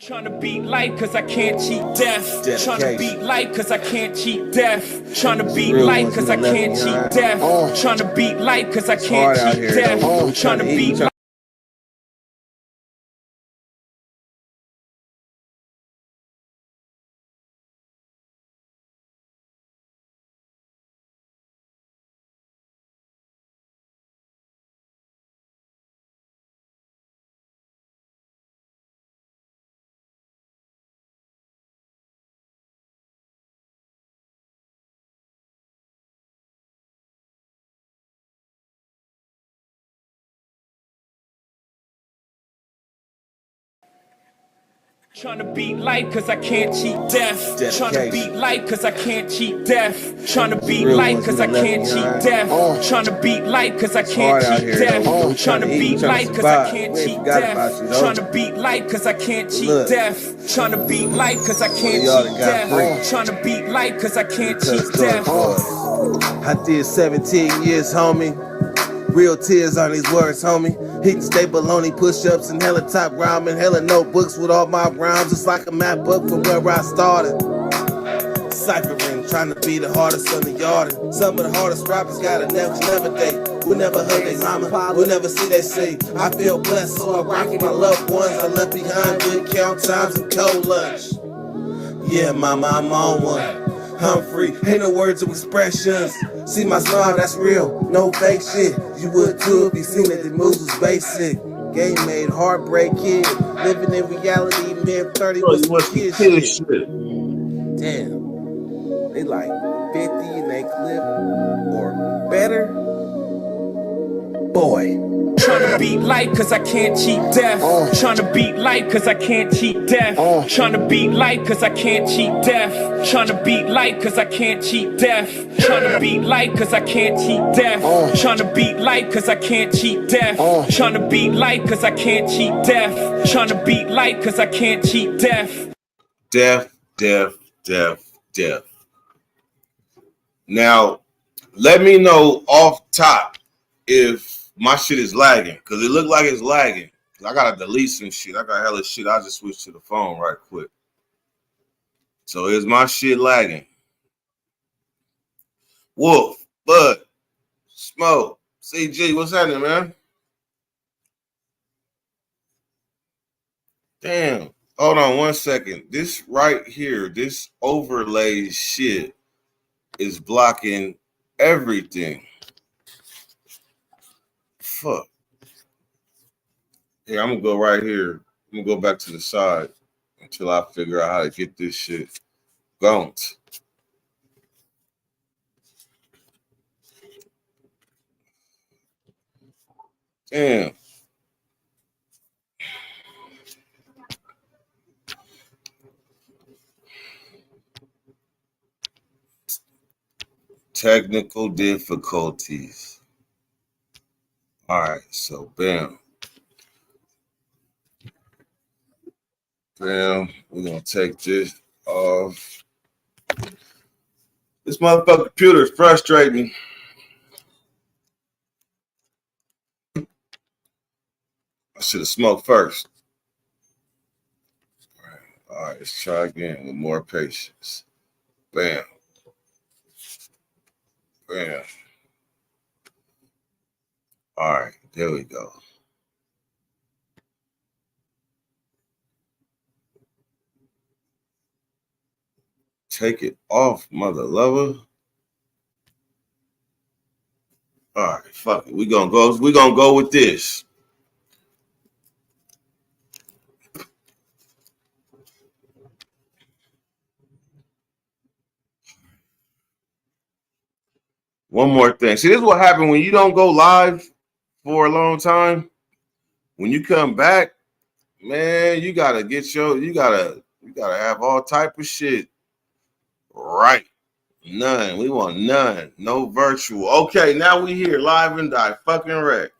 Trying to beat life cause I can't cheat death. Trying to beat life cause I can't cheat death. Trying to beat life cause I can't cheat death. Trying to beat life cause I can't cheat death. Trying to beat life. Trying to beat life cause I can't cheat death. Trying to beat life cause I can't cheat death. Trying to beat life cause I can't cheat death. Trying to beat life cause I can't cheat death. Trying to beat life cause I can't cheat death. Trying to beat life cause I can't cheat death. Trying to beat life cause I can't cheat death. Trying to beat life cause I can't cheat death. I did 17 years, homie. Real tears on these words, homie. Hitting staple only push-ups and hella top rhyming, hella notebooks with all my rhymes. It's like a map book from where I started. Ciphering, trying to be the hardest on the yard. Some of the hardest rappers gotta never date. We'll never hug their mama, we'll never see they say. I feel blessed, so I rock with my loved ones. I left behind good count times and cold lunch. Yeah, mama, I'm on one. I'm free, ain't no words of expressions. See my smile, that's real, no fake shit. You would too if you seen that the moves was basic. Game made, heartbreak kid. Living in reality, man, 30 was some kid shit. Damn, they like 50 in they clip or better. Boy. Trying to beat life cause I can't cheat death. Trying to beat life cause I can't cheat death. Trying to beat life cause I can't cheat death. Trying to beat life cause I can't cheat death. Trying to beat life cause I can't cheat death. Trying to beat life cause I can't cheat death. Trying to beat life cause I can't cheat death. Trying to beat life cause I can't cheat death. Death. Now, let me know off top if my shit is lagging, because it looked like it's lagging. I gotta delete some shit. I got hella shit. I just switched to the phone right quick. So is my shit lagging? Wolf, Bud, Smoke, CG, what's happening, man? Damn. Hold on 1 second. This right here, this overlay shit is blocking everything. Fuck. Here, I'm gonna go right here. I'm gonna go back to the side until I figure out how to get this shit going. Damn. Technical difficulties. All right, so bam. Bam. We're gonna take this off. This motherfucking computer is frustrating me. I should have smoked first. All right, let's try again with more patience. Bam. Bam. All right, there we go. Take it off, mother lover. All right, fuck it. We're gonna go with this. One more thing. See, this is what happened when you don't go live for a long time. When you come back, man, you gotta have all type of shit right. None. We want none. No virtual. Okay, now we here live and die. Fucking wreck.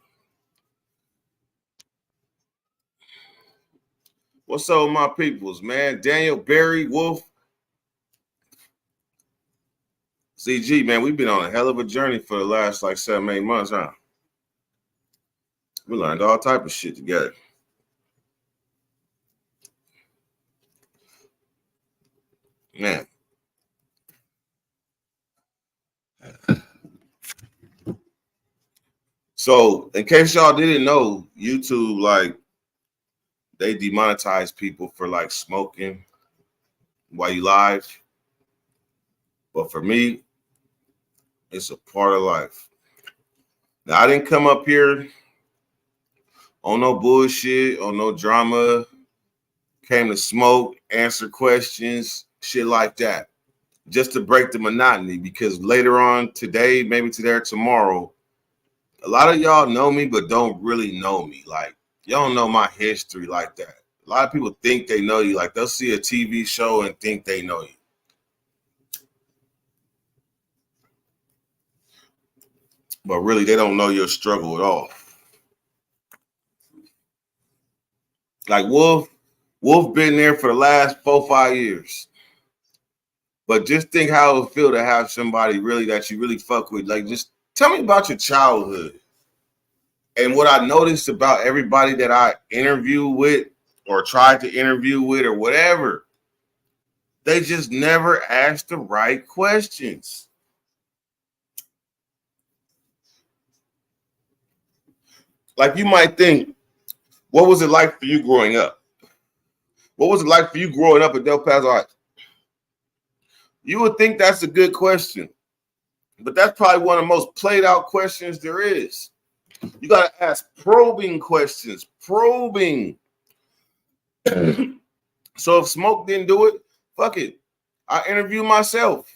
What's up with my peoples, man? Daniel, Barry, Wolf, CG, man. We've been on a hell of a journey for the last like 7-8 months, huh? We learned all type of shit together. So in case y'all didn't know, YouTube, like, they demonetize people for like smoking while you live. But for me, it's a part of life. Now, I didn't come up here on no bullshit, on no drama. Came to smoke, answer questions, shit like that. Just to break the monotony, because later on today, maybe today or tomorrow, a lot of y'all know me, but don't really know me. Like, y'all don't know my history like that. A lot of people think they know you. Like, they'll see a TV show and think they know you. But really, they don't know your struggle at all. Like Wolf been there for the last 4-5 years. But just think how it would feel to have somebody really that you really fuck with. Like, just tell me about your childhood. And what I noticed about everybody that I interview with or tried to interview with or whatever, they just never asked the right questions. Like, you might think, what was it like for you growing up? What was it like for you growing up in Del Paso Heights? You would think that's a good question, but that's probably one of the most played out questions there is. You got to ask probing questions, probing. So if Smoke didn't do it, fuck it. I interview myself.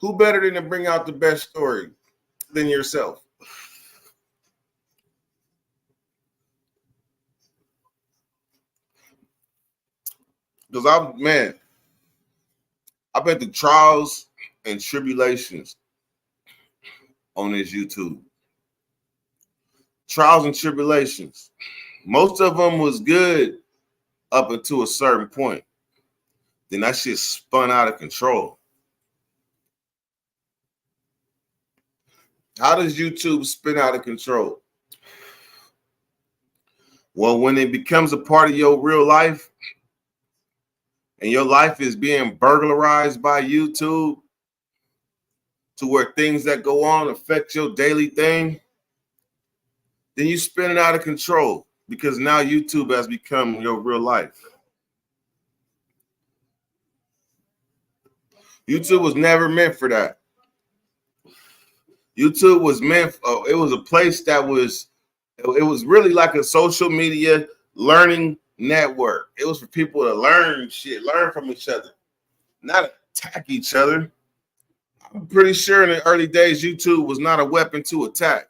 Who better than to bring out the best story than yourself? Because I've been through trials and tribulations on this YouTube. Trials and tribulations. Most of them was good up until a certain point. Then that shit spun out of control. How does YouTube spin out of control? Well, when it becomes a part of your real life and your life is being burglarized by YouTube to where things that go on affect your daily thing, then you spin it out of control because now YouTube has become your real life. YouTube was never meant for that. YouTube was meant, it was a place that was, it was really like a social media learning network. It was for people to learn shit, learn from each other, not attack each other. I'm pretty sure in the early days, YouTube was not a weapon to attack.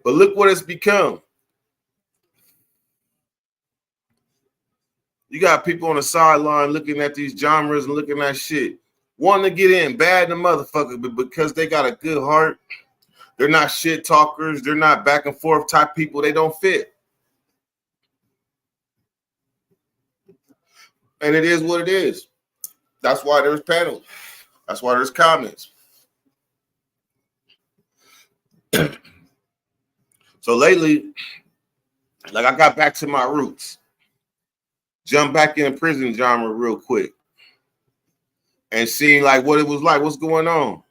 But look what it's become. You got people on the sideline looking at these genres and looking at shit, wanting to get in, bad in the motherfucker, but because they got a good heart, they're not shit talkers, they're not back and forth type people, they don't fit. And it is what it is. That's why there's panels. That's why there's comments. So lately, like, I got back to my roots. Jump back in the prison genre real quick and seeing like what it was like, what's going on.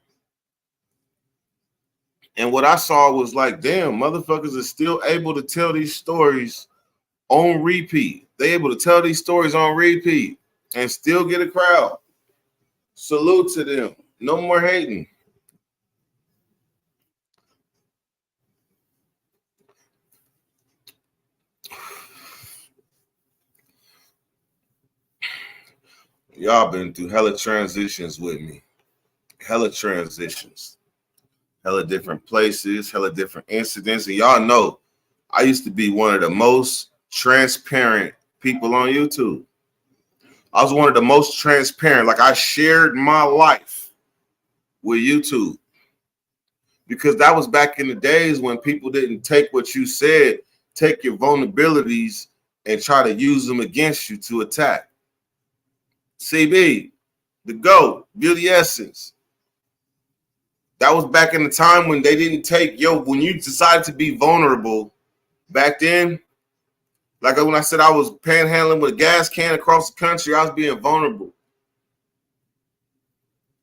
And what I saw was like, damn, motherfuckers are still able to tell these stories on repeat. They able to tell these stories on repeat and still get a crowd. Salute to them. No more hating. Y'all been through hella transitions with me. Hella transitions. Hella different places, hella different incidents. And y'all know I used to be one of the most transparent people on YouTube. I was one of the most transparent. Like, I shared my life with YouTube. Because that was back in the days when people didn't take what you said, take your vulnerabilities and try to use them against you to attack. CB, the GOAT, Beauty Essence. That was back in the time when they didn't take, when you decided to be vulnerable back then, like when I said I was panhandling with a gas can across the country, I was being vulnerable.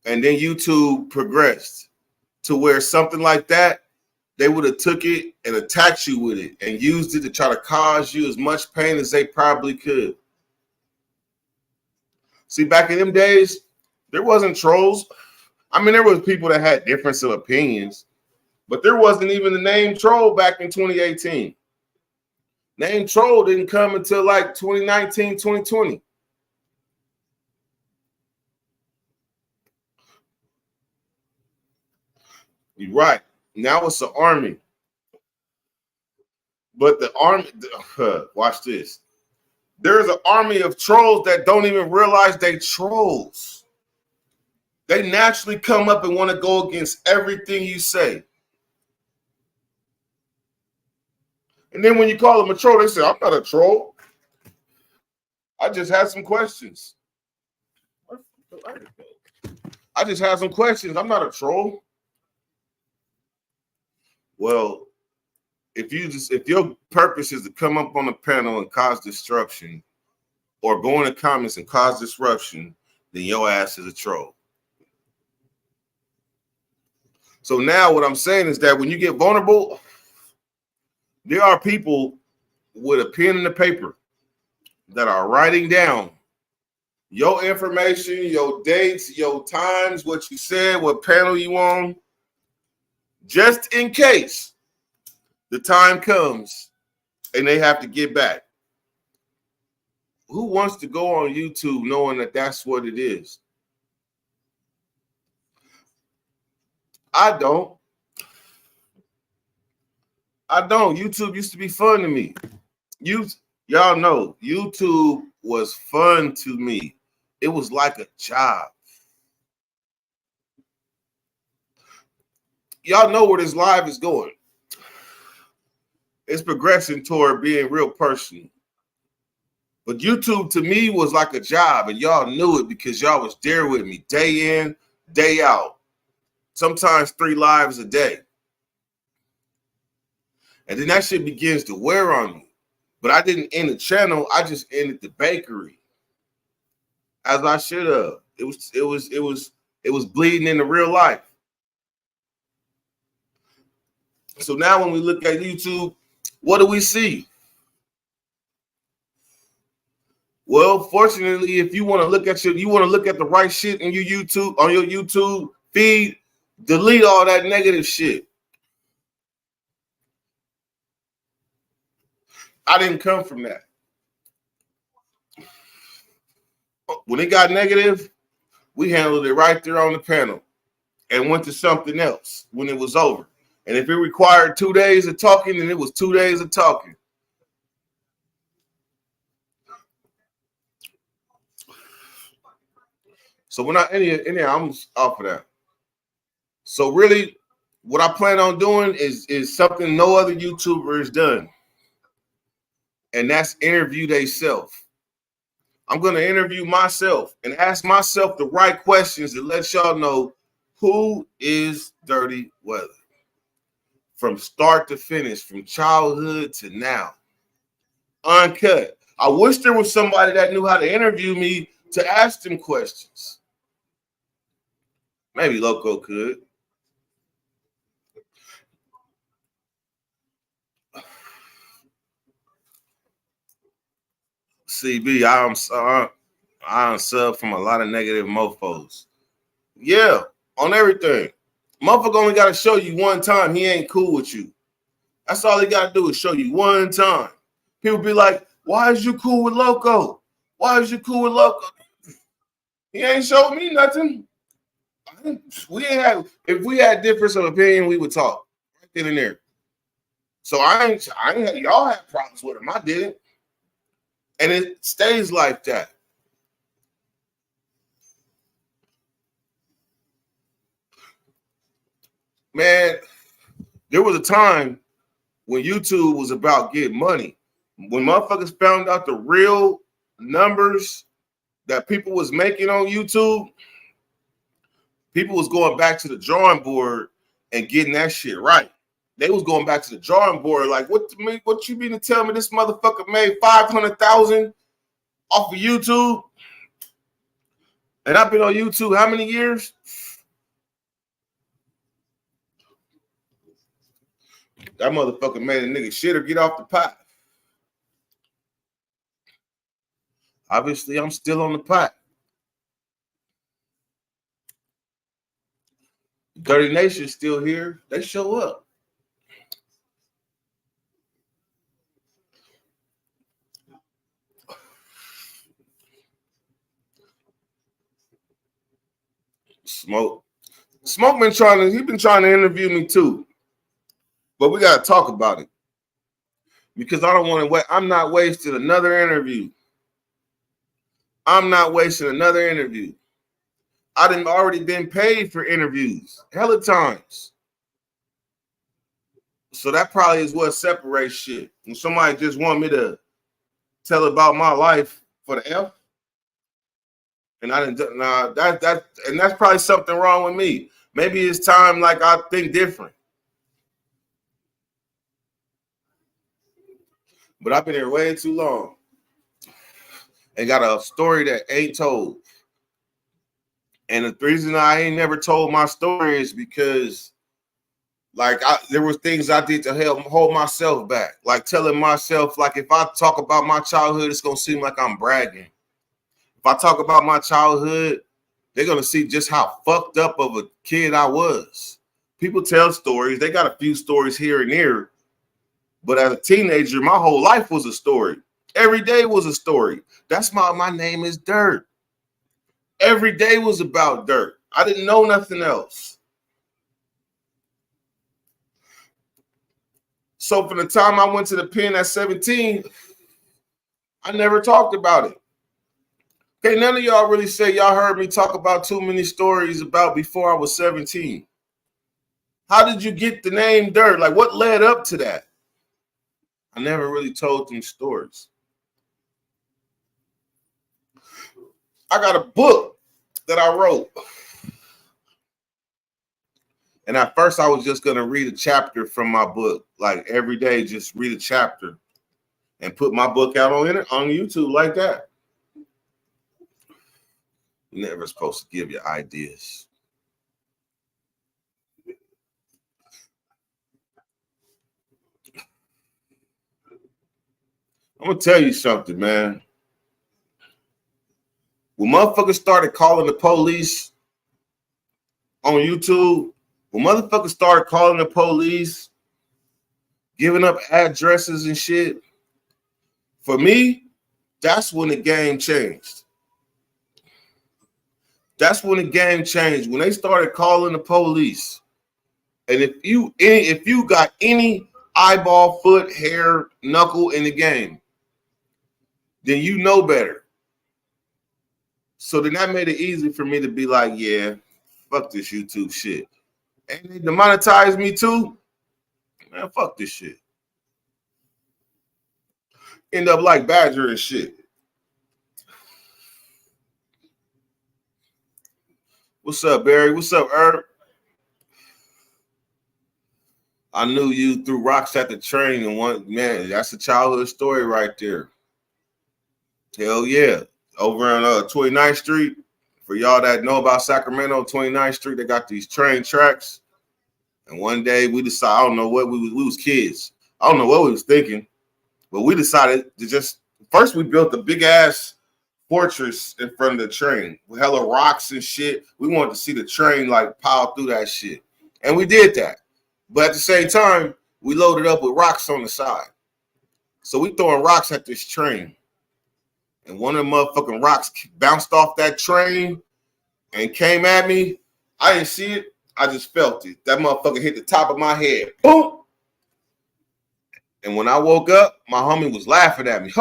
and then YouTube progressed to where something like that, they would have took it and attacked you with it and used it to try to cause you as much pain as they probably could. See, back in them days, there wasn't trolls. I mean, there was people that had difference of opinions, but there wasn't even the name troll back in 2018. Name troll didn't come until like 2019, 2020. You're right. Now it's the army. But the army, watch this. There's an army of trolls that don't even realize they trolls. They naturally come up and want to go against everything you say. And then when you call them a troll, they say, I'm not a troll. I just had some questions. I just had some questions. I'm not a troll. Well, if your purpose is to come up on the panel and cause destruction, or go in the comments and cause disruption, then your ass is a troll. So now what I'm saying is that when you get vulnerable, there are people with a pen and a paper that are writing down your information, your dates, your times, what you said, what panel you on, just in case the time comes and they have to get back. Who wants to go on YouTube knowing that that's what it is? I don't. YouTube used to be fun to me. Y'all know YouTube was fun to me. It was like a job. Y'all know where this live is going. It's progressing toward being real personal. But YouTube to me was like a job, and y'all knew it because y'all was there with me day in, day out. Sometimes 3 lives a day. And then that shit begins to wear on you. But I didn't end the channel, I just ended the bakery. As I should have. It was bleeding into real life. So now when we look at YouTube, what do we see? Well, fortunately, if you want to look at the right shit in your YouTube, on your YouTube feed, delete all that negative shit. I didn't come from that. When it got negative, we handled it right there on the panel and went to something else when it was over. And if it required 2 days of talking, then it was 2 days of talking. So we're not any I'm off of that. So really, what I plan on doing is something no other YouTuber has done. And that's interview theyself. I'm going to interview myself and ask myself the right questions to let y'all know who is Dirty Weather. From start to finish, from childhood to now. Uncut. I wish there was somebody that knew how to interview me to ask them questions. Maybe Loco could. CB, I'm sub from a lot of negative mofos. Yeah, on everything. Motherfucker only got to show you one time he ain't cool with you. That's all he got to do is show you one time. People be like, why is you cool with Loco? Why is you cool with Loco? He ain't showed me nothing. If we had difference of opinion, we would talk right then and there. So I ain't y'all had problems with him. I didn't. And it stays like that. Man, there was a time when YouTube was about getting money. When motherfuckers found out the real numbers that people was making on YouTube, people was going back to the drawing board and getting that shit right. They was going back to the drawing board like, what you mean to tell me this motherfucker made $500,000 off of YouTube? And I've been on YouTube how many years? That motherfucker made a nigga shit or get off the pot. Obviously, I'm still on the pot. Dirty Nation's still here. They show up. Smoke been trying to interview me too. But we gotta talk about it. Because I don't want to wait. I'm not wasting another interview. I'm not wasting another interview. I done already been paid for interviews hella times. So that probably is what separates shit. When somebody just want me to tell about my life for the F, and I didn't. Nah, that's probably something wrong with me. Maybe it's time like I think different. But I've been here way too long and got a story that ain't told. And the reason I ain't never told my story is because, like, there was things I did to help hold myself back. Like telling myself, like, if I talk about my childhood, it's gonna seem like I'm bragging. If I talk about my childhood, they're gonna see just how fucked up of a kid I was. People tell stories. They got a few stories here and there. But as a teenager, my whole life was a story. Every day was a story. That's my name is Dirt. Every day was about dirt. I didn't know nothing else. So from the time I went to the pen at 17, I never talked about it. Okay, none of y'all really say y'all heard me talk about too many stories about before I was 17. How did you get the name Dirt? Like, what led up to that? I never really told them stories. I got a book that I wrote. And at first I was just going to read a chapter from my book. Like every day, just read a chapter and put my book out on YouTube like that. You're never supposed to give your ideas. I'm going to tell you something, man. When motherfuckers started calling the police on YouTube, when motherfuckers started calling the police, giving up addresses and shit, for me, that's when the game changed. That's when the game changed. When they started calling the police. And if you got any eyeball, foot, hair, knuckle in the game, then you know better. So then that made it easy for me to be like, yeah, fuck this YouTube shit. And they demonetized me too. Man, fuck this shit. End up like Badger and shit. What's up, Barry? What's up, Herb? I knew you threw rocks at the train and one man. That's a childhood story right there. Hell yeah. Over on 29th Street. For y'all that know about Sacramento, 29th Street, they got these train tracks. And one day we decided, I don't know what we was kids. I don't know what we was thinking, but we decided to just, first we built a big ass fortress in front of the train with hella rocks and shit. We wanted to see the train like pile through that shit. And we did that. But at the same time, we loaded up with rocks on the side. So we throwing rocks at this train. And one of the motherfucking rocks bounced off that train and came at me. I didn't see it. I just felt it. That motherfucker hit the top of my head. Boom. And when I woke up, my homie was laughing at me.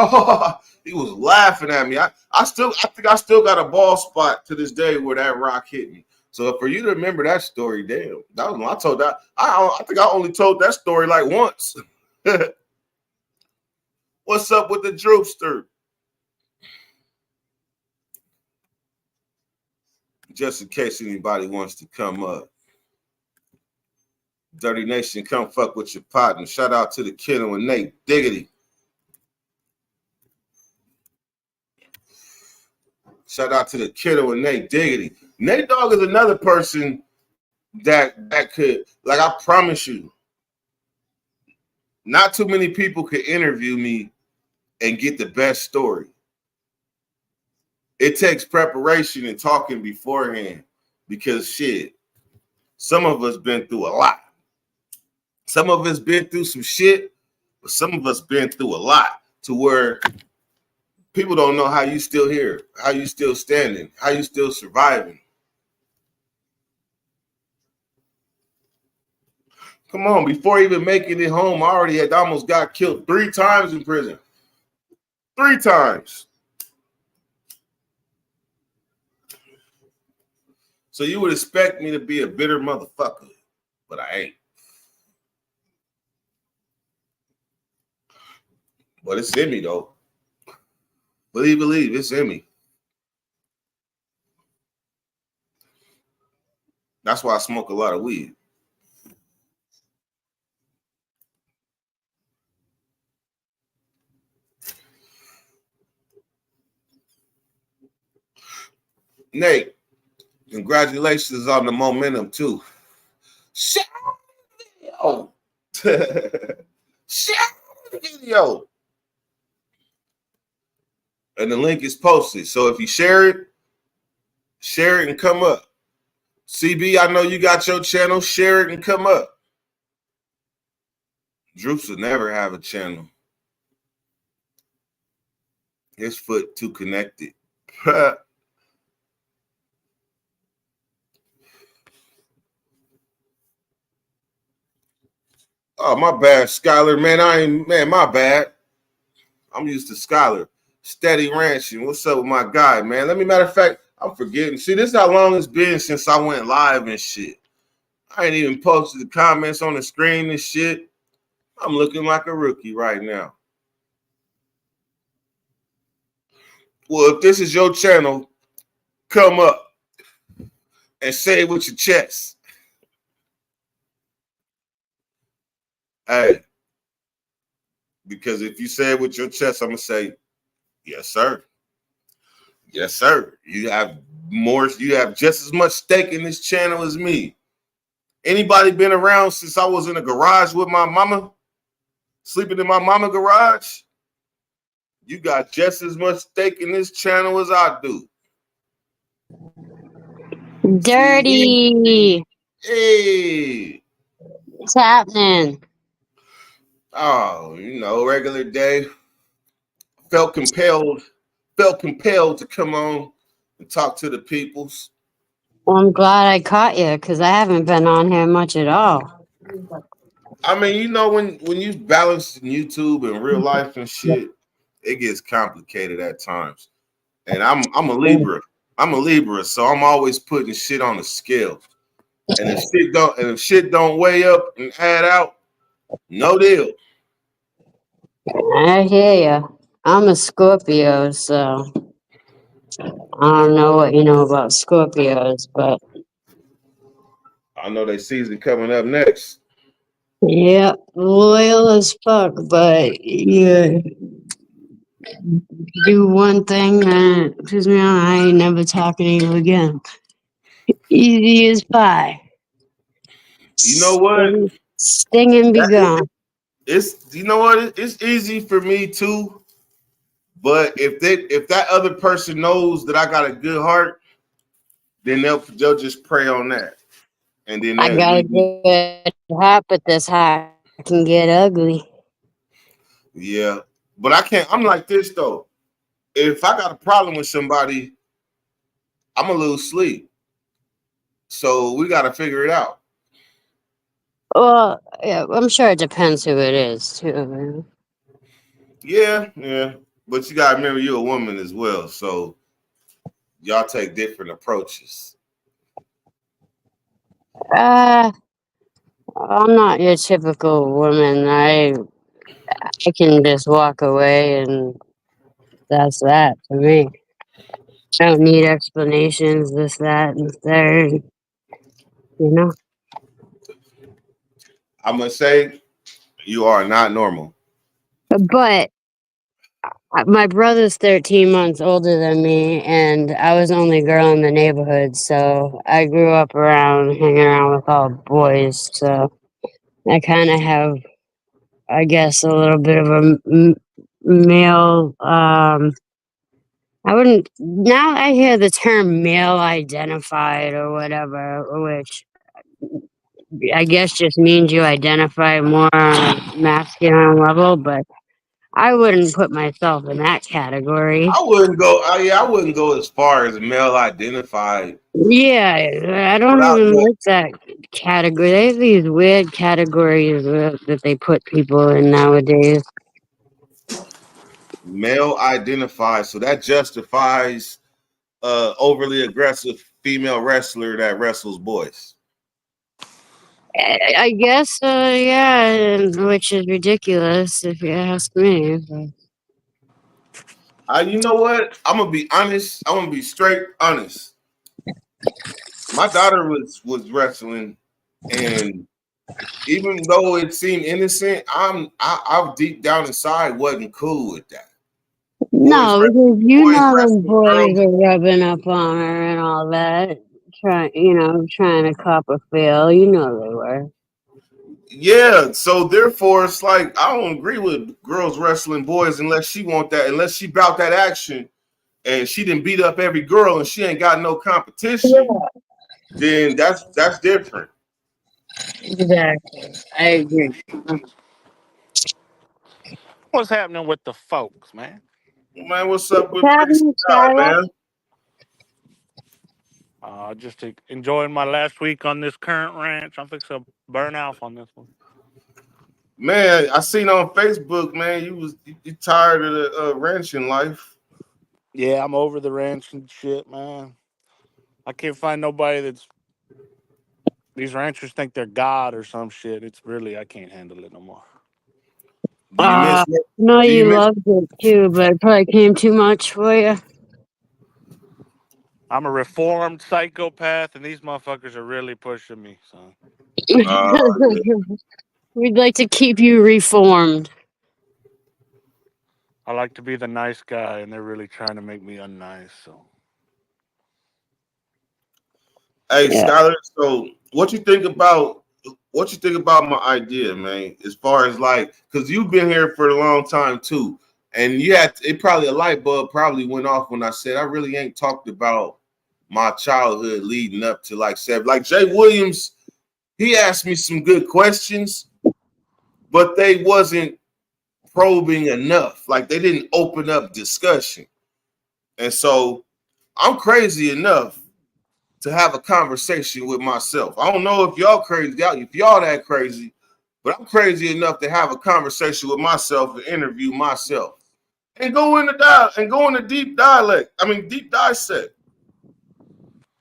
He was laughing at me. I think I still got a bald spot to this day where that rock hit me. So for you to remember that story, damn, that was when I told that. I think I only told that story like once. What's up with the Droopster? Just in case anybody wants to come up. Dirty Nation, come fuck with your partner. Shout out to the Kiddo and Nate Diggity. Shout out to the kiddo and Nate Diggity. Nate Dogg is another person that could, like, I promise you, not too many people could interview me and get the best story. It takes preparation and talking beforehand because shit, some of us been through a lot. Some of us been through some shit, but some of us been through a lot to where people don't know how you still here, how you still standing, how you still surviving. Come on, before even making it home, I already had almost got killed 3 times in prison. 3 times. So you would expect me to be a bitter motherfucker, but I ain't. But it's in me, though. Believe, it's in me. That's why I smoke a lot of weed. Nate, congratulations on the momentum, too. Share the video. Share the video. And the link is posted. So if you share it and come up. CB, I know you got your channel. Share it and come up. Droops will never have a channel. His foot too connected. Oh, my bad, Skylar. Man, my bad. I'm used to Skylar. Steady ranching. What's up with my guy, man? Matter of fact, I'm forgetting. See, this is how long it's been since I went live and shit. I ain't even posted the comments on the screen and shit. I'm looking like a rookie right now. Well, if this is your channel, come up and say it with your chest. Hey, because if you say it with your chest, I'm going to say, yes, sir. Yes, sir. You have just as much stake in this channel as me. Anybody been around since I was in the garage with my mama, sleeping in my mama garage? You got just as much stake in this channel as I do. Dirty. Hey. What's happening? Oh, regular day. Felt compelled to come on and talk to the peoples. Well, I'm glad I caught you because I haven't been on here much at all. I mean, when you balance YouTube and real life and shit, it gets complicated at times. And I'm a Libra. I'm a Libra, so I'm always putting shit on the scale. And if shit don't weigh up and add out, no deal. I hear you. I'm a Scorpio, so I don't know what you know about Scorpios, but I know they season coming up next. yeah, loyal as fuck. But you do one thing and pisses me off, I ain't never talking to you again. Easy as pie. You know what? Sting and be gone. It's easy for me too. But if that other person knows that I got a good heart, then they'll just pray on that, and then I got a good heart, but this heart can get ugly. Yeah, but I can't. I'm like this though. If I got a problem with somebody, I'm gonna lose sleep. So we got to figure it out. Well, yeah, I'm sure it depends who it is too. Yeah. But you gotta remember you're a woman as well, so y'all take different approaches. I'm not your typical woman. I can just walk away, and that's that to me. I don't need explanations, this, that, and third. You know. I'm gonna say you are not normal. But My brother's 13 months older than me, and I was the only girl in the neighborhood, so I grew up hanging around with all boys. So I kind of have, I guess, a little bit of a male. I wouldn't. Now I hear the term male identified or whatever, which I guess just means you identify more on a masculine level, but I wouldn't put myself in that category. I wouldn't go. Yeah, I wouldn't go as far as male identified. Yeah, I don't Without even what like that category. They have these weird categories that they put people in nowadays. male identified, so that justifies overly aggressive female wrestler that wrestles boys. I guess, yeah, which is ridiculous if you ask me. But You know what? I'm gonna be honest. I'm gonna be straight honest. My daughter was wrestling, and even though it seemed innocent, I deep down inside wasn't cool with that. no, because you Boys know them wrestling boys girls. are rubbing up on her and all that. Trying to cop a feel. You know they were. Yeah, so therefore it's like I don't agree with girls wrestling boys unless she want that, unless she bout that action and she didn't beat up every girl and she ain't got no competition, then that's different. Exactly. I agree. What's happening with the folks, man? Man, what's up What's with Big happening, Sky, Skylar? man? Just enjoying my last week on this current ranch. I'm fixing to burn off on this one. Man, I seen on Facebook, man, you tired of the ranching life. Yeah, I'm over the ranch and shit, man. I can't find nobody that's. These ranchers think they're God or some shit. It's really, I can't handle it no more. Do you miss No, do you you miss loved it too, but it probably came too much for you. I'm a reformed psychopath, and these motherfuckers are really pushing me, son. yeah. We'd like to keep you reformed. I like to be the nice guy, and they're really trying to make me unnice, so. Hey Yeah. Skylar, so what you think about my idea, man? As far as like, because you've been here for a long time too, and you had it probably a light bulb probably went off when I said I really ain't talked about my childhood leading up to like seven. Like Jay Williams, he asked me some good questions, but they wasn't probing enough. Like they didn't open up discussion, and so I'm crazy enough to have a conversation with myself. I don't know if y'all crazy, if y'all that crazy, but I'm crazy enough to have a conversation with myself and interview myself and go into deep dialect. I mean deep dissect.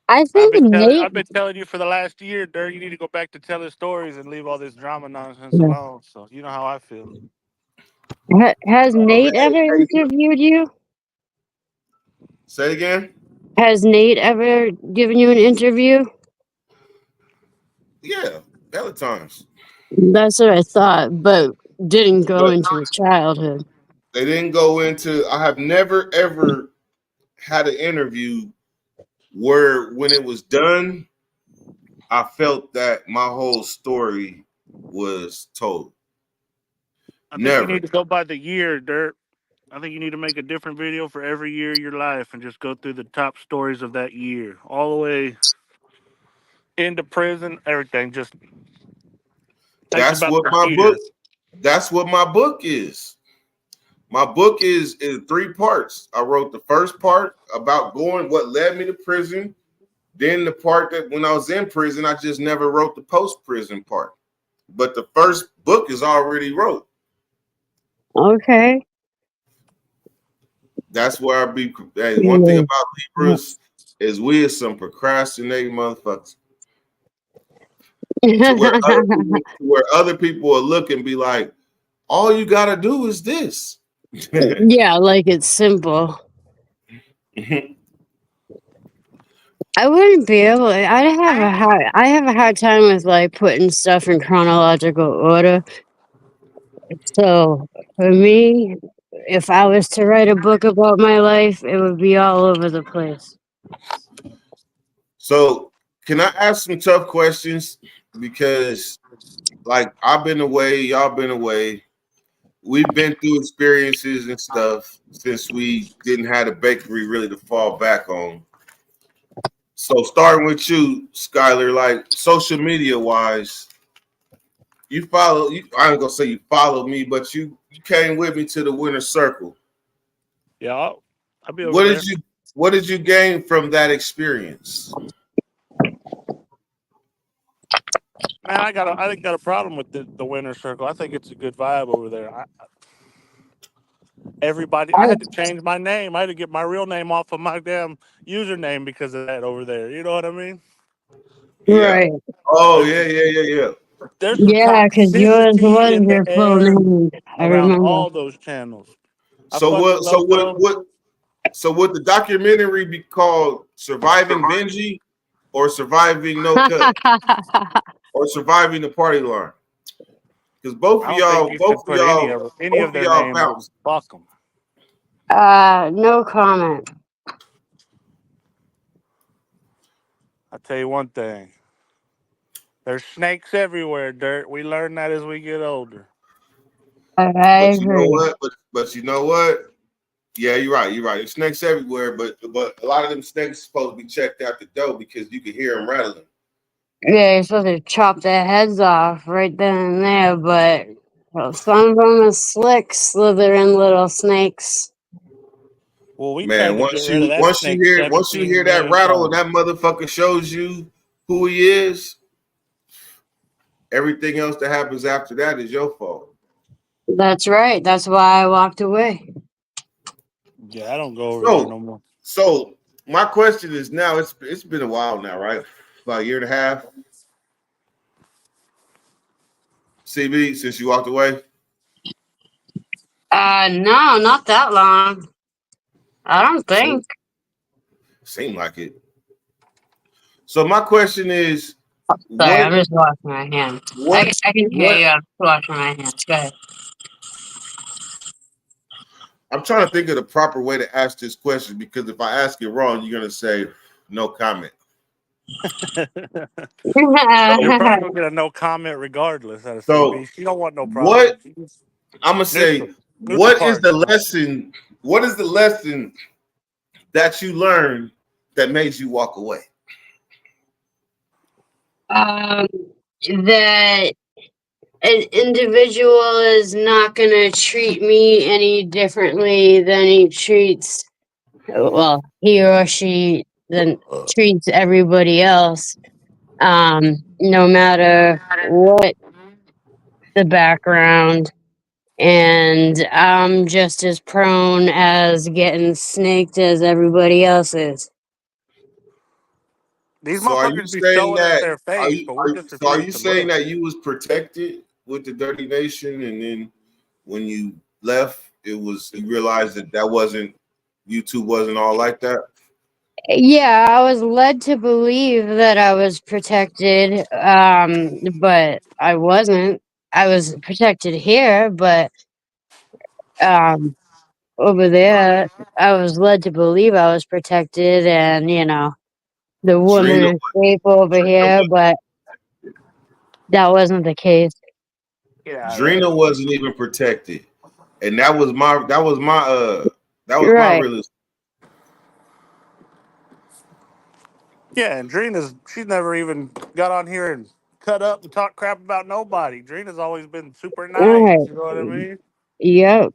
I think Nate. I've been telling you for the last year, Dirk. You need to go back to telling stories and leave all this drama nonsense alone. So you know how I feel. Has Oh, man, Nate ever hey, interviewed you? say it again. Has Nate ever given you an interview? Yeah, hella times, That's what I thought, but didn't go but into his childhood. they didn't go into. I have never ever had an interview where when it was done, I felt that my whole story was told. I think you Never. need to go by the year, Dirt. I think you need to make a different video for every year of your life and just go through the top stories of that year, all the way into prison, everything. Just takes That's about what a my book. year. That's what my book is. My book is three parts. I wrote the first part about going, what led me to prison. Then the part that when I was in prison, I just never wrote the post prison part. But the first book is already wrote. Okay. That's where I be. Hey, one thing Yeah. about Libras is we are some procrastinating motherfuckers. To where other people will look and be like, all you gotta do is this. Yeah, like it's simple. I wouldn't be able. I have a hard time with like putting stuff in chronological order. So for me, if I was to write a book about my life, it would be all over the place. So, can I ask some tough questions? Because, like, I've been away, y'all been away. We've been through experiences and stuff since we didn't have a bakery really to fall back on. So, starting with you, Skylar, like social media wise, you follow. I ain't gonna say you followed me, but you came with me to the winner circle. Yeah, I'll be over What there. did you What did you gain from that experience? Man, I got a problem with the winner circle. I think it's a good vibe over there. I had to change my name. I had to get my real name off of my damn username because of that over there. You know what I mean? Yeah. Right. Oh There's yeah, some, yeah, yeah, yeah. there's some Yeah, because yours toxicity was in the your full air name. I around remember. all those channels. I So fucking what? So love what? those. So would the documentary be called "Surviving Benji" or "Surviving No Cut" or "Surviving the Party Line"? Because I don't think you should put any both of of their y'all names in. bounced. Fuck them. No comment. I tell you one thing. There's snakes everywhere, Dirt. We learn that as we get older. I But you know agree. what? But you know what? Yeah, you're right. You're right. There's snakes everywhere, but a lot of them snakes supposed to be checked out the door because you can hear them rattling. Yeah, you're supposed to chop their heads off right then and there, but well, some of them are slick, slithering little snakes. Well, we tried Man, to get rid of that snake once you 17 hear that million rattle and times. that motherfucker shows you who he is, everything else that happens after that is your fault. That's right. That's why I walked away. Yeah, I don't go over there So no more. so my question is now it's been a while now, right? About a year and a half. CB, since you walked away. No, not that long. I don't think. Seem like it. So my question is, Sorry, what I'm just washing my hands. what I can hear what you. I'm just washing my hands. Go ahead. I'm trying to think of the proper way to ask this question because if I ask it wrong, you're gonna say no comment. You're So probably gonna get a no comment regardless out of CB. so She don't want no what problems. I'm gonna say, Neutral, neutral what is party. the lesson? What is the lesson that you learned that made you walk away? um, that an individual is not going to treat me any differently than he treats, well, he or she then treats everybody else, no matter what the background. And I'm just as prone as getting snaked as everybody else is. These So are you motherfuckers be saying showing us that their face, but we just so are refuse you to saying look. that you was protected with the Dirty Nation, and then when you left, it was you realized that wasn't YouTube wasn't all like that? Yeah, I was led to believe that I was protected, but I wasn't. I was protected here, but um, over there, I was led to believe I was protected, and the woman Drina, is safe over here, but that wasn't the case. Get out of there. Drina wasn't even protected, and that was my Right. realist. Yeah, and she's never even got on here and cut up and talk crap about nobody. Drina's always been super nice. Right. You know what I mean? Yep.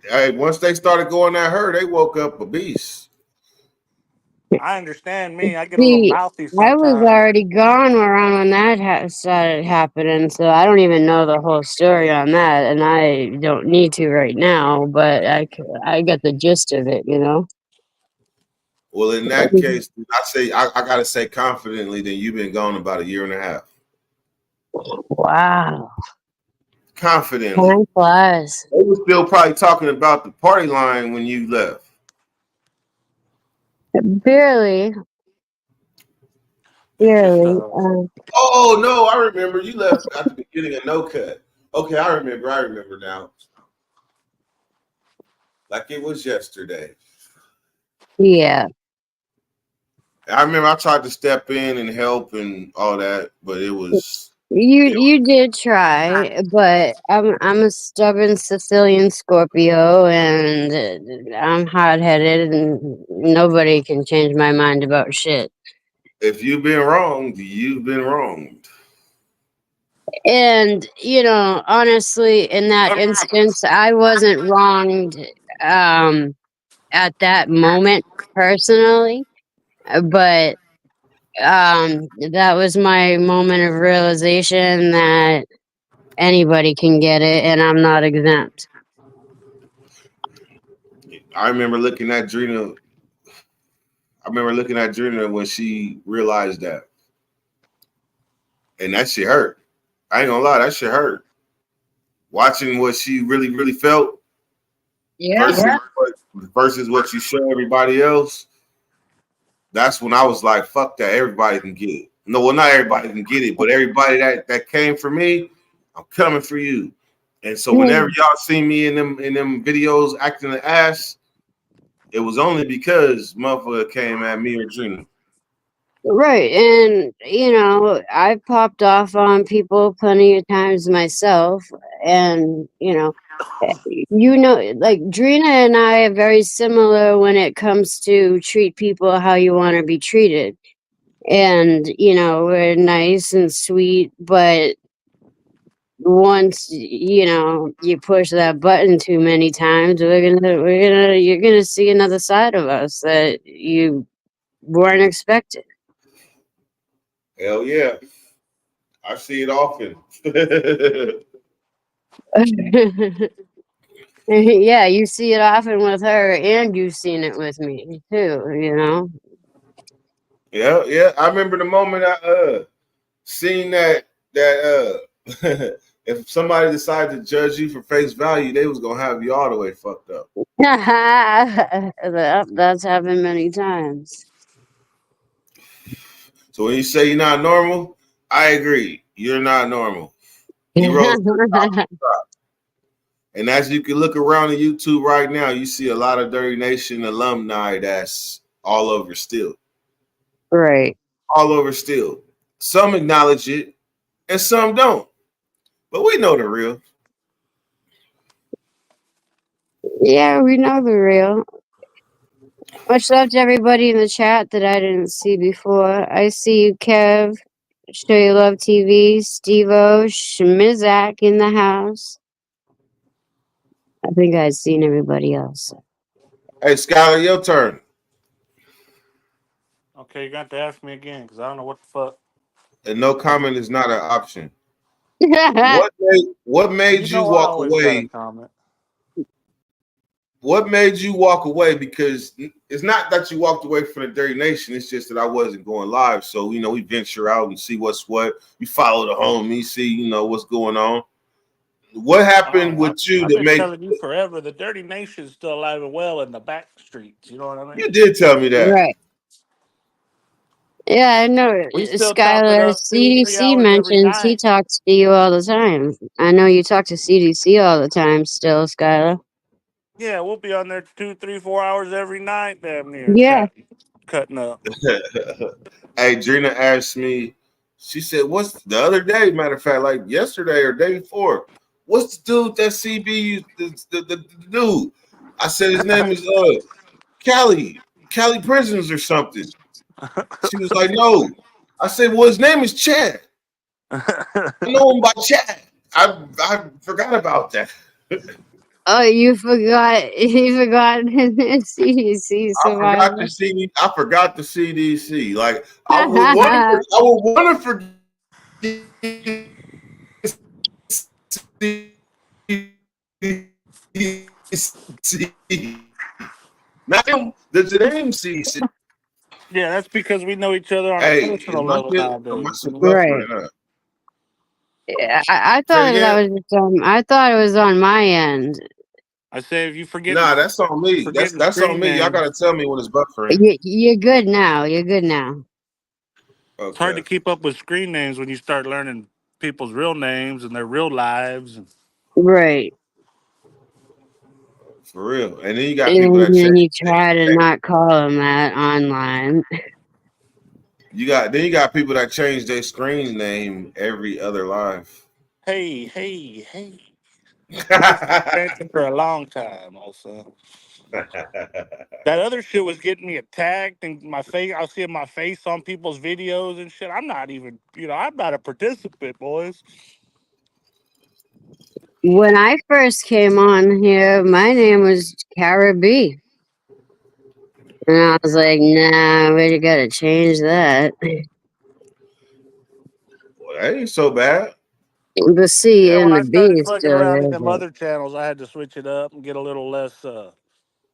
Hey, once they started going at her, they woke up a beast. I understand me. I get a little See, mouthy I was sometimes. already gone around when that started happening, so I don't even know the whole story on that, and I don't need to right now, but I got the gist of it. Well, in that case, I gotta say confidently that you've been gone about a year and a half. Wow. Confidently. Time flies. They were still probably talking about the party line when you left. Barely, It's just barely. Oh no, I remember you left at the beginning of No Cut. Okay, I remember now. like it was yesterday. Yeah. I remember I tried to step in and help and all that, but it was You did try, but I'm a stubborn Sicilian Scorpio, and I'm hot headed, and nobody can change my mind about shit. if you've been wronged, you've been wronged. And honestly, in that instance, I wasn't wronged at that moment personally, but that was my moment of realization that anybody can get it, and I'm not exempt. I remember looking at Drina. I remember looking at Drina when she realized that, and that shit hurt. I ain't gonna lie, that shit hurt. Watching what she really, really felt Yeah. versus what you show everybody else. That's when I was like, "Fuck that! Everybody can get it." No, well, not everybody can get it, but everybody that came for me, I'm coming for you. And so whenever y'all see me in them videos acting an ass, it was only because motherfucker came at me or Trina. Right, and I popped off on people plenty of times myself, and like Drina and I are very similar when it comes to treat people how you want to be treated, and we're nice and sweet, but once you push that button too many times, you're gonna see another side of us that you weren't expecting. Hell yeah, I see it often. Yeah, you see it often with her, and you've seen it with me too. Yeah, yeah. I remember the moment I seen that if somebody decided to judge you for face value, they was gonna have you all the way fucked up. That's happened many times. So when you say you're not normal, I agree. You're not normal. You rose to the top. And as you can look around on YouTube right now, you see a lot of Dirty Nation alumni that's all over still. Right. All over still. Some acknowledge it and some don't. But we know the real. Yeah, we know the real. Much love to everybody in the chat that I didn't see before. I see you, Kev. Show You Love TV, Steve-O, Schmizak in the house. I think I've seen everybody else. Hey, Skylar, your turn. Okay, you got to ask me again because I don't know what the fuck. And no comment is not an option. Right. What made you I walk always got a away? comment. What made you walk away? Because it's not that you walked away from the Dirty Nation. It's just that I wasn't going live. So, we venture out and see what's what. You follow the homie, see, what's going on. What happened with you I've to been make telling you forever the Dirty Nation's still alive and well in the back streets. You know what I mean? you did tell me that. Yeah, I know. We still chop it Skylar, up 2-3 CDC hours every mentions he night. talks to you all the time. I know you talk to CDC all the time still, Skylar. Yeah, we'll be on there 2, 3, 4 hours every night, damn near Yeah. cutting up. Hey, Drina asked me, she said, what's the other day? Matter of fact, like yesterday or day before, what's the dude that CB, the dude? I said, his name is Cali Prisons or something. She was like, no. I said, well, his name is Chad. I know him by Chad. I forgot about that. Oh, you forgot. You forgot CDC I forgot survivor. the CD. I forgot the CDC. Like I would want to forget CDC. Not him. The name CDC. Yeah, that's because we know each other on a Hey, is personal my level shit? Am I nowadays. super up for Right. it? Yeah, I Say it thought that again. was just I thought it was on my end. I say if you Nah, that's on me. forgetting That's on screen me. Y'all names, gotta tell me when it's buffering. You're good now. You're good now. it's hard to Okay. keep up with screen names when you start learning people's real names and their real lives. And Right. For real. And then you got people And that then change. you try to not call him that online. You got people that change their screen name every other life. Hey. This has been for a long time, also. That other shit was getting me attacked and my face. I was seeing my face on people's videos and shit. I'm not even, I'm not a participant, boys. When I first came on here, my name was Cara B. And I was like, nah, we gotta change that. Well, that ain't so bad. The C Yeah, when and the I B started is fucking still around in there, them but other channels, I had to switch it up and get a little less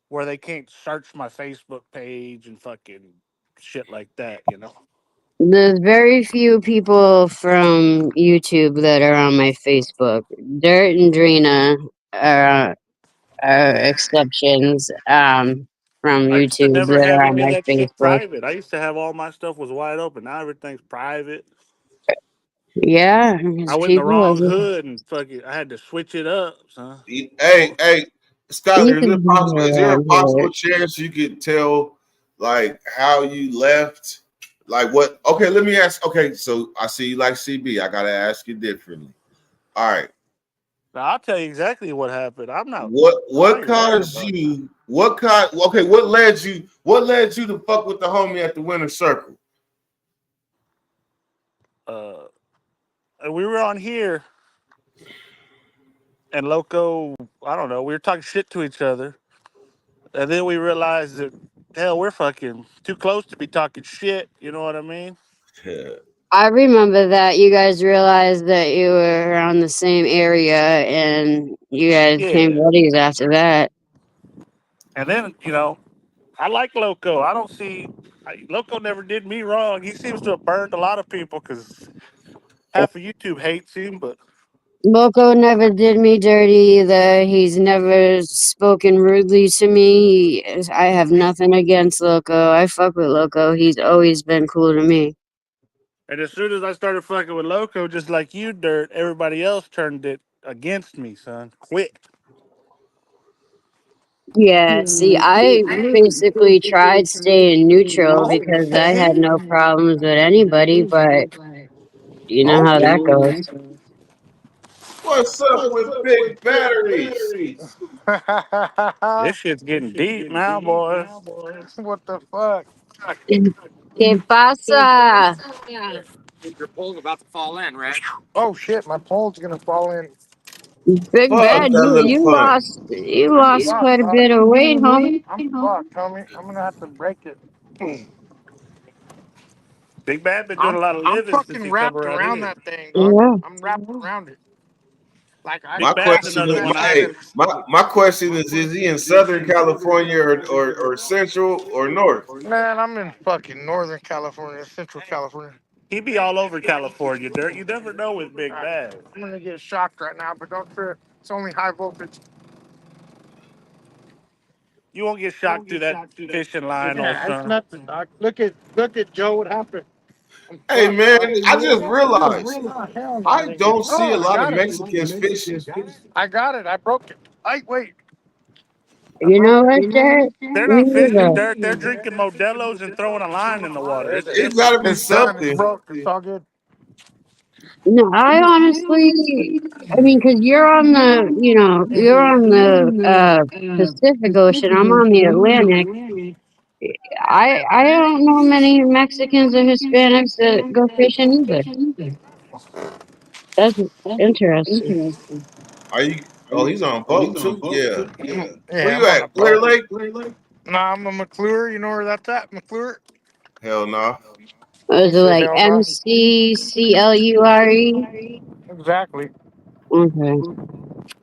where they can't search my Facebook page and fucking shit like that. there's very few people from YouTube that are on my Facebook. Dirt and Drina are, are exceptions from I used to YouTube never that have are on any of my that shit Facebook. private. I used to have all my stuff was wide open. Now everything's private. Yeah, I because went in the wrong people, hood and fucking I had to switch it up, son. Hey, you Skyler, can do it is there a around possible here. chance you could tell like how you left? Like what? Okay, let me ask. Okay, so I see you like CB. I gotta ask you differently. All right. Now I'll tell you exactly what happened. I What ain't worried caused about you? What led you to fuck with the homie at the winner circle? it. And we were on here and Loco, I don't know, we were talking shit to each other. And then we realized that hell, we're fucking too close to be talking shit, you know what I mean? Yeah. I remember that you guys realized that you were around the same area and you guys became Yeah. buddies after that. And then, I like Loco. I don't see Loco never did me wrong. He seems to have burned a lot of people because half of YouTube hates him, but Loco never did me dirty either. He's never spoken rudely to me. I have nothing against Loco. I fuck with Loco. He's always been cool to me. and as soon as I started fucking with Loco, just like you, Dirt, everybody else turned it against me, son. Quick. Yeah, see, I basically tried staying neutral Oh, because I had hey. no problems with anybody, but you know how that Okay. goes. What's up with big batteries? This shit's getting deep now, boys. What the fuck? ¿Qué pasa? Your pole's about to fall in, Red. Oh shit, my pole's gonna fall in. Big Fuck, Bad, that you look you fun. lost you I'm lost fucked, quite a dog. bit of weight, homie. I'm fucked, homie. I'm gonna have to break it. Big Bad been doing a lot of I'm living since fucking he come wrapped around around here. that thing, dog. Yeah. I'm wrapped around it. Like My Big Bad's question another is, one. my question is he in Southern California or Central or North? man, I'm in fucking Northern California, Central California. He be all over California, Dirt. You never know with Big Alright, Bad. I'm gonna get shocked right now, but don't trip. It's only high voltage. You won't get shocked through that fishing line, old Yeah, it's son. nothing, dog. Look at Joe. What happened? I'm Hey fucked, man, dog. I just realized Oh, hell no, I it ain't don't getting. see a Oh, I lot of got it. Mexicans fishing. I got it. I broke it. Wait. I You broke know it. what, Jared? They're Me not fishing, neither. Dirt. They're drinking Modelo's and throwing a line in the water. It's It's got different. to be It's done. It's something. broke. It's all good. No, I honestly, I mean, because you're on the, you're on the Pacific Ocean. I'm on the Atlantic. I don't know many Mexicans or Hispanics that go fishing either. That's interesting. Are you? Oh, he's on a boat too. Yeah. Where Yeah, you I'm on a at? Clear boat. Lake? Nah, I'm a McClure. You know where that's at? McClure? Hell no. He Was it said, like hell no. MCCLURE? Exactly. Okay.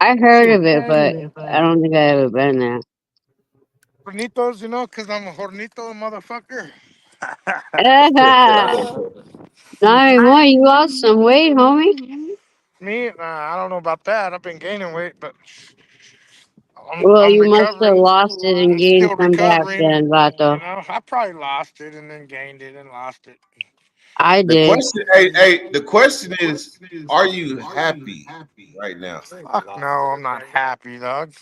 I heard of it, but I don't think I ever been there. Hornitos, because I'm a hornito motherfucker. Not anymore. You lost some weight, homie. Me, I don't know about that. I've been gaining weight, but Well, I'm you must have recovering. lost it and I'm gained still some back recovering. then, Vato. I probably lost it and then gained it and lost it. I The did. question, hey, the question is, are you happy right now? Fuck no, I'm not happy, dog.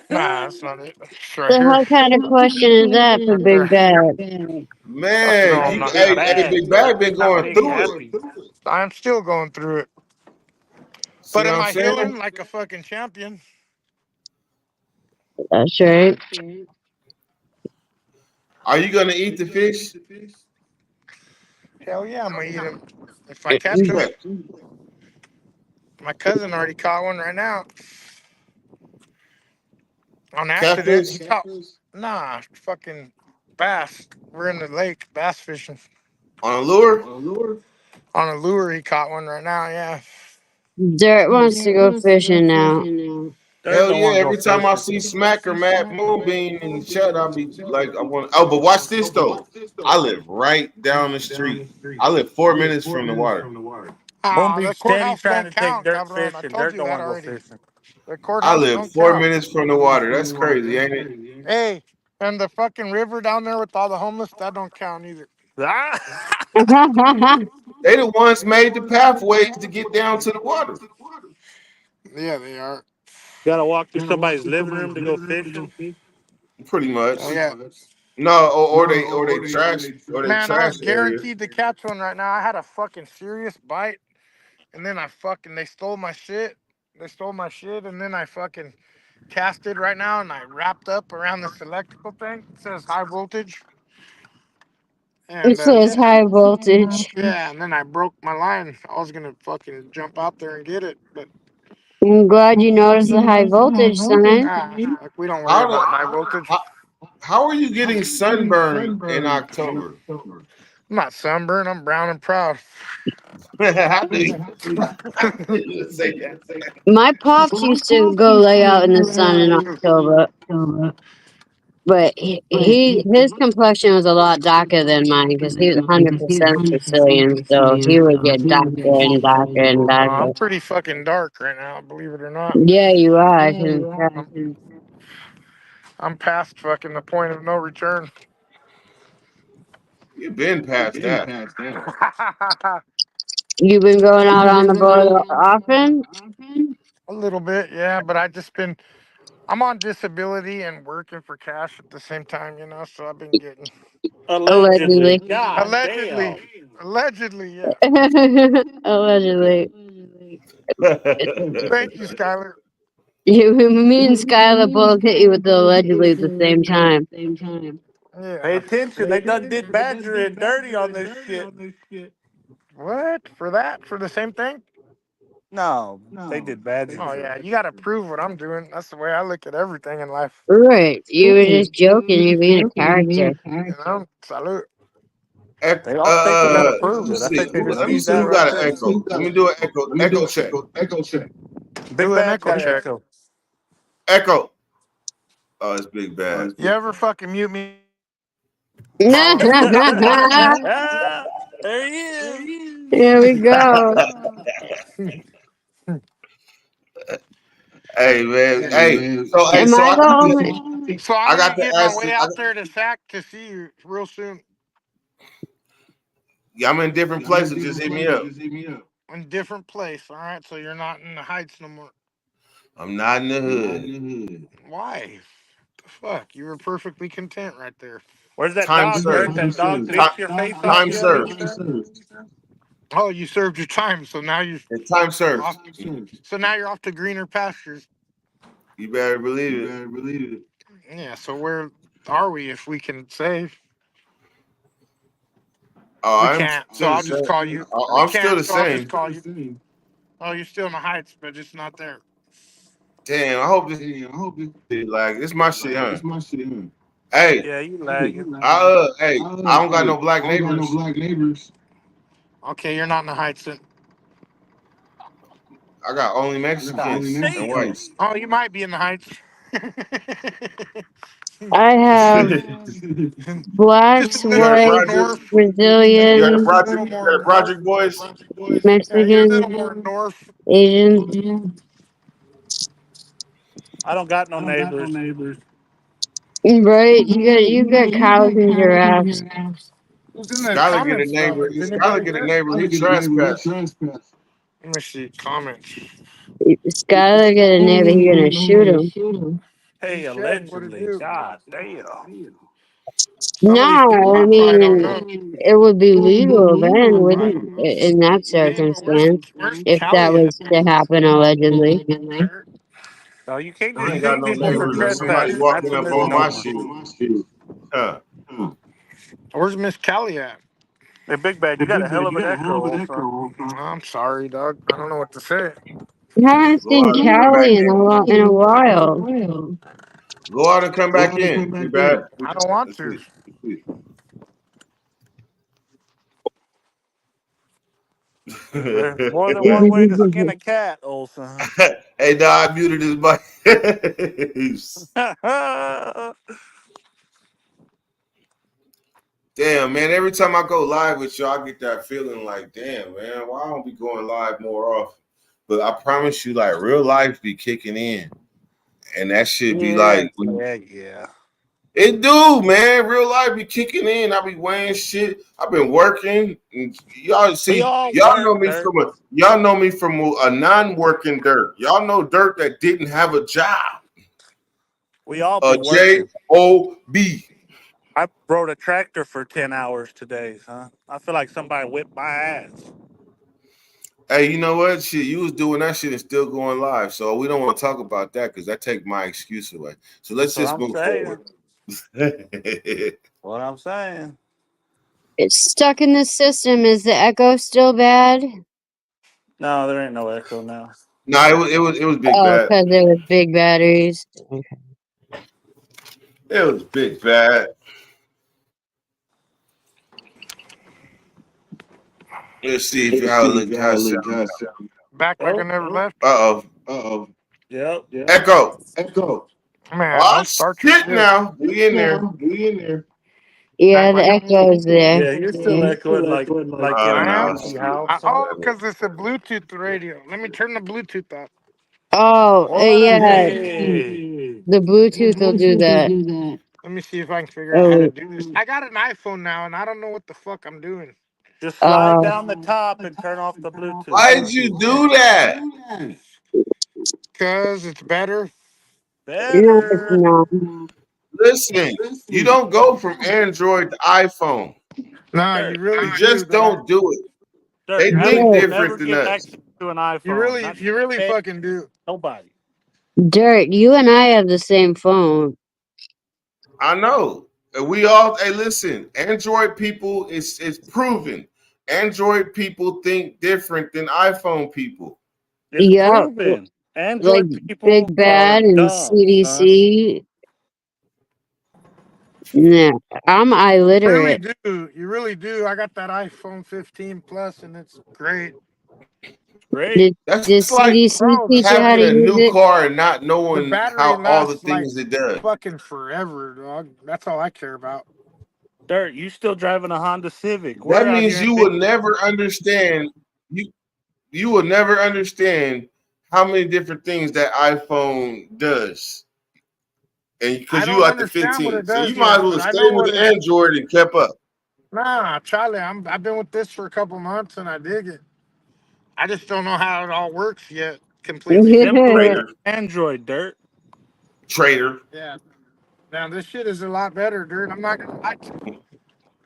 Nah, that's not it. It's right The here. hell kind of question is that for Right Big there. Bad? Fuck no, Man, I'm you, not hey, happy. hey, Bad. Big Bad been Not going being through it. happy. I'm still going through it. See But what am I'm I saying? healing like a fucking champion? That's right. Are you gonna eat the fish? Hell yeah, I'm gonna eat him if I catch him. Okay. My cousin already caught one right now on accident. He Catfish caught fucking bass. We're in the lake bass fishing on a lure? on a lure. He caught one right now. Yeah. Dirt wants to go fishing now. Dirt Hell don't yeah! want to go Every time I fishing. see Smack or Matt Moonbeam in the chat, I'll be like, I want. Oh, but watch this though. I live right down the street. I live 4 minutes from the water. Ah, the Moonbeam steady courthouse trying don't to take count, Dirt cabron. I fishing. told Dirt you don't that want to go already. fishing. The I courthouse live don't four count. minutes from the water. That's crazy, ain't it? Hey, and the fucking river down there with all the homeless, that don't count either. Ah! They the ones made the pathways to get down to the water. Yeah, they are. Gotta walk through somebody's living room to go fishing. Pretty Oh much. yeah. No, or they Man, I trash was area. guaranteed to catch one right now. I had a fucking serious bite, and then they stole my shit. They stole my shit, and then I fucking casted right now, and I wrapped up around this electrical thing. It says high voltage, It and says high voltage. yeah, and then I broke my line. I was gonna fucking jump out there and get it, but I'm glad you noticed the high voltage sign. like we don't worry How, the, about high voltage. how how are you getting sunburned in October? I'm not sunburned. I'm brown and proud. How do you, how do you say that? My pops used to go lay out in the sun in October, but his complexion was a lot darker than mine because he was 100% Sicilian, so he would get darker and darker and darker. I'm pretty fucking dark right now, believe it or not. Yeah, you are. I can tell. I'm past fucking the point of no return. You've been past that. You've been going out on the boat often? A little bit, yeah, but I'm on disability and working for cash at the same time, so I've been getting Allegedly. Allegedly. God allegedly, damn. allegedly, yeah. Allegedly. Thank you, Skylar. Me and Skylar both hit you with the allegedly at the same time. Pay Yeah. attention. They done did Badger and Dirty on this shit. What? For that? For the same thing? No, they did Badger Oh too. yeah, you gotta prove what I'm doing. That's the way I look at everything in life. Right. You were just joking. You're being a character. Salute. They don't think they gotta Let prove me it. I see. think they just Let me need see that who right got an there. echo. Let me do an echo check. Big Do an Bad's echo got an check. echo. Echo. Oh, it's Big Bad. You ever fucking mute me? There he is. Here we go. Hey man. Hey. Am So I the only? So I'm I got gonna to get my ask. way out there to Sac to see you real soon Yeah, I'm in different places. Just hit me up. in different place. All right, so you're not in the Heights no more. I'm not in the hood. Why? The fuck? You were perfectly content right there. Where's that Time dog, Dirt? served. That dog Time, licks your face off time yet? served. Oh, you served your time, so now you're And time served. off. So now you're off to greener pastures. You better believe it. Yeah. So where are we, if we can say? Oh, We I'm can't. So still the I'll just same. call you. We I'm still can't. the So I'll just same. call you. Oh, you're still in the Heights, but just not there. Damn, I hope this like this my shit, huh? Hey, Yeah, you lagging. I don't got no black neighbors. Okay, you're not in the Heights then. I got only God Mexicans and damn. whites. Oh, you might be in the Heights. I have Just blacks, a You little heard more whites, Broderick? north. You heard Brazilians, Just a little more north. Broderick boys? Yeah, you're a little Mexicans, more north. Asians. I don't got no neighbors. Right? You got cows and giraffes. Who's in the Skylar get a comments? neighbor. Is Skylar anybody get a here? neighbor. He trespassed. Let me see comments. Skylar get a neighbor, he gonna shoot him. Hey, He said what it allegedly. do. God damn. Some of these people No, I I probably don't know. mean, it would be legal then, wouldn't in that Hey, but where's circumstance, if that Callie at? was to happen allegedly. No, you can't I just ain't got shoot no people for neighbors or somebody trespassing. That's walking a up on my misnomer. shit. Huh. Where's Miss Callie at? Hey, Big Bad, you got a hell of an echo, also. I'm sorry, dog. I don't know what to say. I haven't Go seen out and come back Callie in. in a while. Go out and come back in. Be bad. I don't want Let's to. see. There's more than one way to skin a cat, Olson. Hey, dog, I muted his mic. Damn, man. Every time I go live with you, I get that feeling like, damn, man, why don't we going live more often? But I promise you, like, real life be kicking in. And that shit be yeah, like, yeah. it do, man. Real life be kicking in. I be weighing shit. I've been working. And y'all We see, all y'all know work, me Dirt. from a non-working Dirt. Y'all know Dirt that didn't have a job. We all A be working. J-O-B. I rode a tractor for 10 hours today, huh? I feel like somebody whipped my ass. Hey, you know what? Shit, you was doing that shit and still going live. So we don't want to talk about that because that take my excuse away. So let's That's what just I'm move saying. forward. What I'm saying. It's stuck in the system. Is the echo still bad? No, there ain't no echo now. No, it was big Oh, bad. because it was big batteries. Okay. It was big bad. Let's see if how it look how it sound. Back like I Oh, never left. Uh-oh. yep. Echo. Man, Oh don't start your shit shit. now. We in there. Yeah, Act the like I'm. echo is there. Yeah, you're still echoing like in Oh an no, empty it's house, huh? Oh, because it's a Bluetooth radio. Let me turn the Bluetooth up. Oh, yeah, Hey, the Bluetooth will do that. Let me see if I can figure out how to Oh, do this. I got an iPhone now, and I don't know what the fuck I'm doing. just slide uh, down the top and turn off the Bluetooth. why did you do that? Because it's better. no, it's Better. not. Listen, you don't go from Android to iPhone. No, you Dirt, really You do, just dog. don't do it. dirt. They Apple think will Dirt, never different than give us. access to an iPhone. Not You really hey, fucking do. nobody. Dirt, you and I have the same phone. I know. And we all hey listen, Android people is proven. Android people think different than iPhone people. It's Yeah, proven. like Android people Big are Bad and dumb, son. CDC. Nah, I'm Really illiterate. do. You really do. I got that iPhone 15 Plus, and it's great. Great. Did, That's did like CDC Bro, teach you how having to a use new it? car and not the knowing battery how all the lasts like things it does. fucking forever, dog. That's all I care about. Dirt, you still driving a Honda Civic. That We're out means here in you will Michigan. never understand you you will never understand how many different things that iPhone does. And I because you don't like the understand what 15. it So does you might as yet, well but have I stayed know with what the it. Android and kept up. Nah, Charlie, I've been with this for a couple months, and I dig it. I just don't know how it all works yet completely. Simply Trader, Android, Dirt. trader. Yeah. Now this shit is a lot better, dude. I'm not gonna lie to you.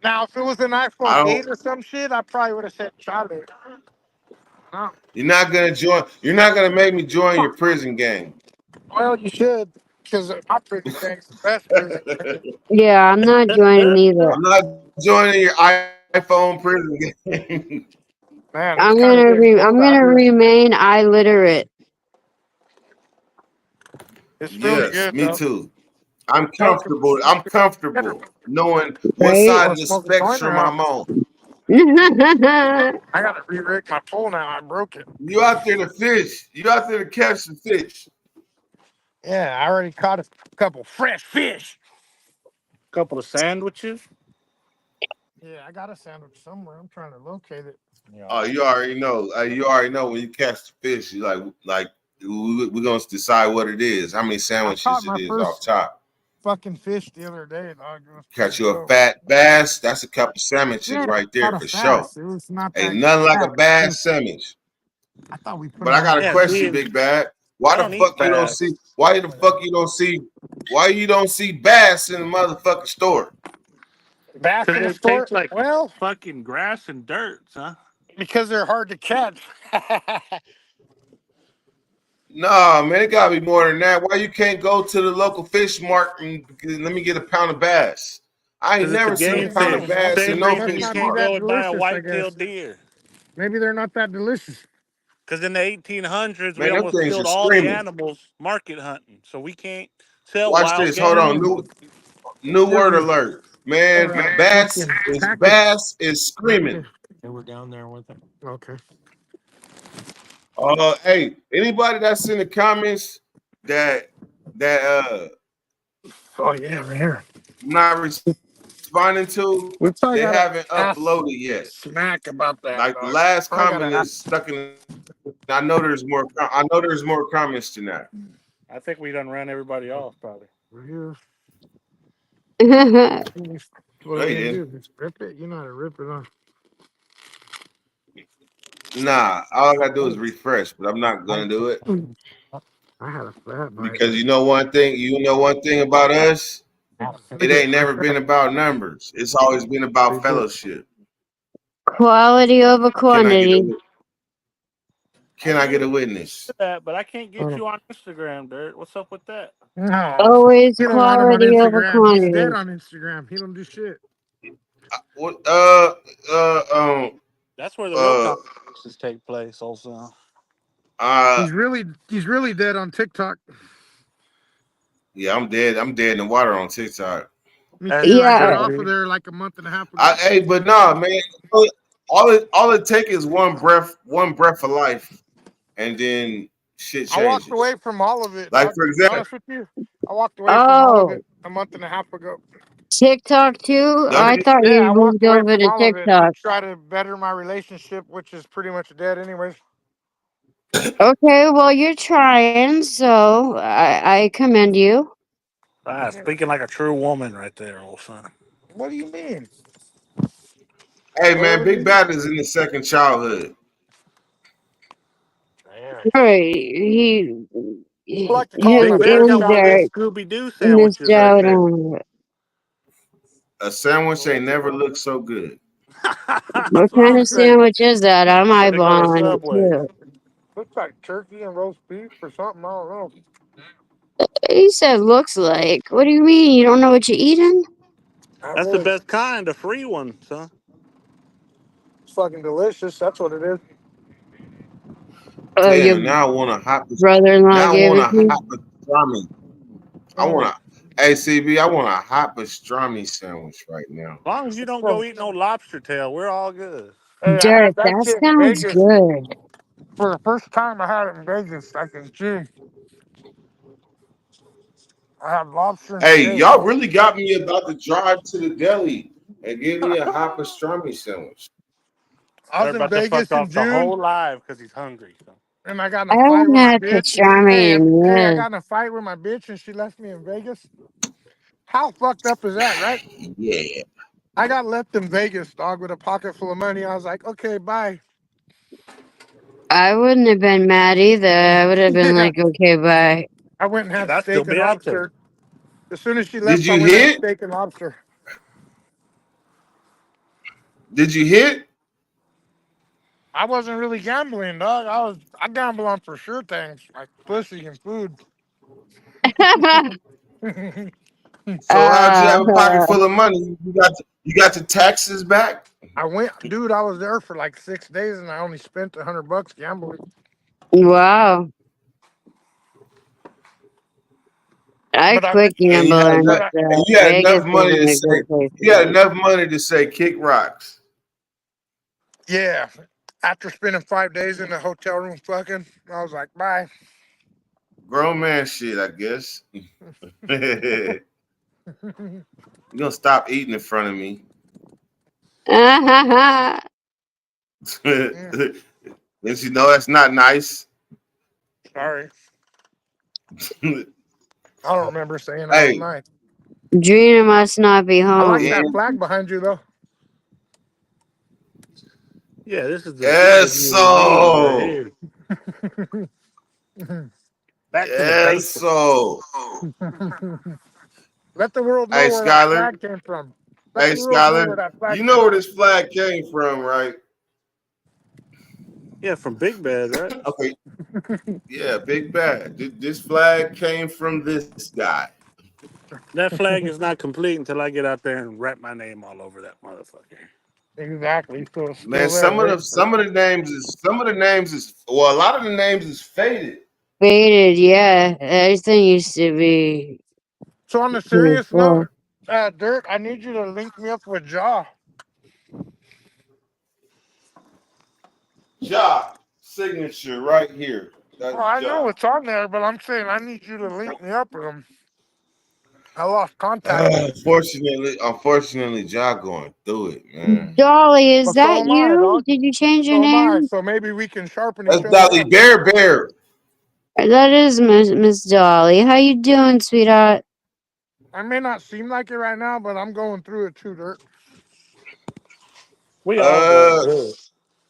Now, if it was an I iPhone don't 8 or some shit, I probably would have said Charlie. No. you're not gonna join, you're not gonna make me join your prison gang. Well, you should, because my prison gang's the best prison gang. Yeah, I'm not joining either. I'm not joining your iPhone prison gang. Man, it's kind of getting I'm cold out gonna here. remain illiterate. It's really Yes, good, me though. too. I'm Smoke, comfortable. I'm comfortable knowing what Right? side want of to the smoke a joint or spectrum not? I'm on. I got to re-rig my pole now. I broke it. You out there to fish. You out there to catch some fish. Yeah, I already caught a couple fresh fish. Couple of sandwiches. Yeah, I got a sandwich somewhere. I'm trying to locate it. Yeah. Oh, you already know. You already know when you catch the fish. You like we're gonna decide what it is, how many I caught sandwiches it my is off first. top. fucking fish the other day, dog. Catch you a fat bass. That's a couple sandwiches Yeah, right there not a for sure. fast. It was not Ain't that nothing like a fat. bass sandwich. I thought we put But them I on. got a Yeah, question, see, Big Bad. Why I the don't eat fuck you don't see? bass Why the fuck you don't see? Why you don't see bass in the motherfucking store? Bass because in the they store? taste like Well, fucking grass and dirt, huh? because they're hard to catch. Nah, man, it gotta be more than that. Why you can't go to the local fish market and let me get a pound of bass? I ain't Because it's a never seen a game pound of fish. bass in Same no reason Must you fish not be can't market. that go and buy a delicious, I guess. white-tailed deer. Maybe they're not that delicious. Because in the 1800s, we Man, them almost things are killed all the screaming. animals market hunting, so we can't sell Watch wild this. Hold on. game. New word Turkey alert. Man, or fucking package. bass is screaming. They were down there with it. Okay. Hey, anybody that's in the comments that Oh yeah, right here. I'm not responding to, We probably they gotta haven't ask uploaded yet. Smack about that, Like the dog. last Probably gotta comment is ask. stuck in. I know there's more. I know there's more comments tonight. I think we done ran everybody off, probably. Right here. I What are No, we you gonna didn't. do? Just rip it? You know how to rip it off. Nah, all I gotta do is refresh, but I'm not gonna do it I had a flat bite. because you know one thing. You know one thing about us. It ain't never been about numbers. It's always been about fellowship. Quality over Can I get quantity. a Can I get a witness? That, but I can't get Oh. you on Instagram, Dirt. What's up with that? No, Always he don't want him on quality over Instagram. He's dead quantity. on Instagram. He don't do shit. What? That's where the real Uh. conversations take place, also. Uh. He's really dead on TikTok. Yeah, I'm dead. I'm dead in the water on TikTok. Me As too. you I got Yeah, should off of be. there like a month and a half ago. Hey, but nah, man. All it take is one breath of life, and then shit I walked changes. away from all of it, Like dog. for To be example, honest with you, I walked away from all of oh, it a month and a half ago. TikTok too? the I other thought Yeah, you I walked moved away over from to all of it to TikTok. try to better my relationship, which is pretty much dead, anyways. Okay, well, you're trying, so I commend you. Ah, speaking like a true woman right there, old son. What do you mean? hey man, Whatever Big you mean. Bad is in the second childhood. Man. Right, I like to call it my Big him Bear first got and one of them childhood. Dirt Scooby Doo missed sandwiches right out there. on it. A sandwich ain't never looked so good. That's What what kind I'm of saying. sandwich is that? I'm Way to go to eyeballing it Subway. too. Looks like turkey and roast beef or something. I don't know. He said looks like. What do you mean? You don't know what you're eating? Not That's the really. best kind, the free one, son. It's fucking delicious. That's what it is. Your Damn, now I want a hot. brother-in-law Now I gave want it a to you? hot pastrami. I want Mm. a ACB. I want a hot pastrami sandwich right now. As long as you don't go Well, eat no lobster tail, we're all good. hey, I Dirt, had that that shit in sounds Vegas good. for the first time. I had it in Vegas, like in June. I had lobster and Hey, steak. y'all really got me about to drive to the deli and give me a hot pastrami sandwich. I They're was in about to fuck Vegas in off the June, whole live because he's hungry. So. and I got in I a fight haven't with my had bitch. pastrami in Hey, I years. got in a fight with my bitch, and she left me in Vegas. How fucked up is that, right? Yeah. I got left in Vegas, dog, with a pocket full of money. I was like, okay, bye. I wouldn't have been mad either. I would have been Yeah. like, okay, bye. I went and had I'd still steak and be out there. lobster. As soon as she Did left, I you went and had hit? steak and lobster. Did you hit? I wasn't really gambling, dog. I gamble on for sure things like pussy and food. So how'd you have a pocket uh, full of money? You got your taxes back? I went, dude. I was there for like 6 days, and I only spent $100 gambling. wow. I But I quit And you had gambling. enough but I, and you had Vegas enough money isn't to a good say place to you had go. enough money to say kick rocks. yeah. After spending 5 days in the hotel room, fucking, I was like, bye. Grown man shit, I guess. You gonna stop eating in front of me. Mm, Don't you know that's not nice? sorry, Hey, I don't remember saying I was nice. Drina must not be I like home. that And flag behind you though. Yeah, this is the yes, flag you need right so here. Back to the yes, basics. so. Let the world know Hey, where that Skyler. flag came from. Let Hey, the world know where Skyler. that flag You know came where from. this flag came from, right? Yeah, from Big Bad, right? Okay. Yeah, Big Bad. This flag came from this guy. That flag is not complete until I get out there and wrap my name all over that motherfucker. Exactly. So it's Man, still there waiting for some of the names is well, a lot of the names is faded. Faded, yeah. Everything used to be So on a pretty serious note, full. Dirk, I need you to link me up with Jaw. Ja signature right here. That's Well, I know Ja. it's on there, but I'm saying I need you to link me up with him. I lost contact with him. Unfortunately, Ja going through it, man. Dolly, is But so that am I, you? dog. Did you change your So am I. name? So maybe we can sharpen That's each other Dolly up. Bear. That is Miss Dolly. How you doing, sweetheart? I may not seem like it right now, but I'm going through it too, Dirk. We all going Uh, through it.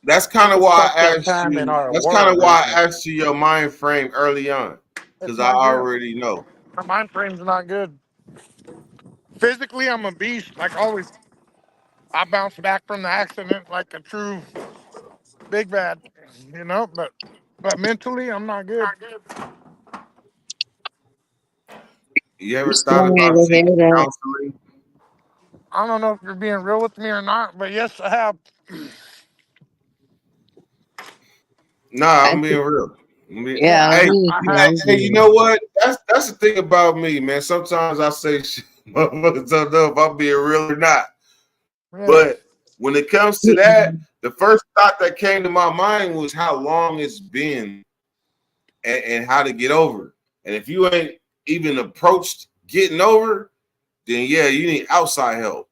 that's We kind of just why fucked I up asked time in you. our That's kind of world why I recently. asked you your mind frame early on, It's because I not good. already know. My mind frame's not good. Physically, I'm a beast, like always. I bounce back from the accident like a true big bad, you know. But mentally, I'm not good. You ever thought Sorry about to hear seeking that. counseling? I don't know if you're being real with me or not, but yes, I have. Nah, I I'm being think, real. yeah, Yeah, Hey, I hey, have. hey, you know what? That's the thing about me, man. Sometimes I say shit, motherfuckers don't know if I'm being real or not. Yeah, But when it comes to that, the first thought that came to my mind was how long it's been and how to get over. And if you ain't even approached getting over, then yeah, you need outside help.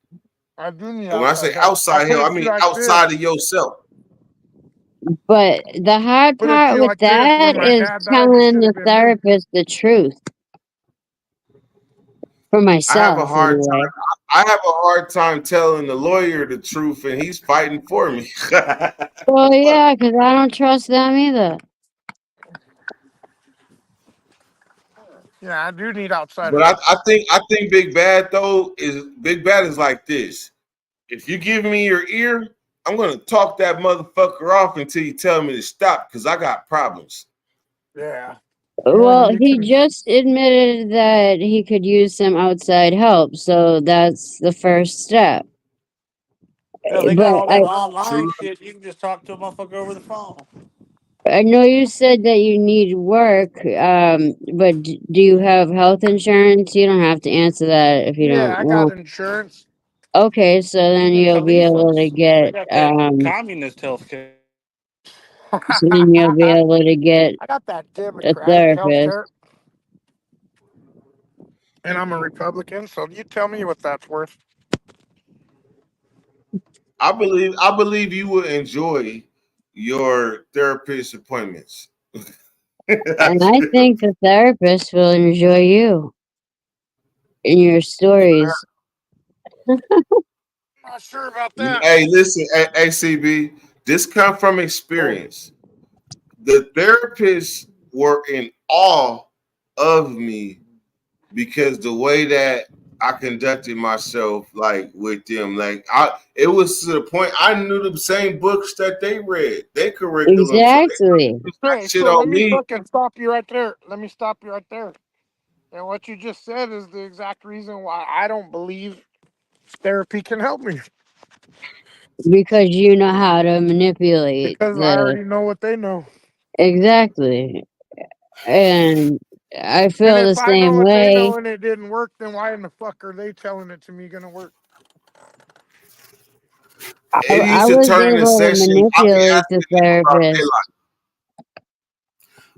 I do need And when I say outside help. I outside put help, it I to you mean like this. outside of yourself. but the hard Put it to part you with like this. When that my is dad died, you telling should have the been here. therapist the truth for I have a myself, hard anyway. time. I have a hard time telling the lawyer the truth, and he's fighting for me. Well, yeah, because I don't trust them either. Yeah, I do need outside But help. I think Big Bad is like this. If you give me your ear, I'm gonna talk that motherfucker off until you tell me to stop because I got problems. Yeah, more than Well, you he can. just admitted that he could use some outside help, so that's the first step. Yeah, they got But all that online True. shit. You can just talk to a motherfucker over the phone. I know you said that you need work, but do you have health insurance? You don't have to answer that if you Yeah, don't I got want. insurance. Okay, so then The you'll be able to Califas, they get, got that communist health care. so then you'll be I able to get got that a Democratic health therapist. care, and I'm a Republican. So you tell me what that's worth. I believe you will enjoy your therapist appointments. And That's I real. think the therapist will enjoy you and your stories. I'm not sure about that. Hey, listen, ACB, this come from experience. The therapists were in awe of me because the way that I conducted myself, like with them, it was to the point I knew the same books that they read, their curriculum, so they Exactly. put that Okay, shit so let on me me. fucking stop you right there. Let me stop you right there. And what you just said is the exact reason why I don't believe therapy can help me Because you know how to manipulate because I the. already know what they know. Exactly. And I And feel the if I know same what they way. know and it didn't work, then why in the fuck are they telling it to me gonna work? It I used to was turn into able to sessions. I be manipulate the asking them about their therapist life.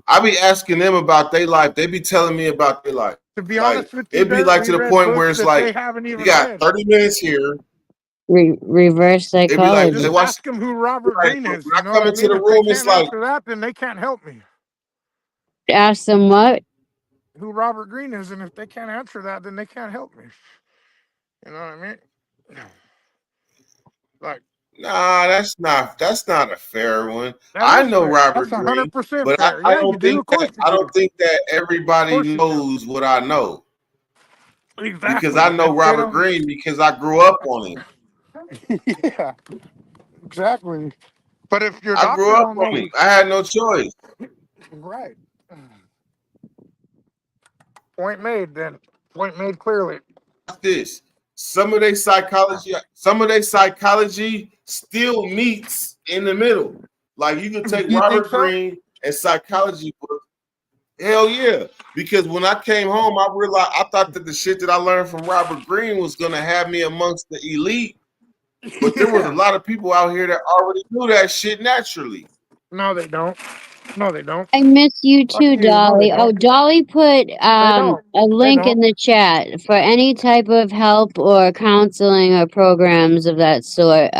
I be asking them about their life. They be telling me about their life. To be Like honest with you, it'd be Dirt, like we to the read point where books it's that they like haven't you even got read. 30 minutes here. reverse It'd be like Just they psychology. watch. ask them who Robert Right. Greene When is. I You know what come I into mean? the If they room, it's can't like answer that, then they can't help me. Ask them what? Who Robert Greene is, and if they can't answer that, then they can't help me. You know what I mean? Like Nah, that's not a fair one. that I is know fair. That's Robert Green, 100% but fair. I Yeah, you don't do. think Of that course you do. Of everybody course you do. knows what I know because I Exactly. know And they Robert don't. Green because I grew up on him. Yeah, exactly. But if your I grew doctor up don't on know him. I had no choice. right, point made. Then point made clearly. This some of their psychology still meets in the middle. Like you can take You think Robert so? Green and psychology books. Hell yeah. Because when I came home, I realized I thought that the shit that I learned from Robert Green was gonna have me amongst the elite. But there was a Yeah. lot of people out here that already knew that shit naturally. No, they don't. No, they don't. I miss you Fuck too, you. No, they Dolly. Oh, don't. Dolly put They don't. a They link in don't. the chat for any type of help or counseling or programs of that sort.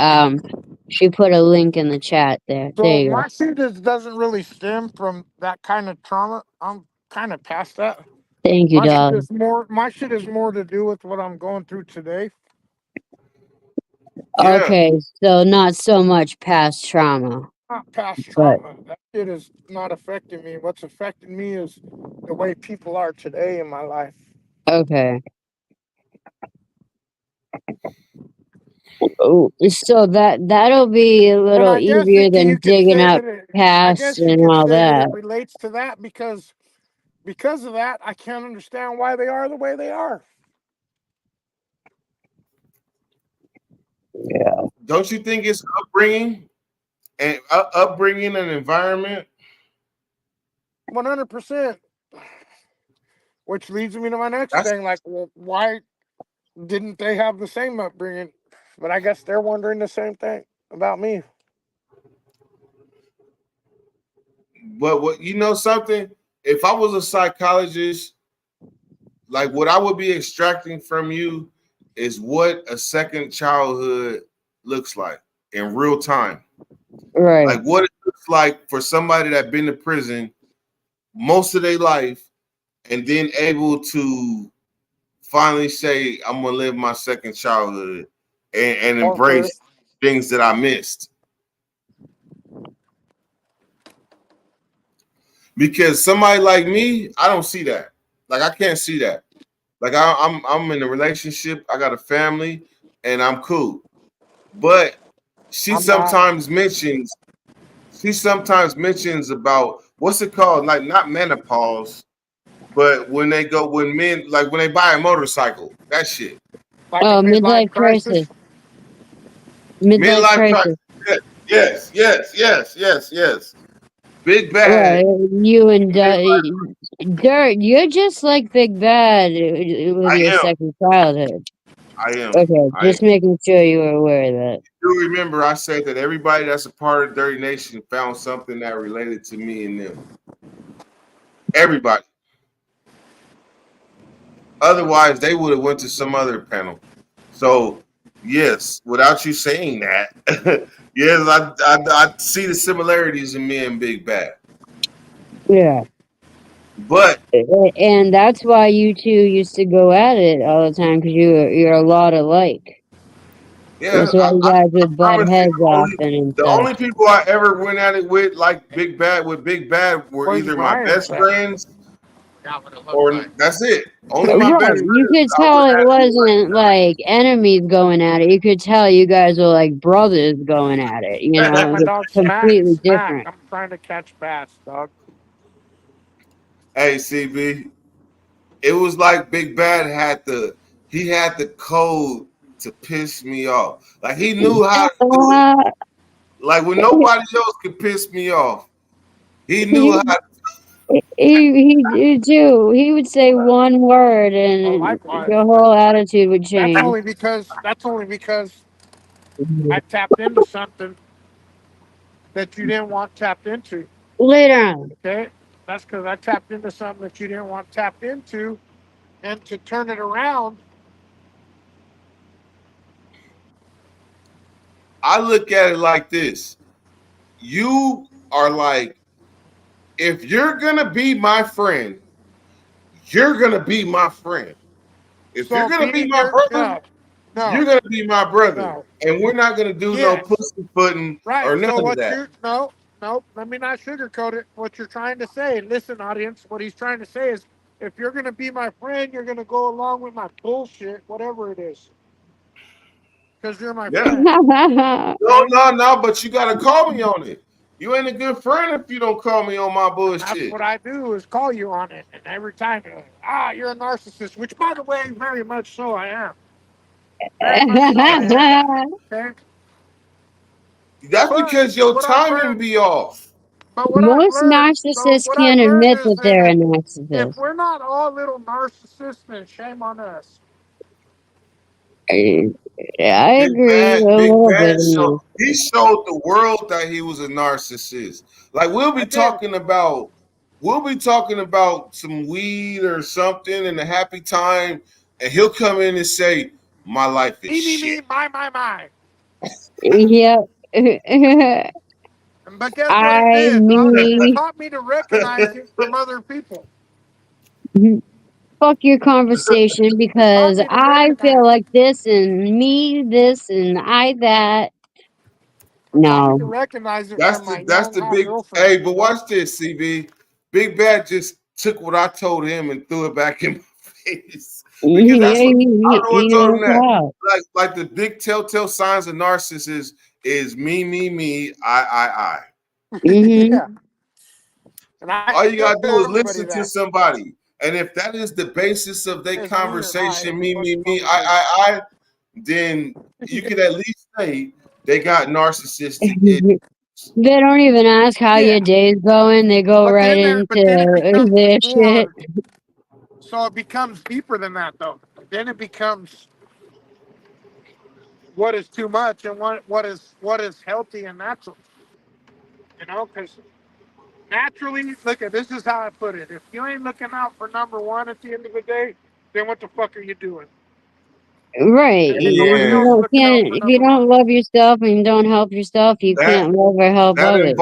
She put a link in the chat there. There So you go. my shit doesn't really stem from that kind of trauma. I'm kind of past that. Thank you, My shit Dolly. is more. My shit is more to do with what I'm going through today. Yeah. Okay, so not so much past trauma, Not past but trauma. That shit is not affecting me. What's affecting me is the way people are today in my life. okay. Oh, so that'll be a And little I guess easier you than could digging say up that it. I past guess you and could all say that that. it relates to that because of that, I can't understand why they are the way they are. Yeah. Don't you think it's upbringing and upbringing and environment? 100%. Which leads me to my next That's thing. Like, well, why didn't they have the same upbringing? But I guess they're wondering the same thing about me. but what you know something? If I was a psychologist, like what I would be extracting from you is what a second childhood looks like in real time. Right. Like what it looks like for somebody that been to prison most of their life and then able to finally say, I'm gonna live my second childhood and Or first. embrace things that I missed. Because somebody like me, I don't see that. Like I can't see that. Like I'm in a relationship, I got a family, and I'm cool. But she I'm not sometimes mentions about what's it called? Like not menopause, but when men like when they buy a motorcycle, that shit. like a Oh, midlife midlife crisis. crisis. Midlife Midlife crisis. crisis. Yes. Big bad. Well, you and Midlife. Dirt, you're just like Big Bad with I your am. second childhood. I am. Okay, I am. just making sure you were aware of that. You remember I said that everybody that's a part of Dirty Nation found something that related to me and them. Everybody. Otherwise, they would have went to some other panel. So, yes, without you saying that, yes, I see the similarities in me and Big Bad. Yeah. But And that's why you two used to go at it all the time because you're a lot alike. yeah, That's why you I guys would butt promise you, heads often and the stuff. only people I ever went at it with, like Big Bad, were Where's either my Ryan's best at? friends Yeah, what it looks or like. that's it. Only my best Right, you friends could I tell went it at it with like wasn't like enemies going at it. You could tell you guys were like brothers going at it. You It's like know, my it was dog Smack. completely Smack. different. I'm trying to catch bass, dog. Hey, CB, it was like Big Bad had the code to piss me off. Like he knew how to do it. Uh, Like when nobody else could piss me off, he knew he, how to. he did too. He would say one word Oh, and likewise. your whole attitude would change. That's only because I tapped into something that you didn't want tapped into. Later on. Okay, that's because I tapped into something that you didn't want tapped into, and to turn it around. I look at it like this: you are like, if you're gonna be my friend, you're gonna be my friend. If you're So gonna be being my your brother, yeah. You're No, gonna be my brother, no. and we're not gonna do no Yes. pussyfooting or Right. none So of what that. you no, no, let me not sugarcoat it. What you're trying to say, listen, audience, what he's trying to say is if you're gonna be my friend, you're gonna go along with my bullshit, whatever it is. Because you're my Yeah. friend. No, Okay? no, no. But you gotta call me on it. You ain't a good friend if you don't call me on my And that's bullshit. what I do is call you on it. And every time you're like, you're a narcissist, which by the way, very much so I am. Very much so I am. Okay. That's But because your what I've timing learned be off. but Most narcissists what I've can't learned admit is that that they're a if narcissist. we're not all little narcissists, then shame on us. I I agree a Big little bit Bad in show. this. He showed the world that he was a narcissist. Like I did. we'll be talking about some weed or something and a happy time, and he'll come in and say, "My life is Me, shit." my. Yep. But guess what it I, did, dog? It me. taught me to recognize it from other people. Fuck your conversation It taught because me to I recognize feel it. like this and me this and I that. It taught me to No. recognize it from my That's young the hot big. girlfriend. Hey, but You know? watch this, CB. Big Bad just took what I told him and threw it back in my face because that's what I'm the one He told him knows that. how. Like the big telltale signs of narcissists is me, I. Hmm. Yeah. And I All you tell gotta do is everybody listen to that somebody, and if that is the basis of their it's me or I. conversation, End of fucking me, conversation. then you can at least say they got narcissistic. They don't even ask how Yeah. your day's going. They go right into But then it becomes their shit. more. So it becomes deeper than that, though. Then it becomes what is too much and what is healthy and natural. You know, because naturally, look at this is how I put it. If you ain't looking out for number one at the end of the day, then what the fuck are you doing? Right. Ain't nobody You Yeah, else don't looking out can't for if you number one. don't love yourself and you don't help yourself, you that can't love or help others.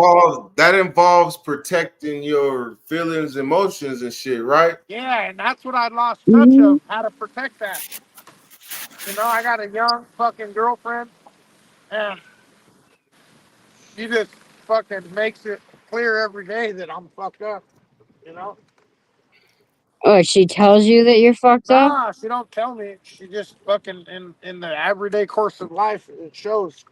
that involves protecting your feelings, emotions, and shit, right? Yeah, and that's what I lost touch Hmm. of, how to protect that. You know, I got a young fucking girlfriend, and she just fucking makes it clear every day that I'm fucked up. You know? Oh, she tells you that you're fucked up? Nah, she don't tell me. She just fucking in the everyday course of life, it shows.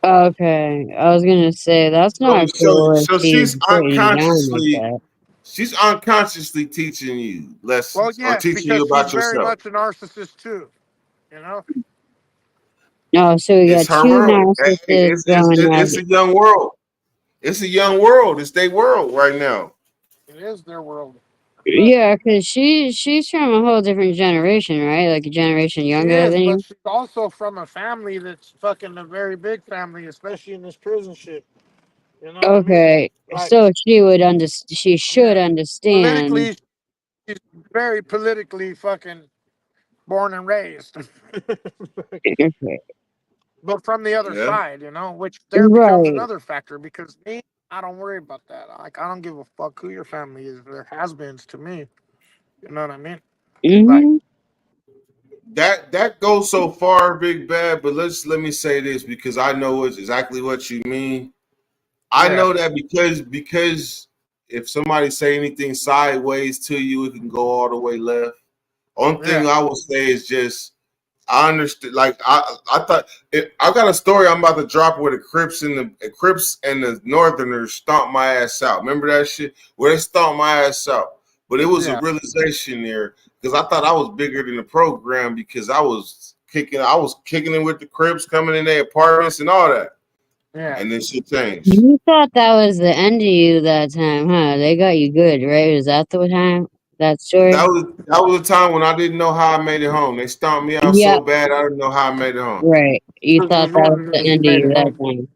Okay. I was gonna say that's So not so cool if so she's putting you down like that. she's unconsciously teaching you Well, lessons or yes, teaching you because she's about very yourself. much a narcissist too. You know? No, so we It's got her two world. narcissists going at It's it. a young world. It's a young world. It's their world right now. It is their world. But Yeah, because she's from a whole different generation, right? Like a generation she younger is, than but you. she's also from a family that's fucking a very big family, especially in this prison shit. You know what I mean? Okay, Like, so she should yeah. understand. Politically, she's very politically fucking born and raised. Okay. But from the other Yeah. side, you know, which there becomes Right. another factor because me, I don't worry about that. Like, I don't give a fuck who your family is. There has beens to me. You know what I mean? Like, Mm-hmm. That goes so far, Big Bad. But let me say this because I know it's exactly what you mean. I yeah, know that because if somebody say anything sideways to you, it can go all the way left. Only thing yeah, I will say is just I understood. Like I thought I got a story I'm about to drop where the Crips and the Northerners stomped my ass out. Remember that shit where they stomped my ass out? But it was a yeah, realization there because I thought I was bigger than the program because I was kicking it with the Crips coming in their apartments and all that, yeah. and then shit changed. You thought that was the end of you that time, huh? They got you good, right? Was that the time? That story? That was a time when I didn't know how I made it home. They stomped me out so Yep. bad I didn't know how I made it home. Right. You This thought is that what was it the is. You end of made you it that home. time.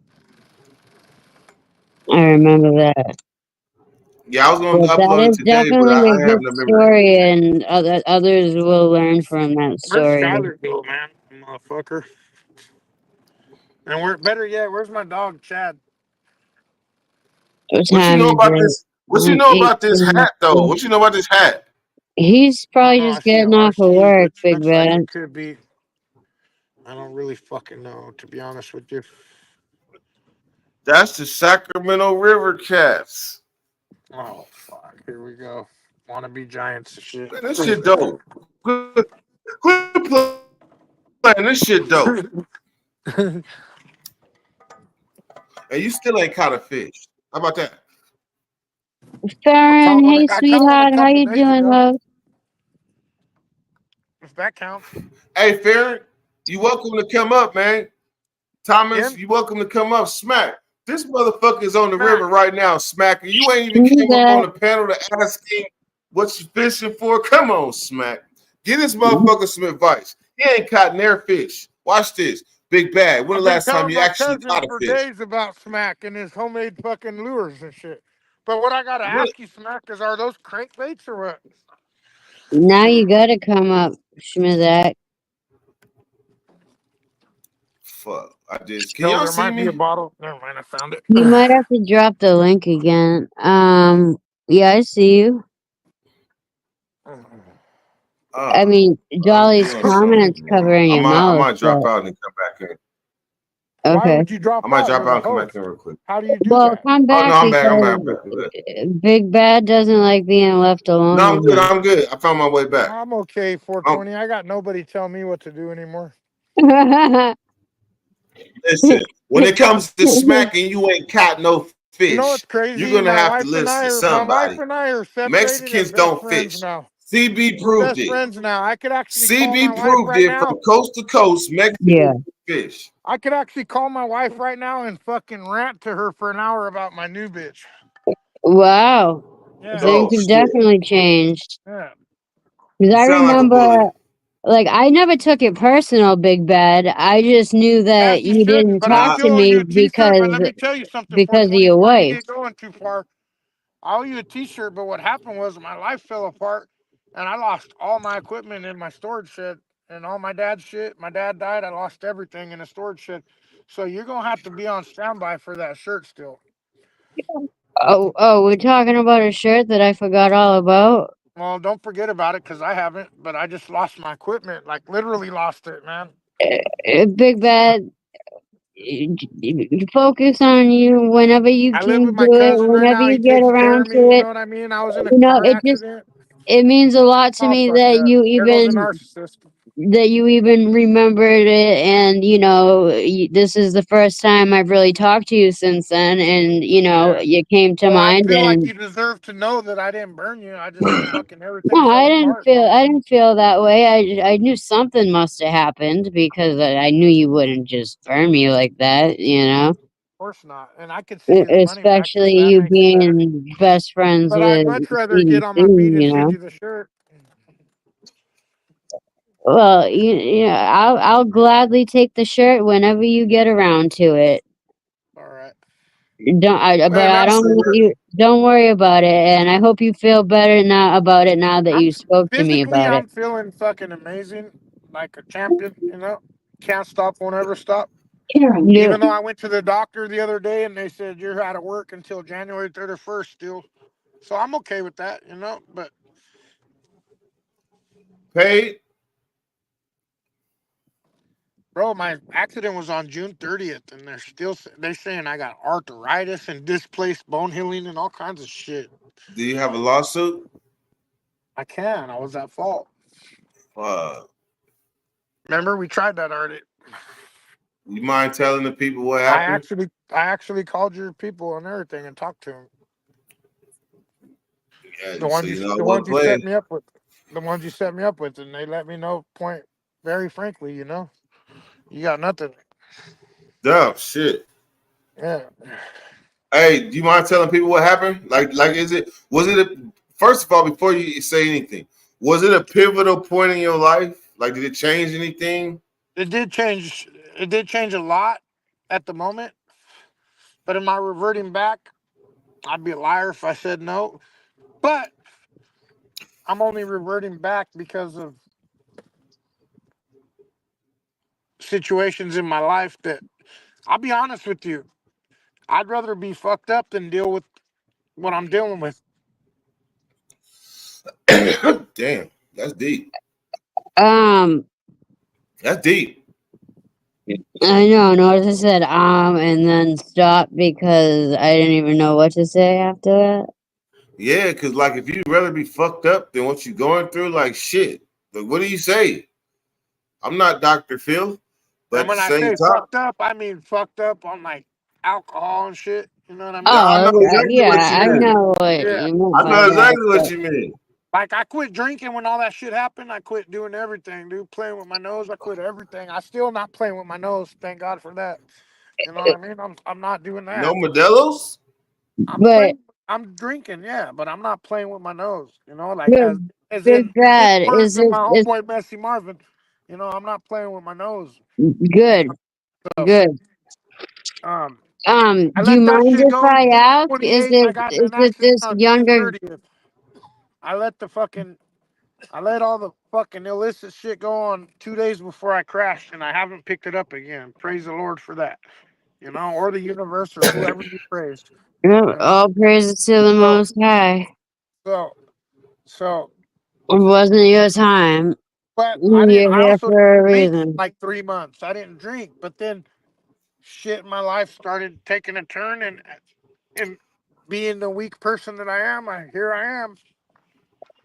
I remember that. Yeah, I was going to But that upload it is today, but definitely a I have good no memory. story, and others will learn from that Where's story. Skyler go, man? Motherfucker. And we're better yet, where's my dog, Chad? What What you time know is about it? this? What you know about this hat though? 8:26. What you know about this hat? He's probably Oh, I just see getting off of RC, work, which Big looks like Bad. it could be. I don't really fucking know, to be honest with you. That's the Sacramento River Cats. Oh fuck! Here we go. Wanna be Giants and shit. Man, this shit dope. Quit playing. This shit dope. And you still ain't caught a fish. How about that? Farron, hey I caught one a sweetheart, how couple you days doing, ago. love? If that counts. Hey, Farron, you welcome to come up, man. Thomas, Again? you welcome to come up. Smack. This motherfucker is on the Smack. river right now, smacking. You ain't even See came up on that? the panel to ask him what you fishing for. Come on, Smack. Get this motherfucker some advice. He ain't caught near fish. Watch this. Big Bad. When the I've been last time telling you my actually cousin caught a for fish? days about Smack and his homemade fucking lures and shit. But what I gotta What? ask you, Smack, is are those crankbaits or what? Now you gotta come up, Schmizak. Fuck. I just. Can No, y'all there see might be a me? bottle. Never mind, I found it. You might have to drop the link again. Yeah, I see you. I mean, I'm Dolly's doing comments something. covering your I mouth, might drop but out and come back in. Why okay. would you drop I might out? drop You're out the and come back host. in real quick. How do you do Well, that? come Oh back no, I'm back. I'm back. because I'm back. Big Bad doesn't like being left alone No, I'm good. with I'm good. I found my way back. I'm okay, Oh, 420. I got nobody tell me what to do anymore. him. listen, when it comes to smacking, you ain't caught no You know fish. what's You're crazy? gonna have to listen to My wife somebody. and I are separated Mexicans and best don't friends fish. now. CB We're proved best it. friends now. I could actually call my CB wife proved right it now. from coast to coast. Yeah. Mexicans fish. I could actually call my wife right now and fucking rant to her for an hour about my new bitch. Wow. Yeah, Oh Things have shit! definitely changed. yeah. Because You I sound like a remember, bully. like, I never took it personal, Big Bad. I just knew that As you you shouldn't, didn't but I talk Nah, to still owe you me a T-shirt. But let me tell you something, because of 420, your before you wife. get going too far. I owe you a T-shirt. But what happened was my life fell apart, and I lost all my equipment in my storage shed and all my dad's shit. My dad died. I lost everything in a storage shed. So you're gonna have to be on standby for that shirt still. Oh, we're talking about a shirt that I forgot all about. Well, don't forget about it because I haven't. But I just lost my equipment, like literally lost it, man. Big Bad, focus on you whenever you I live can with do my it, cousin right whenever now. you He get takes care around of to me. You know it. what I mean? I was in a You know, car accident. it means a lot to All me fucked that up. There goes a narcissist. you even remembered it, and this is the first time I've really talked to you since then, and Yeah. you came to Well, I mind. feel like And you deserve to know that I didn't burn you. I just fucking everything no, fell apart. I didn't feel that way. I knew something must have happened because I knew you wouldn't just burn me like that, Of course not. And I could send you the money back if especially that you makes it better. being best friends But I'd with much rather get on CDC, my feet and send you the shirt. Well, I'll gladly take the shirt whenever you get around to it. All right. But man, I I don't say want that. you. Don't worry about it, and I hope you feel better now about it now that I'm you spoke to me physically, about it. I'm feeling fucking amazing, like a champion. You know, can't stop, won't ever stop. Yeah. Even though I went to the doctor the other day and they said you're out of work until January 31st still. So I'm okay with that, you know. But Paid. bro, my accident was on June 30th, and they're saying I got arthritis and displaced bone healing and all kinds of shit. Do you have a lawsuit? I was at fault. Uh, Remember, we tried that already. you mind telling the people what happened? I actually called your people and everything and talked to them. Yeah, so you know I The wasn't ones you set playing. me up with, the ones you set me up with, and they let me know point very frankly, you know, you got nothing. Dumb shit. Yeah. Hey, do you mind telling people what happened? Was it first of all, before you say anything, was it a pivotal point in your life? Like, did it change anything? It did change. It did change a lot at the moment. But am I reverting back? I'd be a liar if I said no. But I'm only reverting back because of situations in my life that I'll be honest with you. I'd rather be fucked up than deal with what I'm dealing with. Damn, that's deep. Um. That's deep. I know. Notice I said and then stop because I didn't even know what to say after that. Yeah, because like if you'd rather be fucked up than what you're going through, like shit. Like what do you say? I'm not Dr. Phil, but And at the when I same say time, fucked up, I mean fucked up on like alcohol and shit. You know what I yeah, mean? I know Oh, exactly what you yeah. I mean. know what Yeah. you meant I by know that. exactly what But you mean. Like I quit drinking when all that shit happened. I quit doing everything, dude. Playing with my nose. I quit everything. I still not playing with my nose. Thank God for that. You know what I mean? I'm not doing No that. Modelo's? I'm but playing. I'm drinking, yeah, but I'm not playing with my nose. You know, like but as Big in Bad, words is of it my is homeboy Messy Marvin. You know, I'm not playing with my nose. good, So, good. um, I Do you let that mind shit if go I June ask? 28th. I got in Is an it accident this on June younger? 30th. I let the fucking I let all the fucking illicit shit go on 2 days before I crashed, and I haven't picked it up again. Praise the Lord for that. You know, or the universe or whoever you praise. You know, All praises to the so Most High. so so. It wasn't your time. But I didn't. You're I here also didn't for a drink for reason. like 3 months. I didn't drink, but then shit in my life started taking a turn, and being the weak person that I am, here I am.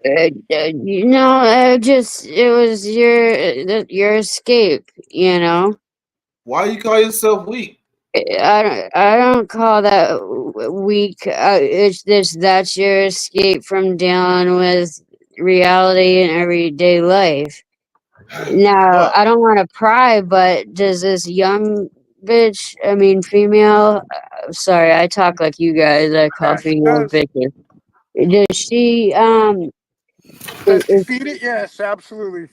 It was your escape. You know. Why you call yourself weak? I don't call that weak. It's this that's your escape from dealing with reality in everyday life. Now, Fuck. I don't want to pry, but does this young bitch, I mean female, sorry, I talk like you guys. I call Yeah, she females does. bitches. Does she Does she is, feed it? Yes, absolutely.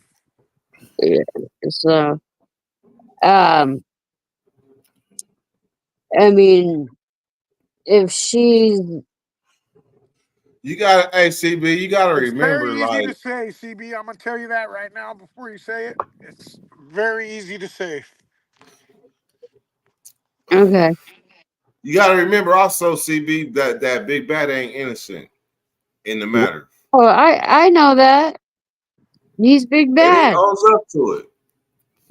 so um I mean if she's You gotta, hey CB, you gotta It's remember, very easy like, to say, CB. I'm gonna tell you that right now before you say it. It's very easy to say. okay. you gotta remember also, CB, that Big Bad ain't innocent in the matter. Oh, I know that. He's big And he bad. owns up to it.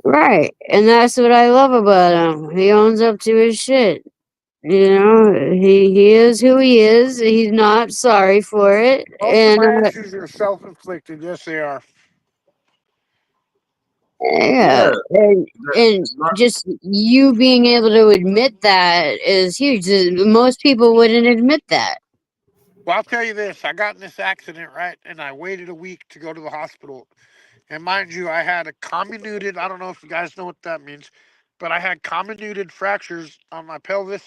Right. And that's what I love about him. He owns up to his shit. You know, he is who he is. He's not sorry for it. Most of And my issues are self-inflicted. Yes, they are. Yeah. yeah, and Not, just you being able to admit that is huge. Most people wouldn't admit that. Well, I'll tell you this. I got in this accident, right? And I waited a week to go to the hospital. And mind you, I had a comminuted, I don't know if you guys know what that means, but I had comminuted fractures on my pelvis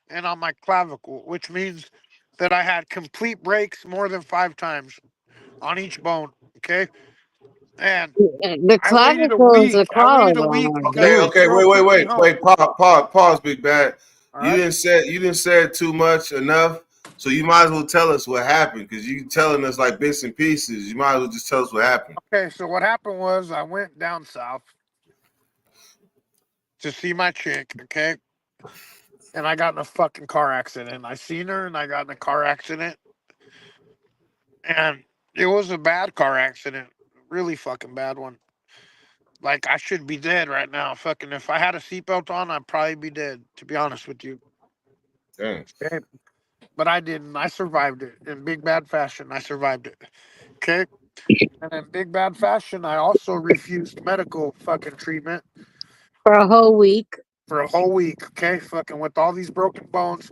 and on my clavicle, which means that I had complete breaks more than 5 times on each bone. Okay. And The I waited a clavicle is the week. I waited a week collarbone, okay, because dude. this okay, girl wait, wait, took me wait, home. wait, pause, Big Bad. All right. You didn't say it too much enough, so you might as well tell us what happened because you telling us like bits and pieces. You might as well just tell us what happened. Okay. So what happened was I went down south to see my chick. Okay. And I got in a fucking car accident. I seen her and I got in a car accident. And it was a bad car accident. Really fucking bad one. Like I should be dead right now. Fucking if I had a seatbelt on, I'd probably be dead, to be honest with you. Dang. Okay. But I didn't. I survived it in big bad fashion. I survived it. Okay. And in big bad fashion, I also refused medical fucking treatment For a whole week. for a whole week. Okay. Fucking with all these broken bones.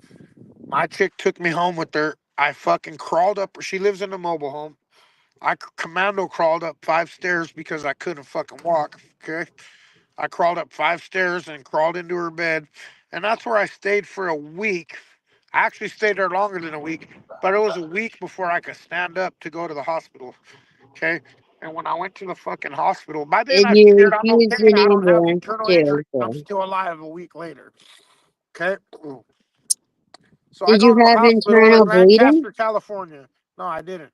My chick took me home with her. I fucking crawled up. She lives in a mobile home. I commando crawled up 5 stairs because I couldn't fucking walk. Okay. I crawled up 5 stairs and crawled into her bed. And that's where I stayed for a week. I actually stayed there longer than a week, but it was a week before I could stand up to go to the hospital. Okay. And when I went to the fucking hospital, by then And I you figured I'm refused okay. an I don't have ambulance internal too. injury. I'm So. still alive a week later. Okay. So I Did go you to the have hospital in internal bleeding? Lancaster, California. No, I didn't.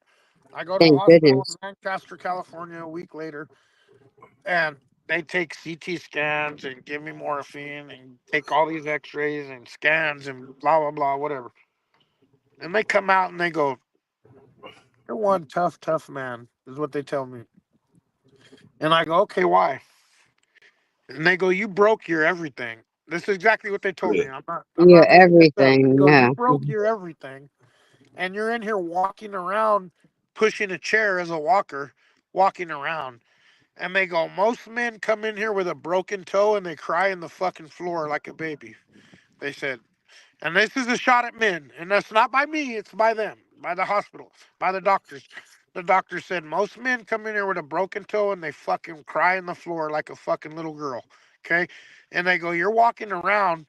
I go to the Thank hospital in goodness. Lancaster, California a week later, and they take CT scans and give me morphine and take all these x-rays and scans and blah blah blah whatever. And they come out and they go, "You're one tough man," is what they tell me. And I go, "Okay, why?" And they go, "You broke your everything." This is exactly what they told Yeah. me. I'm Your not making this up. They everything, go, "You yeah. broke your everything, and you're in here walking around, pushing a chair as a walker, walking around." And they go, "Most men come in here with a broken toe and they cry in the fucking floor like a baby." They said, and this is a shot at men, and that's not by me, it's by them, by the hospital, by the doctors. The doctor said most men come in here with a broken toe and they fucking cry in the floor like a fucking little girl. Okay? And they go, "You're walking around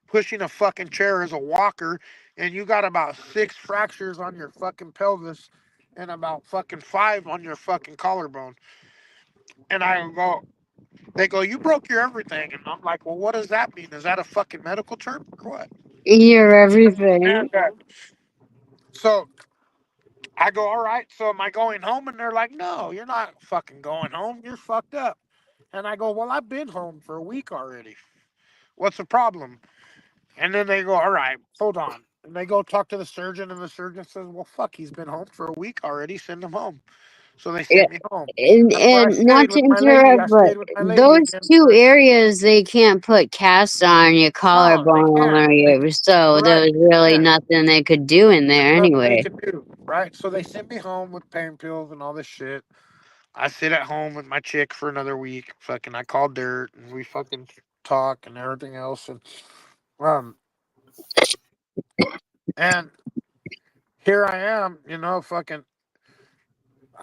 pushing a fucking chair as a walker, and you got about 6 fractures on your fucking pelvis and about fucking 5 on your fucking collarbone." And I go, they go, "You broke your everything." And I'm like, "Well, what does that mean? Is that a fucking medical term or what?" Your everything. And so I go, "All right, so am I going home?" And they're like, "No, you're not fucking going home. You're fucked up." And I go, "Well, I've been home for a week already. What's the problem?" And then they go, "All right, hold on." And they go talk to the surgeon, and the surgeon says, "Well, fuck, he's been home for a week already. Send him home." So they Yeah. sent me home. That's where I And not stayed to with my lady. interrupt, I but stayed with my lady those again two for, areas they can't put casts on your no, they collarbone can't. or your, so there Correct. was really Yeah. nothing they could do in There's there nothing they anyway. can do, right? So they sent me home with pain pills and all this shit. I sit at home with my chick for another week. Fucking, I call Dirt and we fucking talk and everything else. Um, and here I am, fucking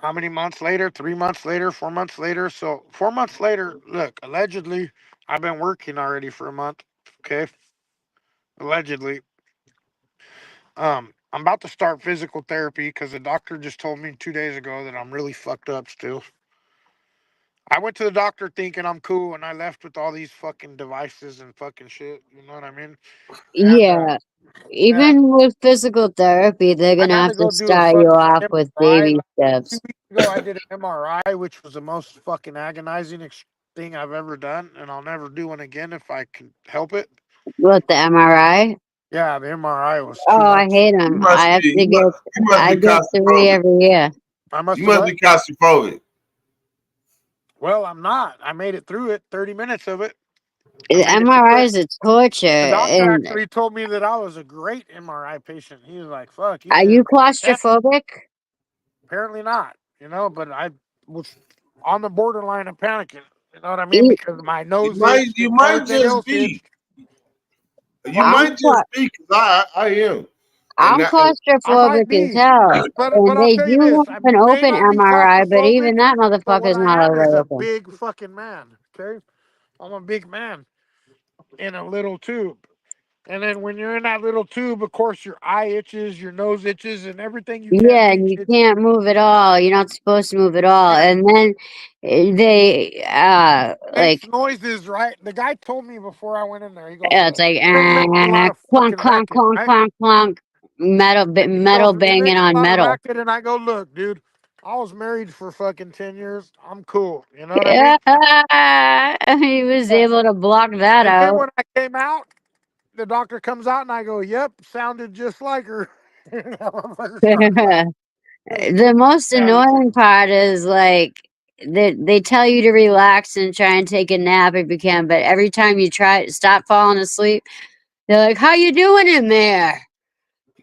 how many months later? 3 months later, 4 months later. So 4 months later, look, allegedly, I've been working already for a month. Okay, allegedly. I'm about to start physical therapy because the doctor just told me 2 days ago that I'm really fucked up still. I went to the doctor thinking I'm cool, and I left with all these fucking devices and fucking shit. You know what I mean? And Yeah. yeah, Even with physical therapy, they're I gonna had have to to go do a start you fucking off with MRI. baby Like 2 steps. weeks ago, I did an MRI, which was the most fucking agonizing thing I've ever done, and I'll never do one again if I can help it. With the MRI? Yeah, the MRI was Oh, too I much. hate You them. must I have be to get, you must I be get 3 claustrophobic. every year. I must You have must what? be claustrophobic. Well, I'm not. I made it through it. 30 minutes of it. I The made it through MRI it. is a torture, The doctor and actually told me that I was a great MRI patient. He was like, "Fuck, you are did you it." Yeah, claustrophobic? apparently not. But I was on the borderline of panicking. You know what I mean? E- Because my You nose might itched you and might everything just else be. itched. You What? I'm might just be because I am. And I'm that I might claustrophobic as be, hell, but and I'll they tell you do this: have I an may open not be MRI, but claustrophobic, even that but what motherfucker's I not am always is a open. big fucking man. Okay, I'm a big man in a little tube. And then when you're in that little tube, of course, your eye itches, your nose itches, and everything you can't Yeah, and reach you itches. can't move at all. You're not supposed to move at all. Yeah, And then they makes like noises, right? The guy told me before I went in there. He goes, it's like "You've been making a lot of clunk fucking clunk racket, clunk right?" clunk clunk, He metal goes, "You're banging making a on lot of metal. racket," and I go, "Look, dude, I was married for fucking 10 years. I'm cool. You know what I mean?" Yeah, he was Yeah. able to block that And then out. when I came out, the doctor comes out, and I go, "Yep, sounded just like her." That motherfucker started laughing. The most Yeah, annoying part is like they tell you to relax and try and take a nap if you can, but every time you try stop falling asleep, they're like, "How you doing in there?"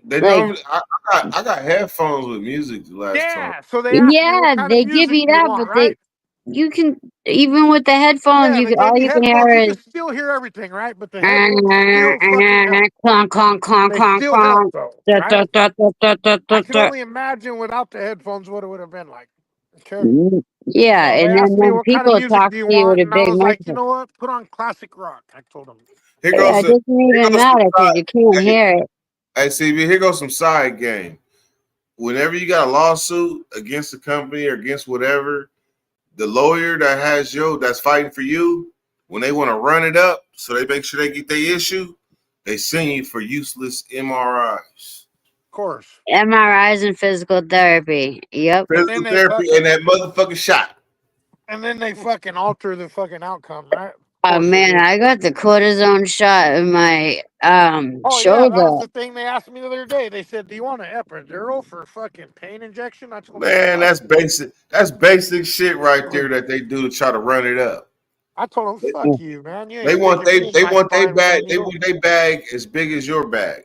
they Like, normally I got headphones with music the last time. yeah. So they asked me, "What yeah, kind of they give music you do you that, want?" but they Right? you can even with the headphones, Yeah, you they can gave all me you can headphones. You hear can is still hear everything, right? But the headphones still fucking help. clunk clunk clunk They clunk still help clunk. though, Da, right? da, da, da, da, da, I da, can da. only imagine without the headphones what it would have been like. Okay. Yeah, So they and then asked me, when "What kind of people music talk do you to you with want?" a And I big was like, "You microphone, know what? Put on classic rock." I told them. Here goes yeah, it the doesn't here even goes some matter because side. you can't Hey, hear it. hey, CB, here goes some side game. Whenever you got a lawsuit against the company or against whatever, the lawyer that's fighting for you, when they want to run it up, so they make sure they get their issue, they send you for useless MRIs, Of course. MRIs and physical therapy. Yep. And then physical they therapy, fucking and that motherfucking shot. alter the fucking outcome, right? Of course they Man, do. I got the cortisone shot in my Oh yeah, that was shoulder. the thing they asked me the other day. They said, "Do you want an epidural for fucking pain injection?" I told them, Man, "Fuck." that's basic. That's basic shit right there that they do to try to run it up. I told him, fuck you, man. You ain't They want sticking me in they my want their spine with that bag. They needle. want their bag as big as your bag.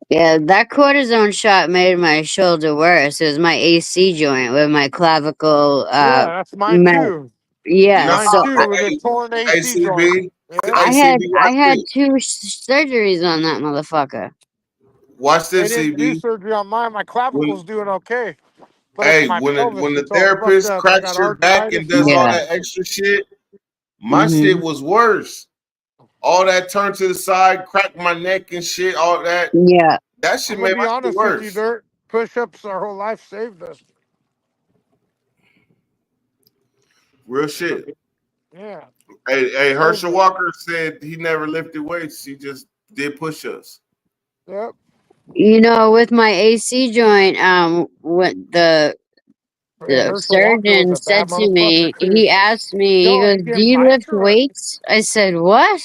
Yeah, that cortisone shot made my shoulder worse. It was my AC joint with my clavicle. Yeah, that's mine Met. too. Yeah, No, Mine so too, with a hey, torn AC joint. ACB, Yeah. ACB, watch I had this. two surgeries on that motherfucker. Watch They this, didn't do CB. surgery on mine. My clavicle's When doing okay. But it's hey, my when pelvis. the It's all fucked therapist up. I cracks got your back and arthritis and does all all Yeah. that. that extra shit, my shit Hmm. was worse. All that turn to the side, crack my neck and shit, all that. Yeah. That I'm shit gonna made be my shit honest with you, worse. Dirt. Push-ups our whole life saved us. Real shit. Yeah. Hey, Saved Herschel us. Walker said he never lifted weights. He just did push-ups. Yep. You know, with my AC joint, what Hey, the Herschel Walker was surgeon a bad said to motherfucker me, too. he asked me, he Yo, are goes, you "Do getting you lift bikes or what? weights?" I said, "What?"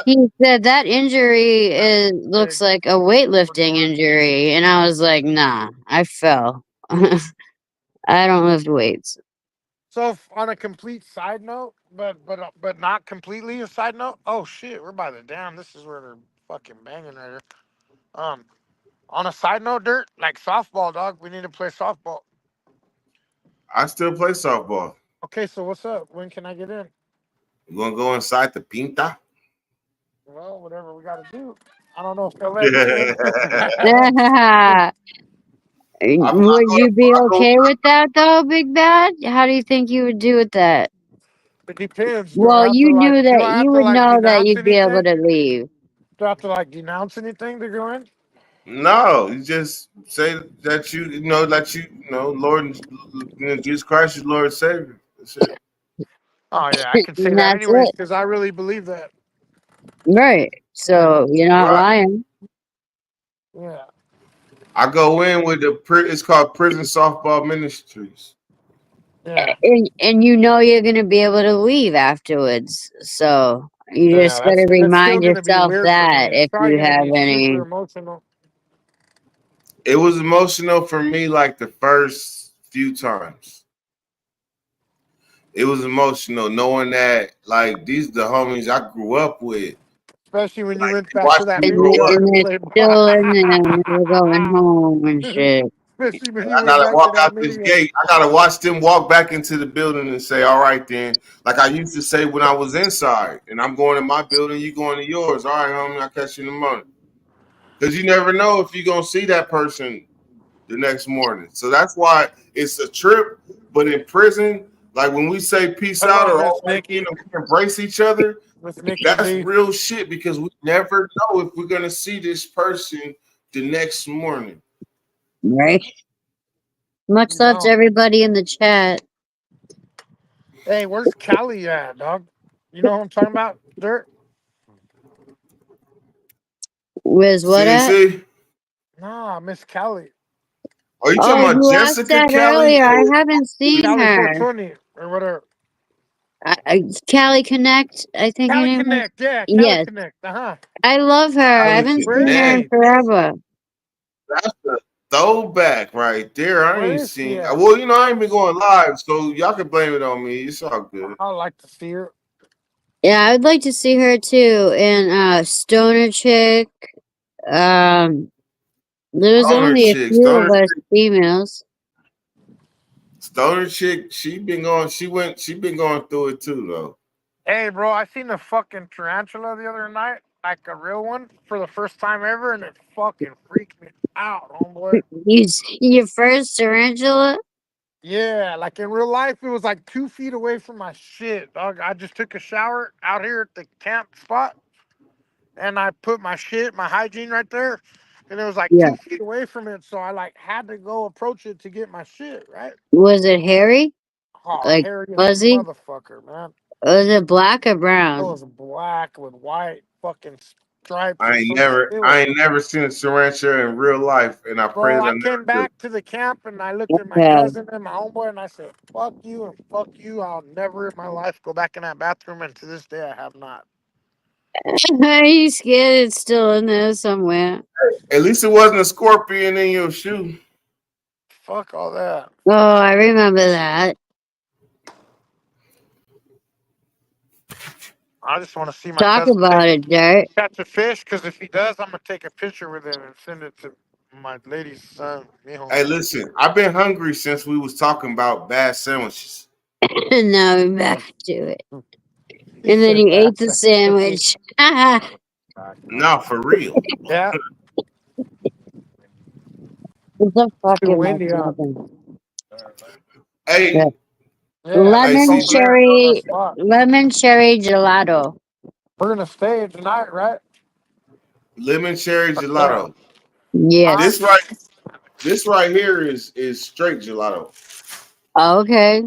He said that injury Hey, looks like a weightlifting injury, and I was like, "Nah, I fell. I don't lift weights." so on a complete side note, but not completely a side note. Oh shit, we're by the dam. This is where they're fucking banging right here. Um, on a side note, Dirt, like softball, dog. We need to play softball. I still play softball. Okay, so what's up? When can I get in? You gonna go inside the pinta? Well, whatever we got to do. I don't know if they'll let me in. I Would you be I go. okay with that though, Big Bad? How do you think you would do with that? It depends. Do I Well, have to you like? knew Do that I you have to would like know that denounce you'd be able anything? to leave. Do I have to like denounce anything to go in? No, you just say that Lord, Jesus Christ is Lord and Savior. That's it. Oh yeah, I can say And that that's anyways it. because I really believe that. Right. So you're not Right. lying. Yeah. I go in with it's called Prison Softball Ministries. Yeah. And you know you're gonna be able to leave afterwards. So you Yeah. just gotta That's still remind gonna be yourself weird for me. that It's if probably you gonna have be super any. emotional. It was emotional for me like the first few times. It was emotional knowing that like these the homies I grew up with. Especially when you Like went back to watched that me And, grow video up. that we and they're played. still in there and never going home and shit. Especially when you I went gotta back to walk that out this video. gate. I gotta watch them walk back into the building and say, "All right, then." Like I used to say when I was inside, and I'm going to my building, you going to yours. All right, homie, I'll catch you in the morning. Because you never know if you're gonna see that person the next morning. So that's why it's a trip. But in prison, like when we say peace Hold out on, or Miss all right, then Nikki. we embrace each other, Miss Nikki that's D. real shit because we never know if we're gonna see this person the next morning. Right? Much You love to don't. everybody in the chat. Hey, where's Callie at, dog? You know what I'm talking about? Dirt? Where's what at? CNC. Nah, Miss Callie. Are you talking Oh, about you asked Jessica that Kelly earlier. I or haven't seen Callie her. 420 or whatever. Cali Connect, I think her Cali name was. Connect, yeah, Cali Yes. Connect. Uh-huh. I love her. I Kelly haven't Where seen is her in Connect? she? forever. That's a throwback right there. I Where ain't is she seen. at? Well, I ain't been going live, so y'all can blame it on me. It's all good. I'd like to see her. Yeah, I would like to see her too. And Stoner Chick. Um, there was Stoner only a chick, few of us females. Stoner chick. She been going. She went. She been going through it too, though. Hey, bro, I seen a fucking tarantula the other night, like a real one, for the first time ever, and it fucking freaked me out, homeboy. Your first tarantula? Yeah, like in real life, it was like 2 feet away from my shit, dog. I just took a shower out here at the camp spot, and I put my shit, my hygiene right there, and it was like Yeah. 2 feet away from it, so I like had to go approach it to get my shit, right? Was it hairy? Oh, Like hairy as a fuzzy? motherfucker, man. Was it black or It brown? was black with white fucking stripes I or ain't some shit. never. It was, I ain't never seen a tarantula in real life, and I pray bro, that I I came never do. back to the camp and I looked at my Okay. cousin and my homeboy and I said, fuck you and fuck you. I'll never in my life go back in that bathroom. And to this day, I have not. Are you scared it's still in there somewhere? At least it wasn't a scorpion in your shoe. Fuck all that. Oh, I remember that. I just want to see my Talk cousin about it, Dirt. catch a fish. Because if he does, I'm gonna take a picture with it and send it to my lady's son, mijo. Hey, listen, I've been hungry since we was talking about bad sandwiches. And now we're back to it. He And then said he ate that. the sandwich. What No, for real. Yeah, the fuck too am I windy out. talking? Hey, Yeah. Yeah, hey, let's Lemon see, go there. Go to that spot. lemon cherry gelato. We're gonna stay tonight, right? lemon cherry Yeah. gelato. Huh? Yes. This right, this right here is straight gelato. Okay.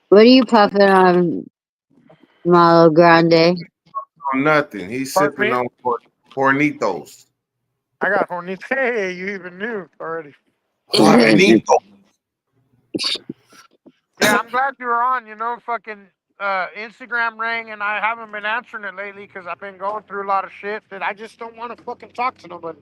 What are you puffing on, Malo Grande? On nothing. He's Pardon sipping me. on Hornitos. I got horny. Hey, you even knew already. Hornito. Yeah, I'm glad you were on. You know, fucking Instagram rang, and I haven't been answering it lately because I've been going through a lot of shit that I just don't want to fucking talk to nobody.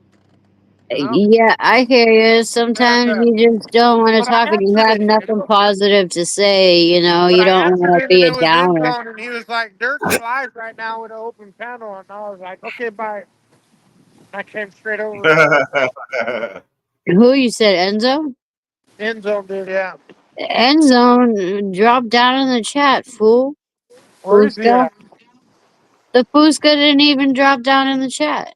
You know? Yeah, I hear you. And Sometimes you just don't want to but I talk and you answered have it. You nothing know? positive to say. You know, But you I don't answered want to it, and be a it was in downer. zone, and he was like, "Dirk's live right now with an open panel," and I was like, "Okay, bye." I came straight over. Who you said, Enzo? End zone, dude. Yeah. Enzo, drop down in the chat, fool. Where is he Fusca. at? The Fusca didn't even drop down in the chat.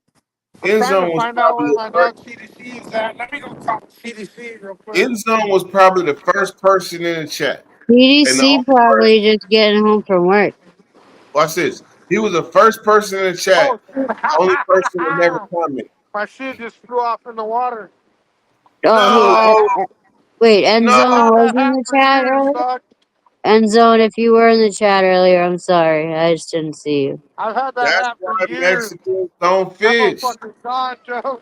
I'm trying to Endzone was find out probably where the my first. dog CDC is at. Let me go talk to CDC real quick. Endzone was probably the first person in the chat, and the BDC only person. probably just getting home from work. Watch this. He was the first person in the chat. Oh, dude. The only person that never commented. My shit just flew off in the water. Oh, No, wait, no. I Endzone had was that in hat the for chat years, earlier? dog. Endzone, if you were in the chat earlier, I'm sorry. I just didn't see you. I've had that That's hat for why years. Mexicans don't That fish. motherfucker's gone, Joe.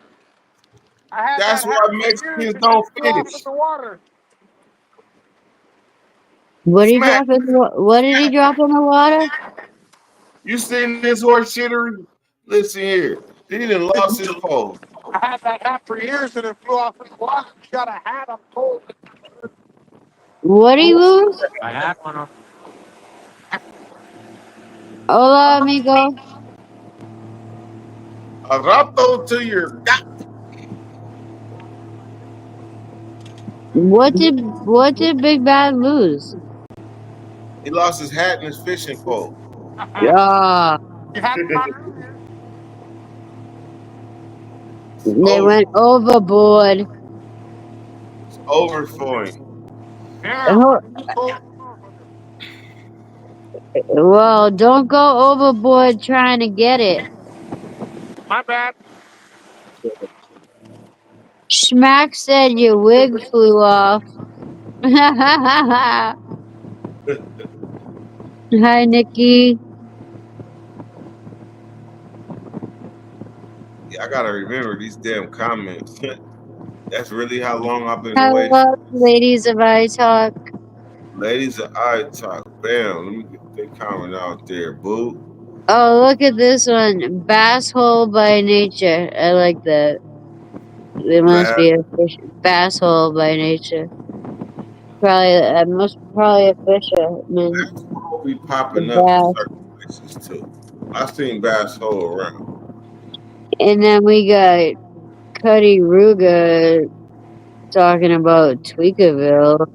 I had That's that why hat for years. Mexicans It just don't flew off in fish. the water. What did he Smack. drop in what did he drop in the water? You seen this horse shittery? Listen here. He done lost his pole. I had that hat for years and it flew off in the water. You got a hat, I'm told. What did he lose? I had one on. Hola, amigo. A rato to your What did Big Bad lose? He lost his hat and his fishing pole. Ah, You had one It's on earlier. they over. went overboard. It's over for him. Yeah, Oh, you told me. well, don't go overboard trying to get it. My bad. Schmack said your wig flew off. Hi, Nikki. Yeah, I gotta remember these damn comments. That's really how long I've been away Hello, from ladies of I Talk. ladies of eye talk. Bam, let me get that comment out there, boo. Oh, look at this one. Bass hole by nature. I like that. It must Bad. be a fish. Bass hole by nature. Probably, I must probably a fisherman. Will be The popping up in bass. certain places too. I seen bass hole around. And then we got Cuddy Ruga talking about Tweakerville.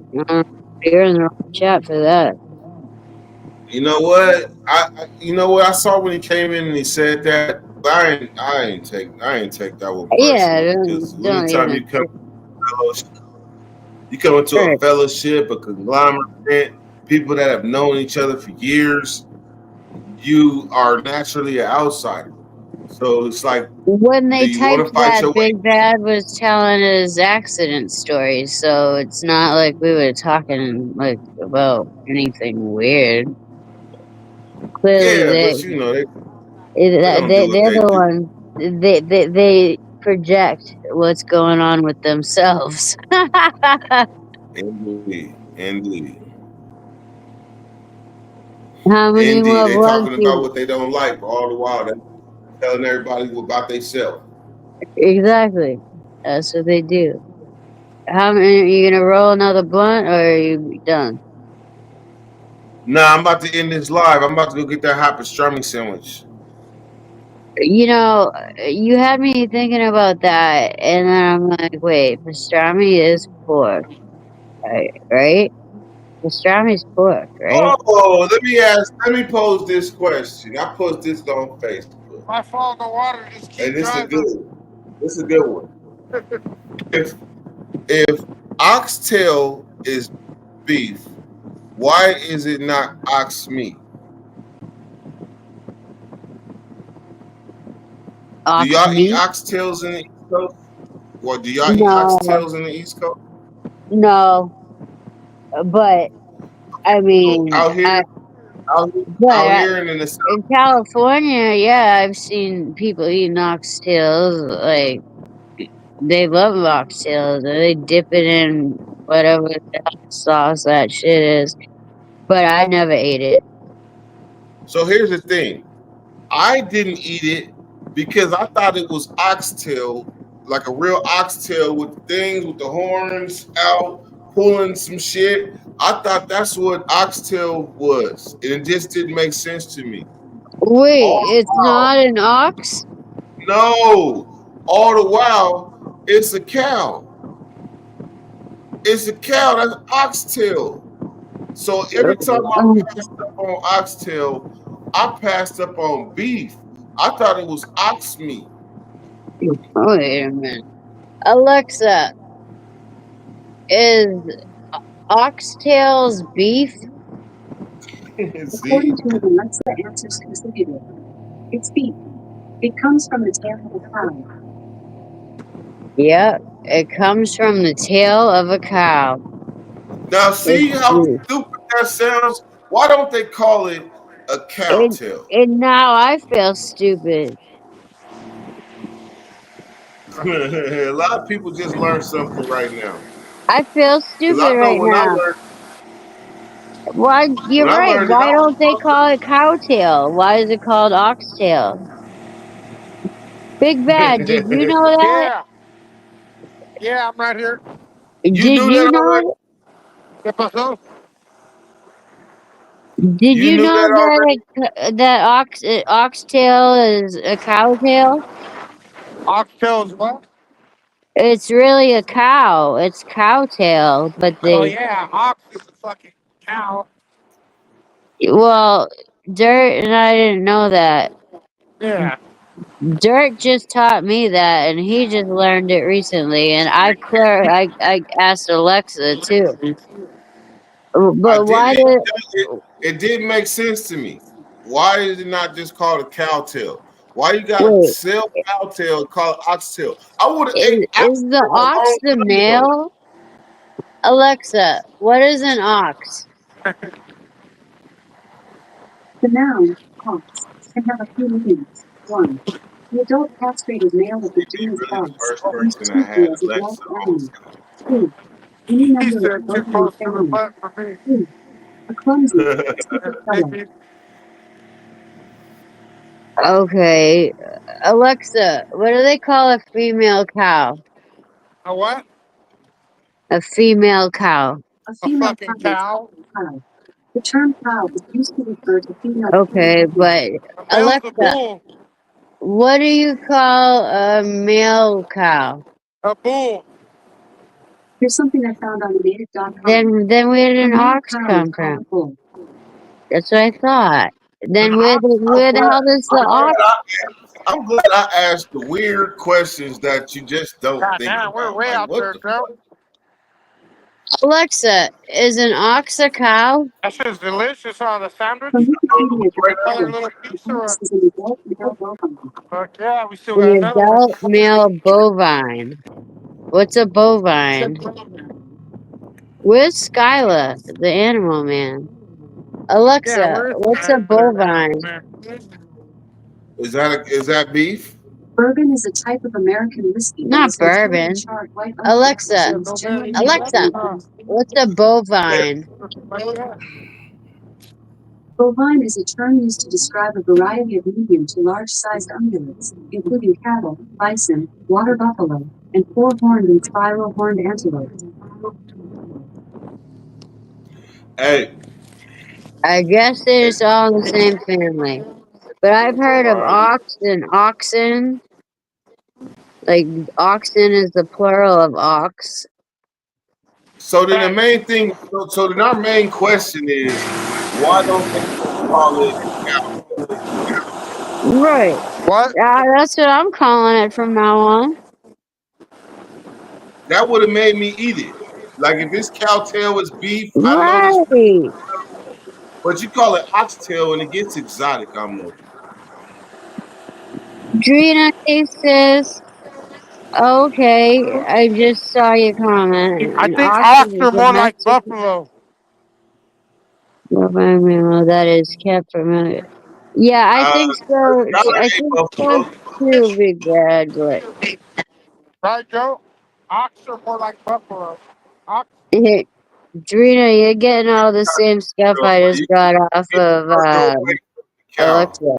You're in the wrong chat for that. You know what? You know what I saw when he came in and he said that. But I ain't take that one Yeah, personal because don't anytime even you come into a hurt. fellowship, a conglomerate, people that have known each other for years, you are naturally an outsider. So it's like, When do they you want typed to fight that, your way? Big Bad was telling his accident story, so it's not like we were talking like about anything weird. Clearly, Yeah, they but you know they they don't do what they're they the do. ones they project what's going on with themselves. Indeed, indeed, How many indeed. more They blunts talking about you? what they don't like, but all the while they telling everybody about themselves. Exactly, that's what they do. How many are you gonna roll another blunt, or are you done? Nah, I'm about to end this live. I'm about to go get that hot pastrami sandwich. You know, you had me thinking about that, and then I'm like, wait, pastrami is pork, right? Pastrami's pork, right? Oh, let me pose this question. I post this on Facebook. If I fall in the water, just And keep this is a good driving. one. This is a good one. If if oxtail is beef, why is it not ox meat? Do Ox y'all eat meat? oxtails in the East Coast? Or do y'all eat No, oxtails in the East Coast? no. But I mean, Out here, out, out but here and in the South. in California, yeah, I've seen people eating oxtails. Like they love oxtails. They dip it in whatever the hell sauce that shit is. But I never ate it. So here's the thing. I didn't eat it because I thought it was oxtail, like a real oxtail with things with the horns out, pulling some shit. I thought that's what oxtail was, and it just didn't make sense to me. Wait, All the it's not while, an ox? no, all the while, it's a cow. It's a cow. That's oxtail. So every time I Oh, passed up on oxtail, I passed up on beef. I thought it was ox meat. wait a minute. Alexa, is oxtails beef? See? According to an Alexa Answers contributor, it's beef. It comes from the tail of a cow. Yep, it comes from the tail of a cow. Now, It's see how beef. stupid that sounds? Why don't they call it a cow And, tail? and now I feel stupid. A lot of people just learned something right now. I feel Because I stupid know right now. Why, you're when I right. learned it, Why I don't they was call it cowtail? Why is it called oxtail? Big Bad, did you know that? Yeah, yeah, I'm right here. You Did knew that you already? know? ¿Qué pasó? Did You you knew know that already? that oxtail is a cowtail? Oxtails, what? It's really a cow. It's cowtail, but Oh they yeah, ox is a fucking cow. well, Dirt and I didn't know that. Yeah. Dirt just taught me that, and he just learned it recently. And I asked Alexa too. I But did why it, did it didn't make sense to me. Why is it not just called a cow tail? Why you gotta wait? sell cow tail and call it oxtail? I would have ate Is the oxtail a ox long the time ago. male? Alexa, what is an ox? The noun, ox, can have a few meanings. 1. The adult castrated male of the You'd be genus really the Ox, first used person that chiefly had as a Alexa wild on. animal. 2. Any He member of the said too bovine close to the family. butt for me. 3. A clumsy, stupid fellow. Maybe Okay, Alexa, what do they call a female cow? a what? A female cow. A A female fucking cow is cow. called a cow. The term cow is used to refer to female Okay, cattle. but A male's a Alexa, bull. what do you call a male cow? A bull. Here's something I found on native.com. Then where did A an male ox cow is come called from? a bull. That's what I thought. An Then ox. where the hell does the ox? I'm glad I asked the weird questions that you just don't God think damn, we're about. way Like out what there, the girl. fuck? Alexa, is an ox a cow? That shit's delicious on a sandwich. From Wikipedia, Another Wikipedia, little the piece or ox what? is an adult male bovine. Fuck yeah, we still got An another one. adult male bovine. What's a bovine? Where's Skyla, the animal man? Yeah, Alexa, where is what's a bovine? man? Is that beef? Bourbon is a type of American whiskey that Not is controlled in bourbon. charred white oak barrels Alexa, and is generally Alexa, imported from what's a bovine? Bovine is a term used to describe a variety of medium to large-sized ungulates, including cattle, bison, water buffalo, and four-horned and spiral-horned antelopes. Hey, I guess it's all the same family. But I've heard of Right. ox and oxen. Like, oxen is the plural of ox. So then the main thing, so then our main question is, why don't they call it cow? Right. What? That's what I'm calling it from now on. That would have made me eat it. Like if it's cow tail, it's beef. I know this, Right. but you call it oxtail and it gets exotic almost. Drina, hey sis. Okay, I just saw your comment. I An think oxen ox is are a more like Mexican buffalo. mammal that is kept from it. Yeah, I think so. Gotta I hate think so buffalo. too, Big Bad. But Right, Joe? Ox are more like buffalo. Ox. hey, Drina, you're getting all the same stuff So, I just you got off get of further away from the cow. Alexa.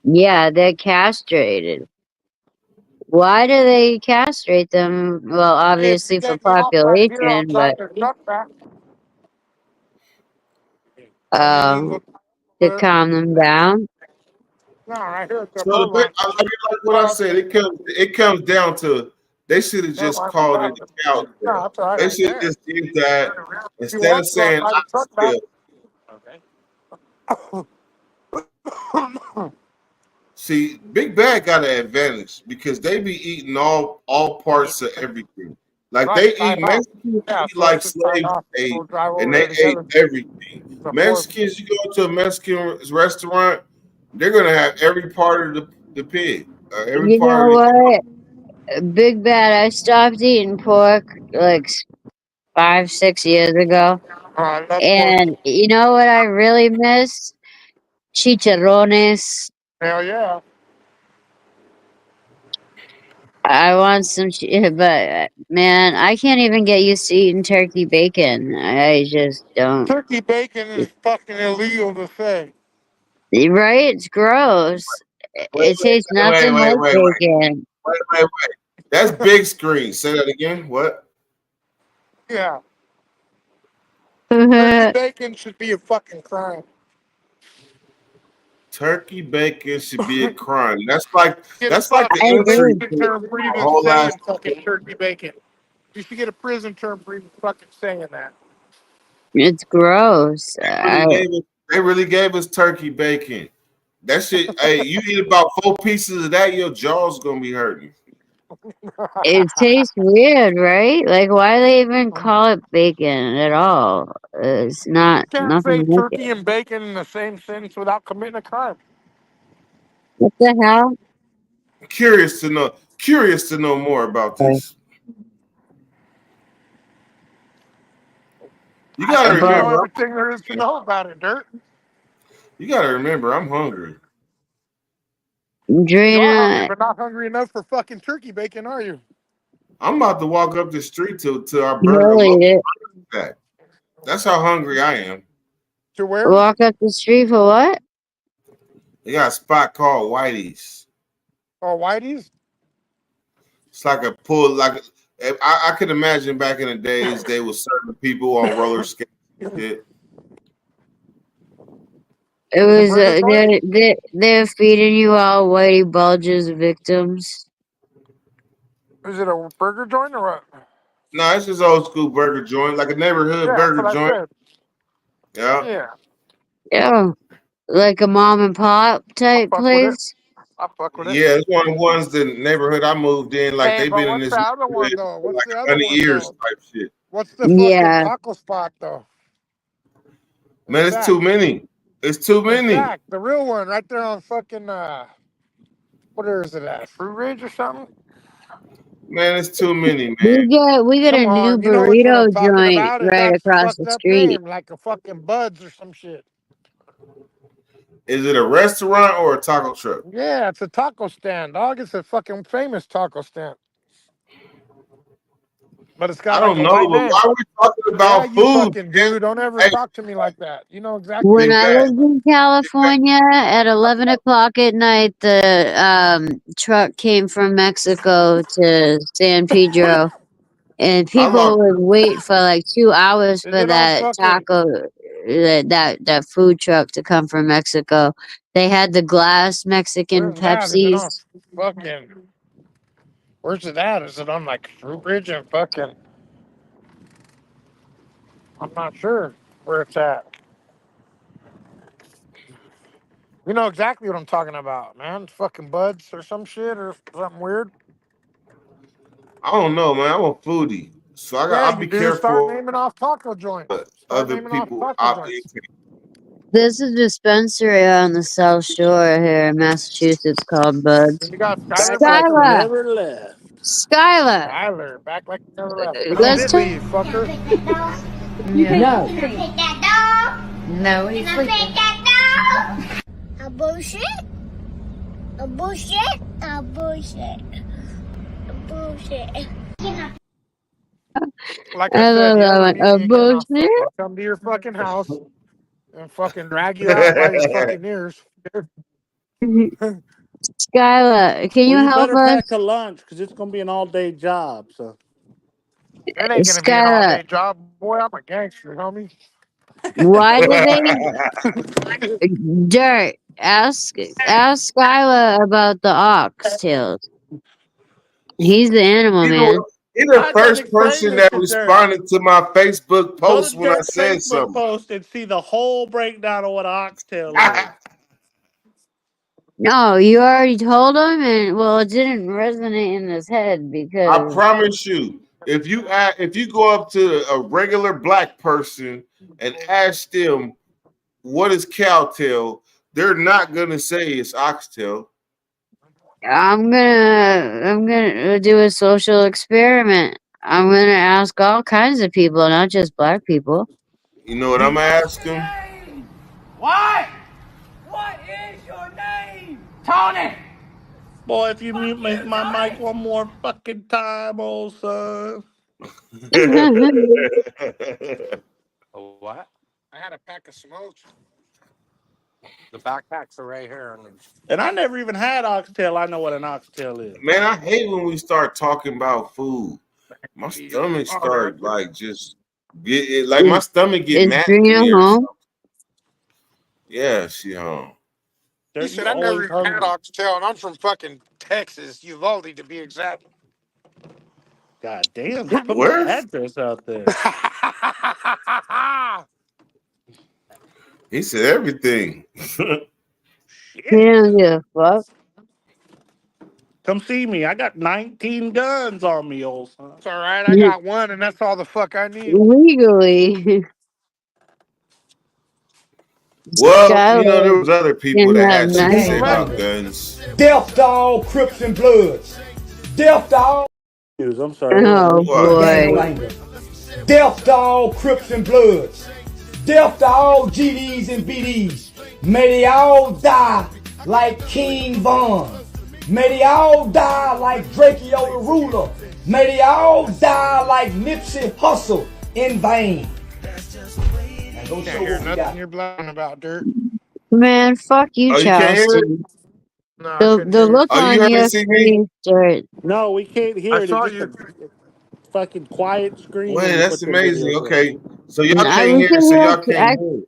Yeah, they're castrated. Why do they castrate them? Well, If you obviously for take the ox out here population, outside but their truck back, I mean, you can um, go to there. calm them down. No, right here at the So road line. like what I said, it comes down to they should have Never just mind, my called it tractor. a cow No, tail. that's all right. They I'm should have there. just did that If you instead want of to, I'll saying drive the truck back. oxtail. Okay. See, Big Bad got an advantage because they be eating all parts of everything. Like Right, they time eat off. Mexicans Yeah, eat so let's like just time slaves off. ate, We'll drive and over they there ate together everything. before. Mexicans, you go to a Mexican restaurant, they're gonna have every part of the pig, every You know part of the what? Big Bad, I stopped eating pork like 5, 6 years ago. I love pork. And you know what I really miss? Chicharrones. Hell yeah. I want some, but man, I can't even get used to eating turkey bacon. I just don't. Turkey bacon is fucking illegal to say. Right? It's gross. Wait, It tastes wait, wait, nothing wait, like wait, wait, bacon. wait. That's big screen. Say that again. What? Yeah. Turkey bacon should be a fucking crime. Turkey bacon should be a crime. Get a That's like the fucking I entry agree. prison to term for a even whole ass. saying fucking turkey bacon. You should get a prison term for even fucking saying that. It's gross. They really gave us turkey bacon. That shit. Hey, you eat about 4 pieces of that, your jaw's gonna be hurting. It tastes weird, right? Like, why do they even call it bacon at all? It's not Can't say nothing like it. turkey and bacon in the same sentence without committing a crime. What the hell? Curious to know. Curious to know more about this. You I gotta think you But know remember. everything there is to know about it, Dirt. You gotta remember. I'm hungry. You are hungry, Drina, but not hungry enough for fucking turkey bacon, are you? I'm about to walk up the street to our burger he'll eat local it. back. That's how hungry I am. To where? Walk up the street for what? They got a spot called Whitey's. Oh, Whitey's? It's like a pull, I could imagine back in the days they were serving people on roller skates and shit. It It's a was burger joint? they're feeding you all Whitey Bulges victims. Is it a burger joint or what? No, it's just old school burger joint, like a neighborhood Yeah, that's burger what I joint. said. Yeah. Yeah, Yeah, like a mom and pop I'll type fuck with it. place. I'll fuck with it. Yeah, it's one of the ones the neighborhood I moved in, like Hey, they've but been in what's this the other one neighborhood though? for What's like the other 100 one years though? type shit. What's the fucking Yeah, taco spot though? In Man, it's too Sac. many. It's too In many. Sac, the real one, right there on fucking what is it at? Fruit Ridge or something? Man, it's too many, man. we got Come a new on, you know which one I'm burrito talking joint about. It right got across the fucked up street. name, like a fucking Buds or some shit. Is it a restaurant or a taco truck? Yeah, it's a taco stand, dog. It's a fucking famous taco stand. But it's I got like don't a know, white but why name. are we talking Yeah, about you food, fucking man? do. Don't ever Hey, talk to me like that. You know exactly When Big what I I'm Bad, saying. lived in Big Bad. California at 11 o'clock at night, the truck came from Mexico to San Pedro, and I'm people a, would wait for like 2 hours Is for it on that fucking? taco, that food truck to come from Mexico. They had the glass Mexican Where's that? Is it Pepsis. on fucking? Where's it at? Is it on like Fruit Bridge and fucking? I'm not sure where it's at. You know exactly what I'm talking about, man. Fucking Buds or some shit or something weird. I don't know, man. I'm a foodie, so Yeah, I'll you be do. Start careful naming off taco joints. what Start other naming off people taco out joints. There's a dispensary on the South Shore here in Massachusetts called Bud's. You got Skylar Back back? like you Skylar, never left. Skylar, Tyler, back like you never left. When you let's did take. leave, fucker. No. Can I take that dog? No, he's Can I take sleeping. that dog? A bullshit? A bullshit? A bullshit. A bullshit. Like I I said, love you that ever one. meet A me again, I'll bullshit. fucking come to your fucking house and fucking drag you out by your fucking ears. Skylar, can you Well, you help better pack us? a lunch because it's gonna be an all-day job. So It ain't gonna be an all Skylar, day job, boy. I'm a gangster, homie. why did they Dirt? Ask Skylar about the oxtails. He's the animal You know, man. you're the I done first explained person this that to Dirt. responded to my Facebook Go post to when I Dirt's said Facebook something. post and see the whole breakdown of what an oxtail is. No, you already told him, and well, it didn't resonate in his head I because promise you, if you go up to a regular black person and ask them what is cowtail, they're not gonna say it's oxtail. I'm gonna do a social experiment. I'm gonna ask all kinds of people, not just black people. You know what I'm gonna ask them? What? What is your name? Tony! Boy, if you mute my mic one more fucking time, old son. What? I had a pack of smokes. The backpacks are right here. And I never even had oxtail. I know what an oxtail is. Man, I hate when we start talking about food. My stomach Oh, they're right start there. like just get like my stomach get Is mad at Drina me or home? something. Yeah, she home. He Dirt, said, you I never always even had hungry. oxtail, and I'm from fucking Texas, Uvalde to be exact. God damn, just put my Where? address out there. He said everything. He don't give a fuck. Come see me. I got 19 guns on me, old son. It's all right. I got one, and that's all the fuck I need. Legally, Well, you know, there Skylar was other people can that have had shit to say nice. about guns. Death Dog, Crips and Bloods. Death Dog, I'm sorry. Oh What? boy. Gangbanger. Death Dog, Crips and Bloods. Death to all GDs and BDs. May they all die like King Von. May they all die like Drakeo the Ruler. May they all die like Nipsey Hussle in vain. Now go Can't show hear what we nothing got. you're blabbing about, Dirt. Man, fuck you, Oh, you can't hear it? Charleston. No, I couldn't The hear you. look Oh, you on heard your it, CB? face, Dirt. No, we can't I hear it. It's saw just you. a fucking quiet screen when Man, you that's put the amazing. videos up. Okay, so y'all I can't we hear it, can so hear. y'all can't hear it.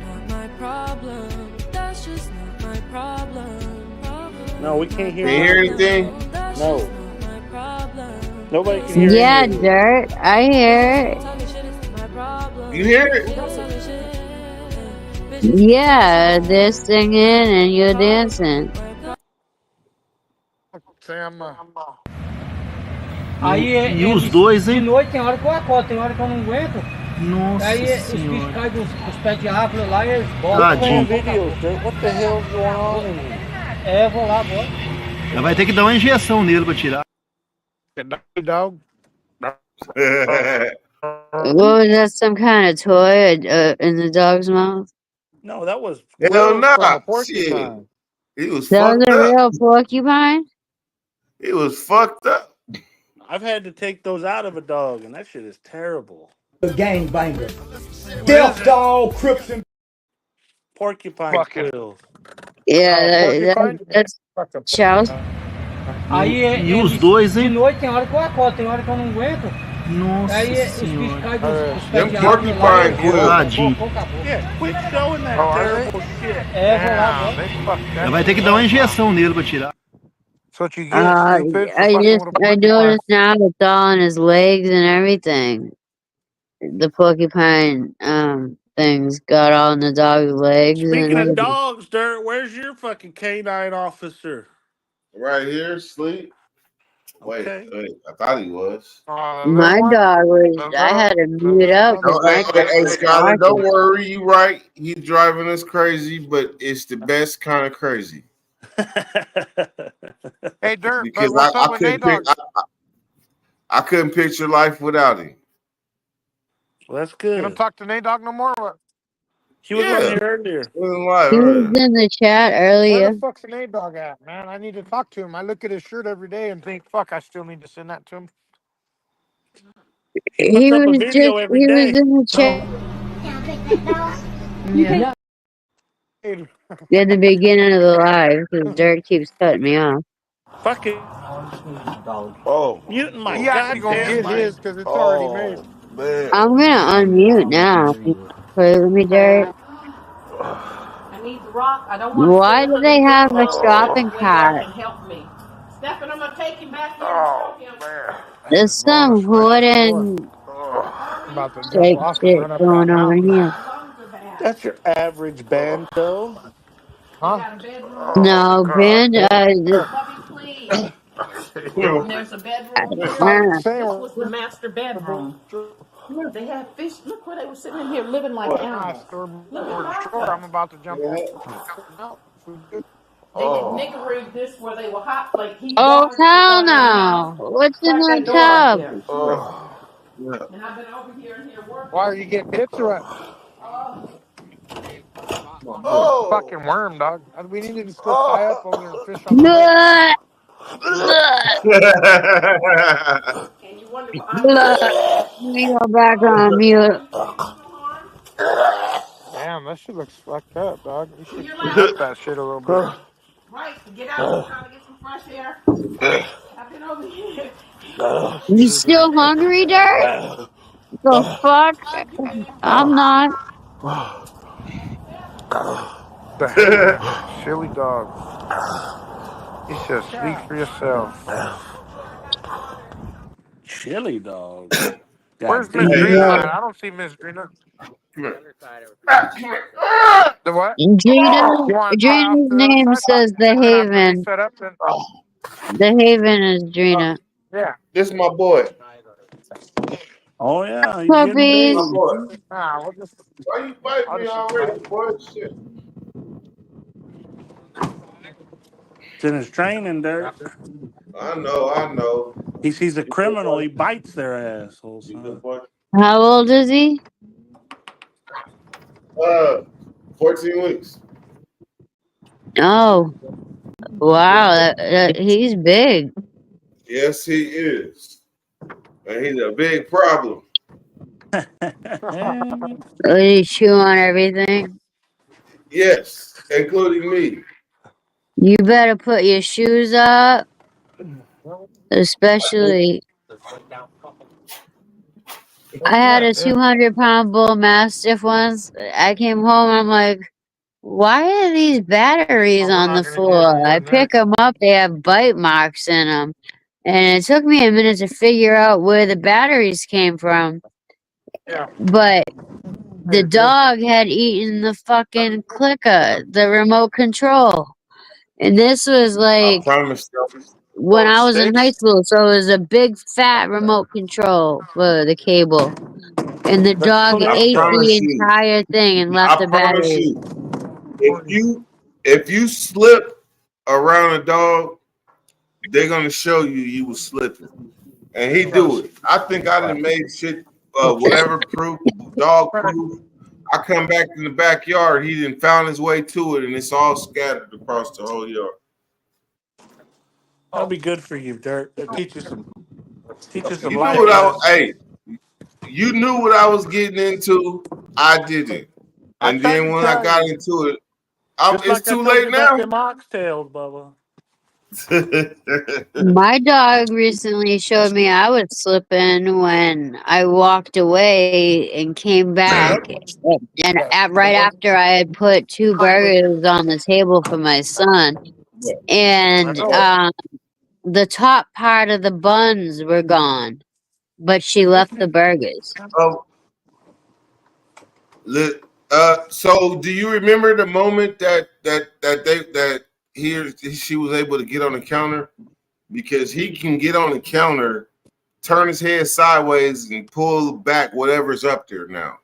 Not my problem. That's just not my problem. No, we can't hear Can't hear nothing. anything? No. Nobody can hear Yeah, any of it. Dirt. I hear it. You hear it? Yeah, they're singing and you're dancing. Sam, Aí E os dois, hein? de noite tem hora que eu acordo, tem hora que eu não aguento. Nossa Aí os bichos senhora. caem dos pés de árvore lá e eles botam. Playing Tadinho. videos, Dirt. What the hell's going on in here? É, eu vou lá, bora. Já vai ter que dar uma injeção nele pra tirar. dog. What was that? Some kind of toy in the dog's mouth? No, that was Hell quills from nah. a porcupine. Shit. He was That was fucked a up. real porcupine? He was fucked up. I've had to take those out of a dog, and that shit is terrible. The gangbanger. Death Dog, Crips and Porcupine Fucking quills. Yeah, porcupine. that's Charles. Aí E os dois, de hein? noite tem hora que eu acordo, tem hora que eu não aguento. Nossa Aí os bichos senhora. caem dos pés Them de árvore lá. porcupine quills. Tadinho. Yeah, quit showing that Oh, are they? terrible shit. É, vou lá Damn, agora. they fucked that Vai ter que shit dar uma up, huh? injeção nele pra tirar. That's what you get, stupid, for fucking with a I porcupine. noticed now it's all on his legs and everything. The porcupine things got all in the dog's legs and Speaking of everything. dogs, Dirt, where's your fucking canine officer? Right here, sleep. Wait, Okay. I thought he was. Oh, the little My one? dog was, The I had to little, mute up the because Oh, my hey, dog hey, was Skylar, don't barking. worry. You right. He's driving us crazy, but it's the best kind of crazy Hey, Dirt, but because what's I up with couldn't Nate pick. Dogg? I couldn't picture life without him. Well, that's You don't good. talk to Nate Dogg no more? Or what? He was on Yeah, here earlier. He was in the chat Where earlier. the fuck's Nate Dogg at, man? I need to talk to him. I look at his shirt every day and think, fuck, I still need to send that to him. He puts up a video every He was day. in the chat Yeah. at the beginning of the live because Dirt keeps cutting me off. Fuck it. Oh, Muting my He actually gonna goddamn get his mic. because it's already made. oh man. I'm gonna unmute now. Play with me, Dirt. I need the rock. I don't want to Why stand do up they underneath have the a rock. shopping Way y'all cart? can help me. Stephen, I'm gonna take him back in and Oh, show him. man. There's Blowing some up right next door. wooden I'm about to jump shake off and shit run up that going on mountain. here. That's your average bando. Huh? Got a bedroom. Oh, No, God. Ben, Bubby, please. And there's a bedroom here. Stop uh, saying This was the master bedroom. They had fish. Look where they were sitting in here living like animals. Look at sure, I'm that. about to jump off. They niggered this where they were hot, like heat oh water to go hell down in the house. no! What's in Crack that that door right tub? there. Yeah. And I've been over here and here Why working. are you getting hit or what? Oh. Fucking worm, dog. We needed to go tie up over there and fish on the lake. Blah, blah, And you wonder why I'm blah. Let me go back on mute. Damn, that shit looks fucked up, dog. You should clean up that shit a little bit. right to get out and trying to get some fresh air. I've been over here. You still hungry, Dirt? The fuck? I'm not. The hell, silly dog. You should speak for yourself. Chili dog. Where's God Miss damn. Drina Yeah. at? I don't see Miss Drina. Come here. The what? Drina, You want to tie off Drina's to the other name side? says the We're gonna have to Haven. reset up then. The Haven is Drina. Yeah. This is my boy. Oh yeah, he's getting This is Puppies. my big. boy. Nah, we'll just. Why you fighting I'll me just. already, boy? Shit. It's in his training, Dirt. I know. He sees a You good criminal, boy? he bites their assholes. You Huh? good boy? How old is he? 14 weeks. Oh, wow. He's big. Yes, he is. And he's a big problem. He chew on everything. Yes, including me. You better put your shoes up, especially. I had a 200-pound bull mastiff once. I came home. I'm like, why are these batteries Oh, we're on not the gonna get any floor? more I than that. pick them up. They have bite marks in them. And it took me a minute to figure out where the batteries came from. Yeah. But the Hey, dog had eaten the fucking clicker, the remote control. And this was I like promise you. when I was in high Steaks? school. So it was a big fat remote control for the cable. And the Let's dog put it I up ate there. the promise you. entire thing and left I the promise batteries. you. If you slip around a dog, they're gonna show you was slipping. And he do it. I think I done made shit whatever proof, dog proof. I come back in the backyard, he done found his way to it, and it's all scattered across the whole yard. That'll be good for you, Dirt. It'll teach you some You knew life what lessons. you knew what I was getting into. I didn't. I And tried then to when I tell got you. into it, Just it's like I too told you late about now. them oxtails, Bubba. My dog recently showed me I was slipping when I walked away and came back, and right after I had put 2 burgers on the table for my son, and the top part of the buns were gone, but she left the burgers. Oh, so do you remember the moment that she was able to get on the counter? Because he can get on the counter, turn his head sideways, and pull back whatever's up there now.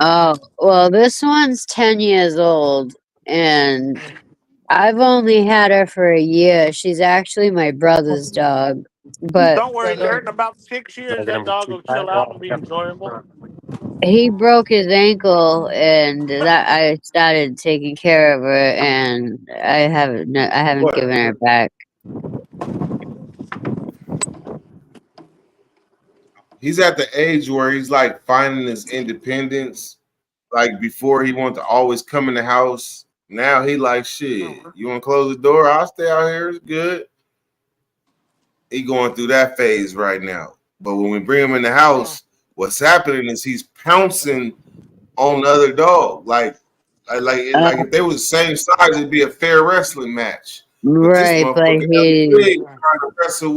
Oh, well, this one's 10 years old, and I've only had her for a year. She's actually my brother's dog, but Don't worry, Dirt. In about 6 years, that dog will chill out and be enjoyable. he broke his ankle, and that I started taking care of her, and I haven't given her back. He's at the age where he's like finding his independence. Like before, he wanted to always come in the house. Now he like, shit, you want to close the door? I'll stay out here. It's good. He going through that phase right now. But when we bring him in the house, what's happening is he's pouncing on the other dog. Like if they were the same size, it'd be a fair wrestling match. But this Right, but motherfucker he. big trying to wrestle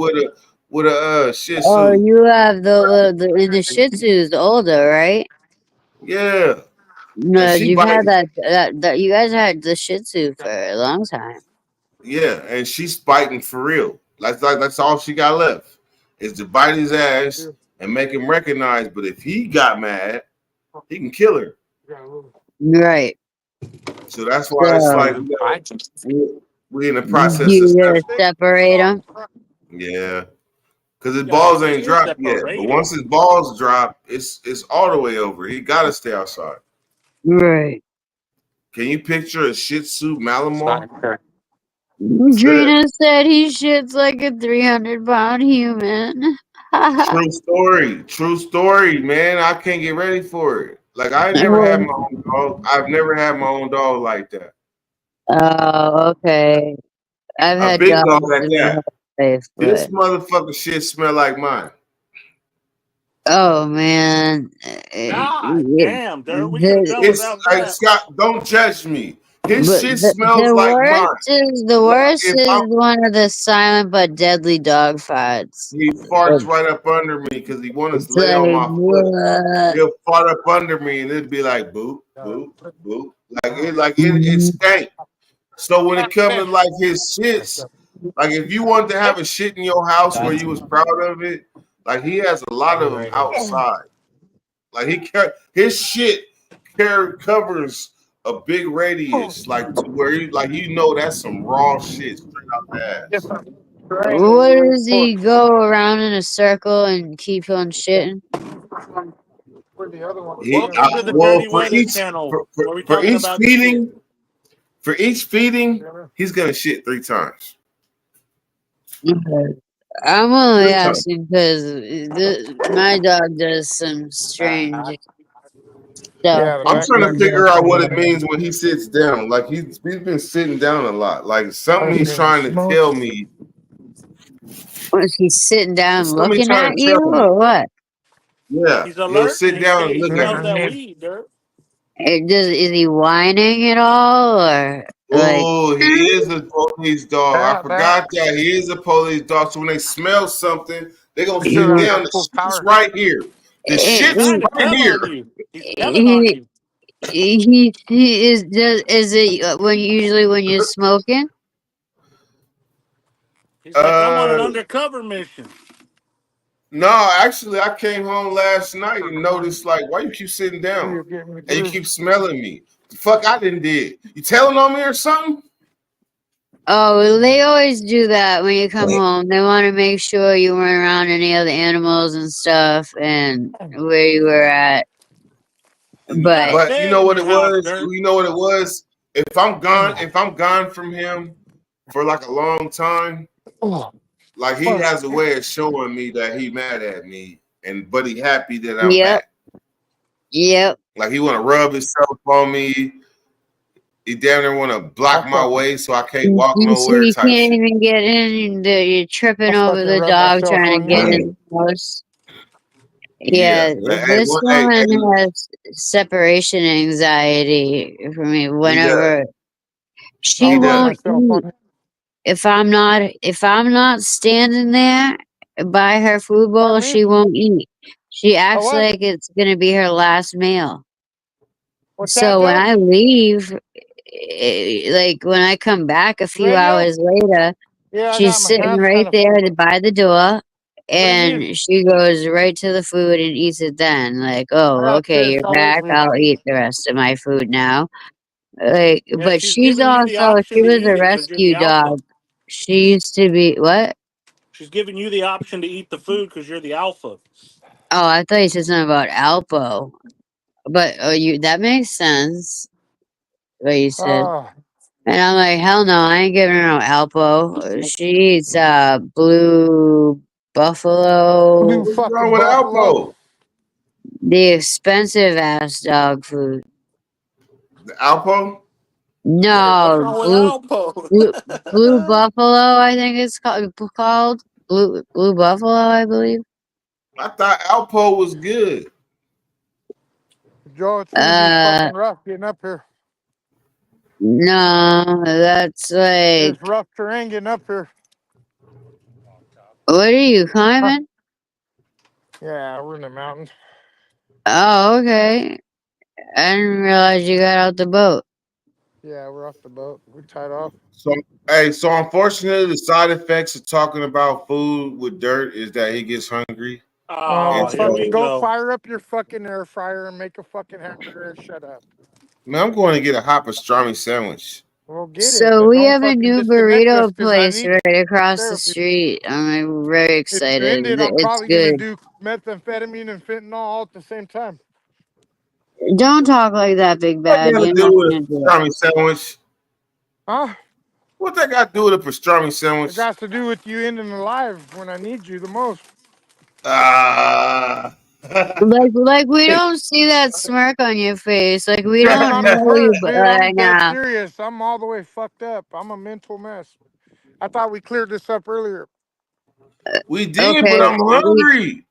with a Shih Oh, Tzu. you have the Shih Tzu's older, right? Yeah, and No, she you've had biting. that. You guys had the Shih Tzu for a long time. Yeah, and she's biting for real. That's all she got left is to bite his ass and make him recognize. But if he got mad, he can kill her. Right. So that's why it's like So we're in the process of you stuff. separate them. Yeah, because his You gotta balls ain't dropped yet. But separate once his balls drop, it's all the way over. He got to stay outside. Right. Can you picture a Shih Tzu Malamar? Drina said he shits like a 300-pound human. True story. True story, man. I can't get ready for it. Like I never had my own dog. I've never had my own dog like that. Oh, okay. I've A had big dog dogs like in my that. whole life, This but motherfucker shit smell like mine. oh man, God damn, Dirt. We could have done It's without like that. Scott, don't judge me. His but shit smells the like worst mine. is the Like worst if is I one of the silent but deadly dog farts. he farts right up under me because he wants It's to lay on like my foot. He'll fart up under me and it'd be like boop, boop, boop. It stank. So when it comes to like his shits, like if you want to have a shit in your house where you was proud of it, like he has a lot of them outside. Like his shit covers a big radius, like to where that's some raw shit straight out the ass. what does he go around in a circle and keep on shitting? Welcome to the Well Dirty Weather channel where we for talking each about shit. feeding, he's gonna shit 3 times. Okay. I'm only 3 times. asking because my dog does some strange stuff. I'm Yeah, trying to figure out what it means when he sits down. Like he's been sitting down a lot. Like something he's trying to tell me. Was he sitting down Something he's looking trying at to you tell me. or what? Yeah, He's he'll alert and sit down and he look at smells me. that weed, Dirt. Is he whining at all or like? Oh, he is a police dog. I forgot that he is a police dog. So when they smell something, they're gonna sit He, down. The shit's right here. The He's shit's trying he, to right tell here. on you. He's telling on he, you. he is. Is it when usually when you're smoking? He's like, I'm on an Uh, undercover mission. no, actually, I came home last night and noticed like, why you keep sitting down and you keep smelling me? The fuck I didn't did. You telling on me or something? Oh, they always do that when you come home. They want to make sure you weren't around any other animals and stuff, and where you were at. You got a But But you bed know in what your it house, was? Dirt. You know what it was? If I'm gone from him for like a long time, like he has a way of showing me that he mad at me, but he happy that I'm yep, back. yep. Like he want to rub himself on me. He damn near want to block my way so I can't walk So nowhere you type can't shit. even get in. You're tripping I'll over fucking the rub dog myself trying to on get you. in the house. Yeah. Yeah, Hey, this hey, woman hey, has separation anxiety for me. he does. Whenever she He I'll rub does. won't myself on eat, you. if I'm not standing there by her food bowl, Pardon me? she won't eat. She Oh, acts what? like it's gonna be her last meal. What's that, So when Joe? I leave, like when I come back a few Radio? hours later, Yeah, I got she's my sitting hands right kind of there full, but by the door, what do you need? and she goes right to the food and eats it then. Like, I oh, got okay, fish. you're I'll wait back. for you. I'll eat the rest of my food now. Like, Yeah, but she's she's giving you the also, option she to was eat a it because you're the rescue alpha. dog. She used to be, what? She's giving you the option to eat the food because you're the alpha. Oh, I thought you said something about Alpo. But that makes sense, what you said. Oh, And I'm like, hell no, I ain't giving her no Alpo. She eats blue blue buffalo, What's fucking wrong with buffalo. Alpo? the expensive ass dog food. The Alpo? Derek, what's No, wrong with blue, blue Alpo? buffalo, I think it's called blue buffalo, I believe. I thought Alpo was good. Joe, it's gonna be Uh, fucking rough getting up here. no, that's like, It's rough terrain getting up here. what are you Huh? climbing? Yeah, we're in the mountains. Oh, okay. I didn't realize you got out the boat. Yeah, we're off the boat. We tied off. So, hey, so unfortunately, the side effects of talking about food with Dirt is that he gets hungry. Well, And Oh, here we fucking so, go go. fire up your fucking air fryer and make a fucking hamburger and shut up. man, I'm going to get a hot pastrami sandwich. Well, get it, So but we don't have a fucking new disconnect us burrito because I place need right across the therapy. street. I'm very If you excited. end it, I'm It's probably gonna good. do methamphetamine and fentanyl all at the same time. Don't talk like that, Big What that Bad. got to You're do not with gonna a do it. pastrami sandwich? Huh? What that got to do with a pastrami It sandwich? got to do with you ending alive when I need you the most. Ah. Like we don't see that smirk on your face. Like we That's don't not a know you smirk, dude. I'm right dead now. serious. I'm all the way fucked up. I'm a mental mess. I thought we cleared this up earlier. We did, but Okay, I'm hungry.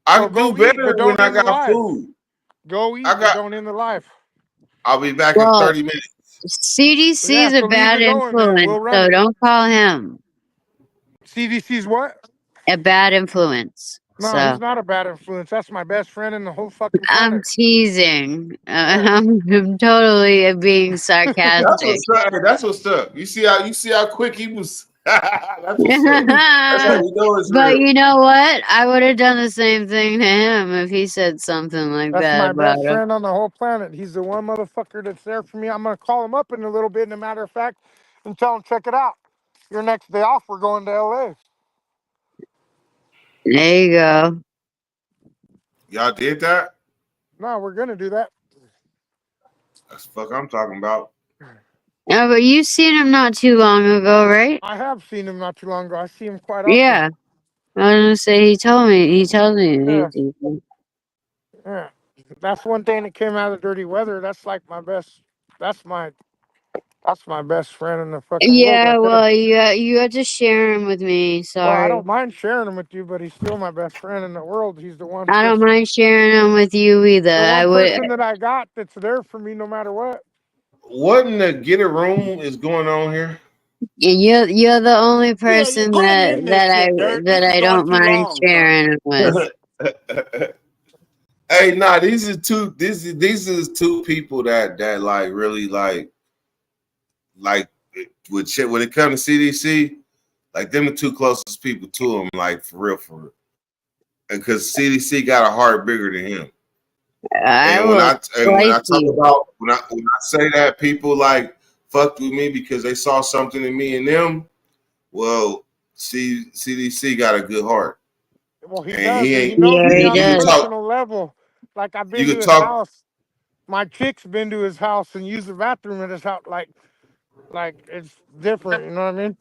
I So do go eat, better but when don't I end the got life. food. Go I eat, but got. don't end the life. I'll be back in well, 30 minutes. CDC Yeah, is a so leave bad it going then. influence, We'll run so it. don't call him CDC's what? a bad influence. No, So he's not a bad influence. That's my best friend in the whole fucking I'm planet. teasing. Yeah. I'm totally being That's sarcastic. what's up. Hey, that's what's up. You see how quick he was. That's what's up. That's how you know it's But real. you know what? I would have done the same thing to him if he said something like That's that my about best him. friend on the whole planet. He's the one motherfucker that's there for me. I'm gonna call him up in a little bit, in a matter of fact, and tell him, check it out. Your next day off, we're going to LA. There you go. Y'all did that? No, we're gonna do that. That's the fuck I'm talking about. Yeah, but you seen him not too long ago, right? I have seen him not too long ago. I see him quite often. Yeah. I was gonna say he told me. He tells me. Yeah, yeah. That's one thing that came out of Dirty Weather. That's like my best. That's my. That's my best friend in the fucking world Yeah. right there. Well, you had to share him with me. Well, I Sorry. don't mind sharing him with you, but he's still my best friend in the world. He's the one I don't person. mind sharing him with you either. The I one would. person that I got that's there for me no matter what. What in the get a room is going on here? You're the only Yeah, you person go ahead and that end this that I shit, Dirt. that This is I going don't too mind long, son. sharing him with. Hey, nah, these is two people that like really like with shit when it comes to CDC, like them the two closest people to him, like for real. Because CDC got a heart bigger than him. I And when will I slice talk you. about when I say that people like fucked with me because they saw something in me and them, well, CDC got a good heart, Well, he and does, he and he ain't. knows Yeah, me he on a You can does. talk. personal level. Like I've You been to can his talk, house. My chick's been to his house and used the bathroom at his house. Like it's different. You know what I mean?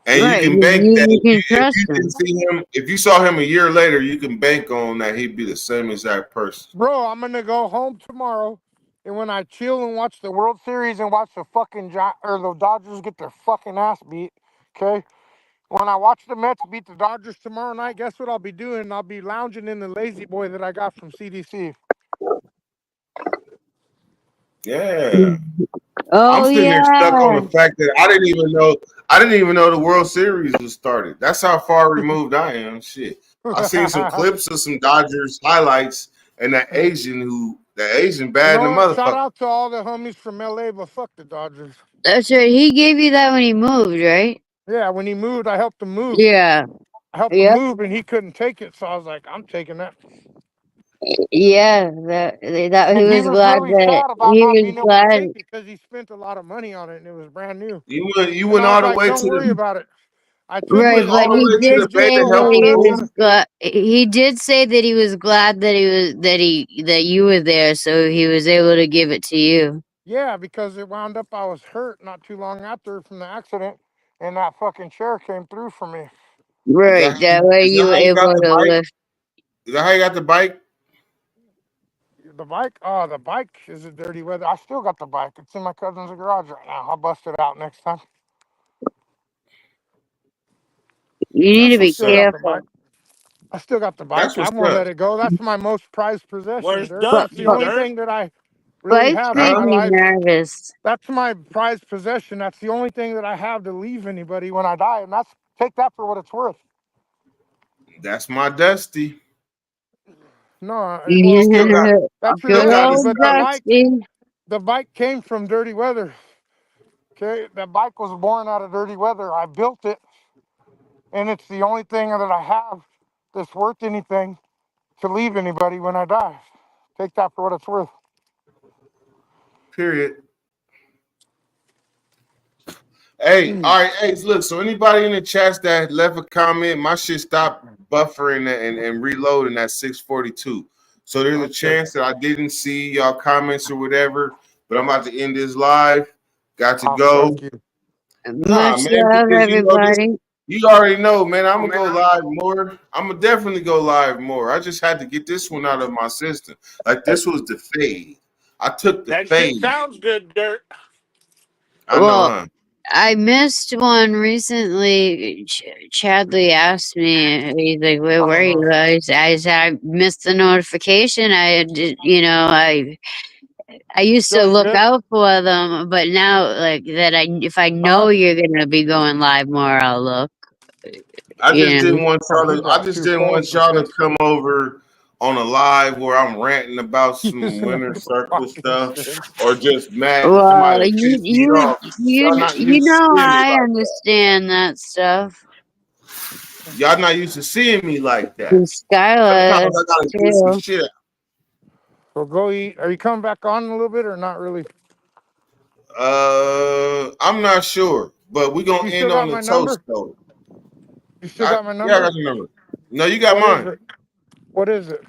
and you Right. can bank that You can if trust you him. didn't see him, if you saw him a year later, you can bank on that he'd be the same exact person. Bro, I'm gonna go home tomorrow and when I chill and watch the World Series and watch the fucking the Dodgers get their fucking ass beat, okay? When I watch the Mets beat the Dodgers tomorrow night, guess what I'll be doing? I'll be lounging in the lazy boy that I got from CDC. Yeah. I'm Oh sitting there stuck on yeah. the fact that I didn't even know the World Series was started. That's how far removed I am. Shit. I seen some clips of some Dodgers highlights and that Asian You bad know in the what? Shout motherfucker. out to all the homies from LA, but fuck the Dodgers. That's right. He gave you that when he moved, right? Yeah, when he moved, I helped him move. Yeah. I helped him Yep. move, and he couldn't take it. So I was like, I'm taking that. Yeah. That he And he was was glad really that sad about he not was being able to glad. take it because he spent a lot of money on it, and it was brand new. You And went I was all the like, way don't to worry the about it. I you took Right, went it. but all the he way to did the bay say to It help that him wound he up move. in was glad. He did say that he was glad that that you were there, so he was able to give it to you. Yeah, because it wound up, I was hurt not too long after from the accident, and that fucking chair came through for me. Right, that way Is that you were how you got able the to bike? lift. Is that how you got the bike? The bike is a dirty weather. I still got the bike. It's in my cousin's garage right now. I'll bust it out next time. You need That's to I be what's still up. got the bike. careful. I still got the That's bike. I what's won't up. let it go. That's my most prized possession, Where's Dirk. But, That's the Dusty, but only Dirt? thing that I really bikes have in make my Huh? me life. nervous. That's my prized possession. That's the only thing that I have to leave anybody when I die, and that's take that for what it's worth. That's my Dusty. No, You well, still got that's you your still Good got Dusty, his old but the stuff. bike, Dusty. the bike came from dirty weather. Okay, that bike was born out of dirty weather. I built it, and it's the only thing that I have that's worth anything to leave anybody when I die. Take that for what it's worth. Period. Hey, all right. Hey, look. So anybody in the chats that left a comment, my shit stopped buffering and reloading at 6:42. So there's a Okay. chance that I didn't see y'all comments or whatever. But I'm about to end this live. Got to Oh, fuck go. you. Nah, Much man, love, because you know this. everybody. You already know, man. I'm gonna go live more. I'm gonna definitely go live more. I just had to get this one out of my system. Like this was the fade. I took the That shit fade. sounds good, Dirt. I know, Well, huh? I missed one recently. Chadley asked me, he's like, "Where I were don't you know. guys?" I said, "I missed the notification. I did, I used to Yo, you look good? out for them, but now, like that, if I Huh? know you're gonna be going live more, I'll look. I just You know, didn't want Oh, y'all he to. I brought just two didn't want phones and y'all to shit. come over on a live where I'm ranting about some Using them winter for circle fucking stuff, shit. or just mad because well, somebody pissed me off. Y'all not you used to know, seeing me I like that. understand that stuff. Y'all not used to seeing me like that. And Skylar Sometimes I gotta get some too. shit. So go eat. Are you coming back on a little bit or not really? I'm not sure, but we gonna You still end got on the my toast number? though. You still got my Yeah, I number? got your number. No, you got What is mine. it? What is it?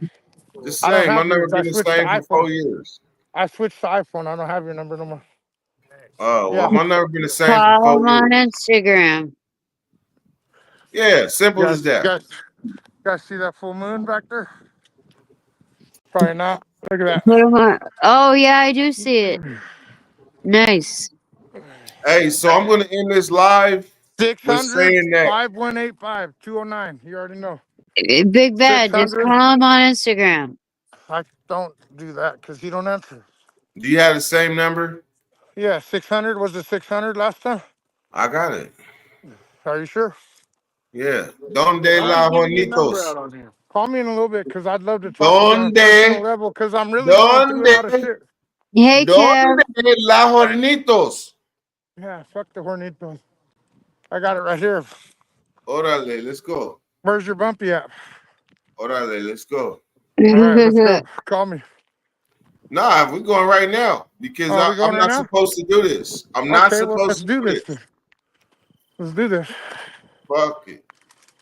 The I don't same. My have number yours. I been the switched to same for iPhone. 4 years. I switched to iPhone. I don't have your number no more. Oh well, Yeah. my number been the same for Follow four him on years. Instagram. Yeah, simple as Guys, that. guys, guys, see that full moon back there? Probably not. Look at Put him on. Oh yeah, I do see it. that. Nice. Hey, so I'm gonna end this live with 600 saying that 5185 209. You already know. Big Bad, just 600. call him on Instagram. I don't do that because he don't answer. do you have the same number? Yeah, 600 was the 600 last time. I got it. Are you sure? Yeah. Donde Why are you la giving your number Juanitos? out on here? Call me in a little bit because I'd love to talk with you on a personal Donde, level because I'm really going through a donde, lot of shit. Hey, Kev. donde la Juanitos? Yeah, fuck the hornitos. I got it right here. Órale, let's go. Where's your bumpy at? Órale, let's go. All right, let's go. Call me. Nah, we're going right now because Oh, we going I'm right not now? supposed to do this. I'm not Okay, well, supposed let's to do do this. this. Let's do this. Fuck it.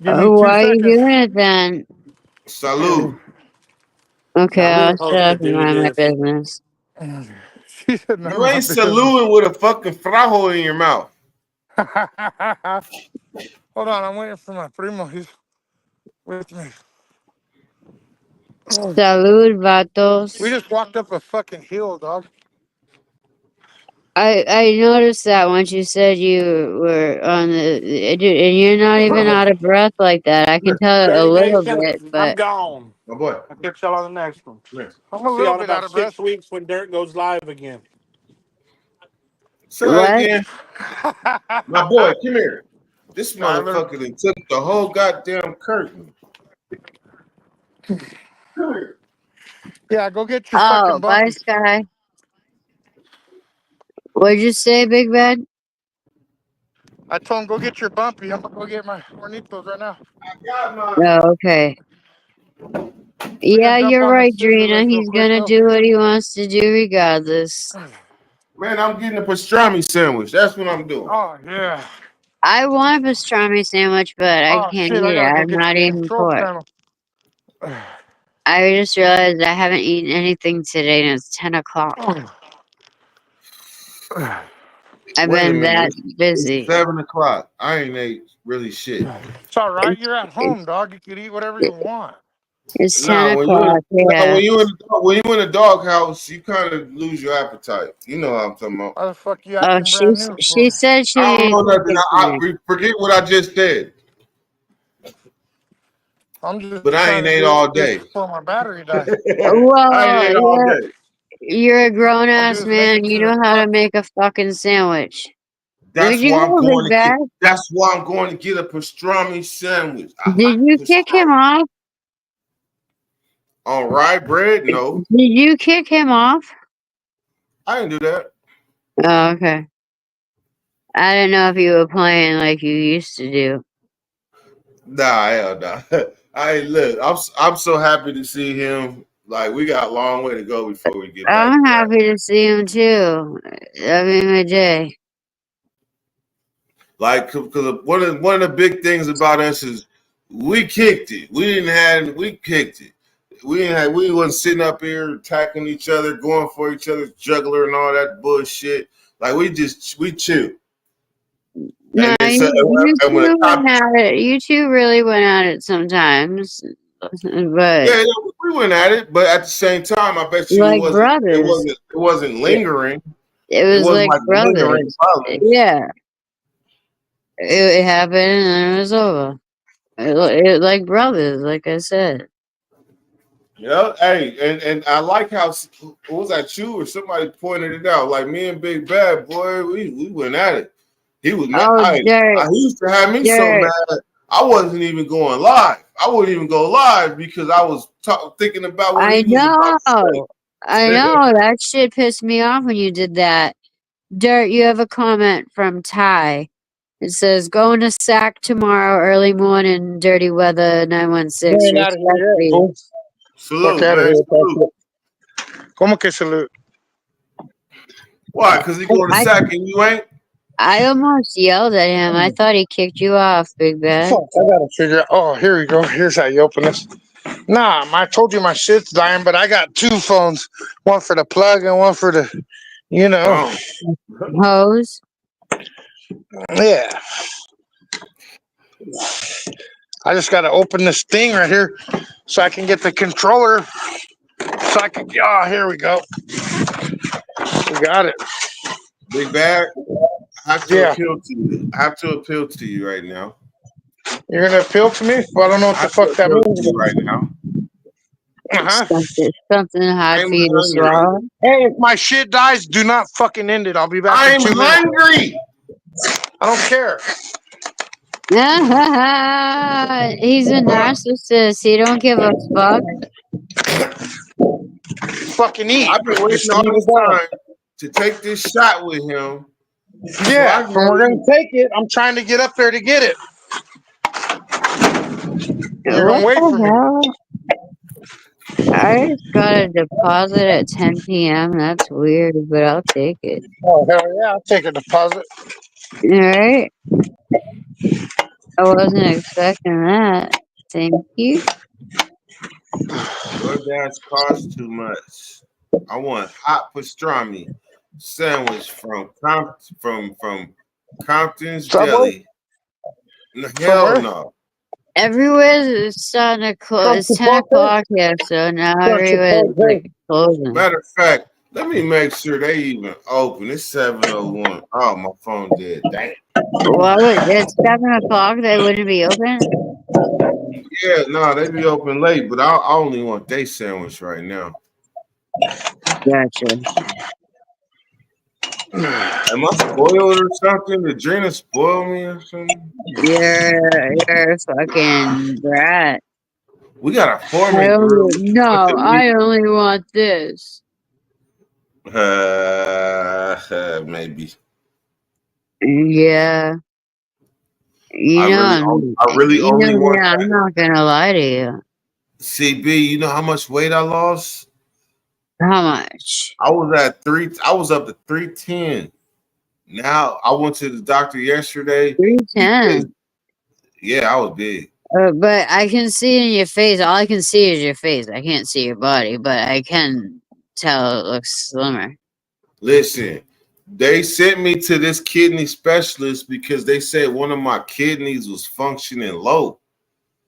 Give me two Why are you seconds. doing it then? Salud. Okay, You're I'll supposed shut to up and do mind my this. business. She said none of You my ain't business. saluting with a fucking frajo in your mouth. Hold on, I'm waiting for my primo. He's with me. Salud, vatos. We just walked up a fucking hill, dog. I noticed that once you said you were on the dude, and you're not even out of breath like that. I can tell a 30 little days bit, since I'm but gone. My boy. I catch y'all on the next one. Come here. I'm a See little y'all in bit out about of breath. 6 weeks when Dirt goes live again. Say that what? again. My boy, come here. This Tyler. motherfucker that took the whole goddamn curtain. Yeah, go get your Oh, fucking bye, bumpy. Sky. What'd you say, Big Bad? I told him go get your bumpy. I'm gonna go get my Hornitos right now. I got my Oh, okay. We gonna Yeah, jump you're on the right, scissor Drina. lift real He's quick gonna though. do what he wants to do regardless. man. I'm getting a pastrami sandwich. That's what I'm doing. Oh yeah. I want a pastrami sandwich, but I Oh can't shit, I eat it. gotta go I'm get not the eating control pork. panel. I just realized I haven't eaten anything today, and it's 10 o'clock. I've Wait a been minute. that It's busy. 7 o'clock. I ain't ate really shit. It's all right. It's, You're at home, dog. You can eat whatever you want. it's 10 Nah, o'clock, yeah. when you in a doghouse, you kind of lose your appetite. You know what I'm talking about. Why the fuck you Oh, acting brand new she for? said she I don't ain't know nothing. cooking tonight. Forget what I just said. I'm just But I trying ain't to ate do all this day. before my battery dies. I ain't Well, ate all day. you're a grown All I do ass is make man. it You to the know how to truck. make a fucking sandwich. Where'd That's you why I'm go, going Big to get. Bad? That's why I'm going to get a pastrami sandwich. A Did hot you kick him pastrami. off? On rye bread? No, Did you kick him off? I didn't do that. Oh, okay. I didn't know if you were playing like you used to do. Nah, hell nah. I look. I'm so happy to see him. Like we got a long way to go before we get back I'm to that. happy to see him too. I mean, my day. Like, because one of the big things about us is we kicked it. We kicked it. We wasn't sitting up here attacking each other, going for each other's juggler and all that bullshit. Like we chilled. No, And then so you and when the two top, went at it. You two really went at it sometimes, but yeah, we went at it, but at the same time, I bet you like brothers. it wasn't It, lingering. it It was wasn't like like lingering brothers. violence. Yeah, it happened and then it was over. Like brothers, like I said. Yeah, hey, and I like how was that you or somebody pointed it out? Like me and Big Bad Boy, we went at it. He was mad. Oh, Dirt, He used to have me so Dirt. mad. I wasn't even going live. I wouldn't even go live because I was thinking about what I he was about to know. I say. know. That shit pissed me off when you did that. Dirt, you have a comment from Ty. It says, going to SAC tomorrow, early morning, dirty weather, You 916, ain't out of here yet, respectfully. fool. Fuck Salute, out of man. here. Salute. Como que salute? Why? Because he going to I, sack and you ain't? I almost yelled at him. I thought he kicked you off, Big Bad. Fuck, I gotta figure out. Oh, here we go. Here's how you open this. Nah, I told you my shit's dying, but I got two phones. One for the plug and one for the, you know. Oh. Hose. Yeah. I just gotta open this thing right here so I can get the controller. So I can. Oh, here we go. We got it. Big Bad, I have to Yeah. appeal to you. I have to appeal to you right now. You're gonna appeal to me? Well, I don't know I what the have to fuck that appeal to means. you right now. Uh-huh. Something hard I'm for you to hungry. swallow. Hey, if my shit dies, do not fucking end it. I'll be back in I'm 2 minutes. hungry. I don't care. He's a narcissist. He don't give a fuck. Fucking eat. I've been waiting Just all leave this it down. time to take this shot with him. So Yeah, I and can we're eat. gonna take it. I'm trying to get up there to get it. You're What gonna wait for the me. hell? I just got a deposit at 10 p.m. That's weird, but I'll take it. Oh hell yeah, I'll take a deposit. Alright. I wasn't expecting that. Thank you. DoorDash costs too much. I want hot pastrami sandwich from Compton's Subway? Deli. From Hell where? no. Everywhere is starting to close. It's 10 o'clock here, so now everywhere is like closing. Matter of fact, let me make sure they even open. It's 7:01. Oh, my phone dead. Damn. Well, it's 7 o'clock. They wouldn't be open. Yeah, no, they be open late, but I only want day sandwich right now. Gotcha. Am I spoiled or something? Did Drina spoil me or something? You're a fucking brat. We got a foreman grill. I only want this. Maybe. Yeah. I really only want I'm that. not gonna lie to you. CB, you know how much weight I lost? How much? I was up to 310. Now I went to the doctor yesterday. 310. Yeah, I was big. But I can see in your face. All I can see is your face. I can't see your body, but I can tell it looks slimmer. Listen, they sent me to this kidney specialist because they said one of my kidneys was functioning low.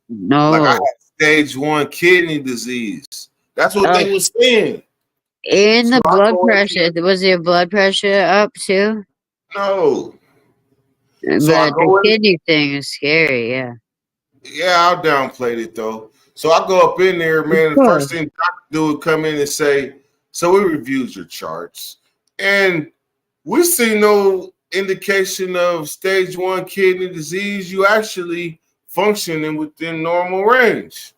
No. Like I had stage 1 kidney disease. That's what they were saying. And the blood pressure. Was your blood pressure up too? No. But the kidney thing is scary, yeah. Yeah, I'll downplay it though. So I go up in there, man. The first thing the doctor do is come in and say, so we reviewed your charts. And we see no indication of stage 1 kidney disease. You actually functioning within normal range.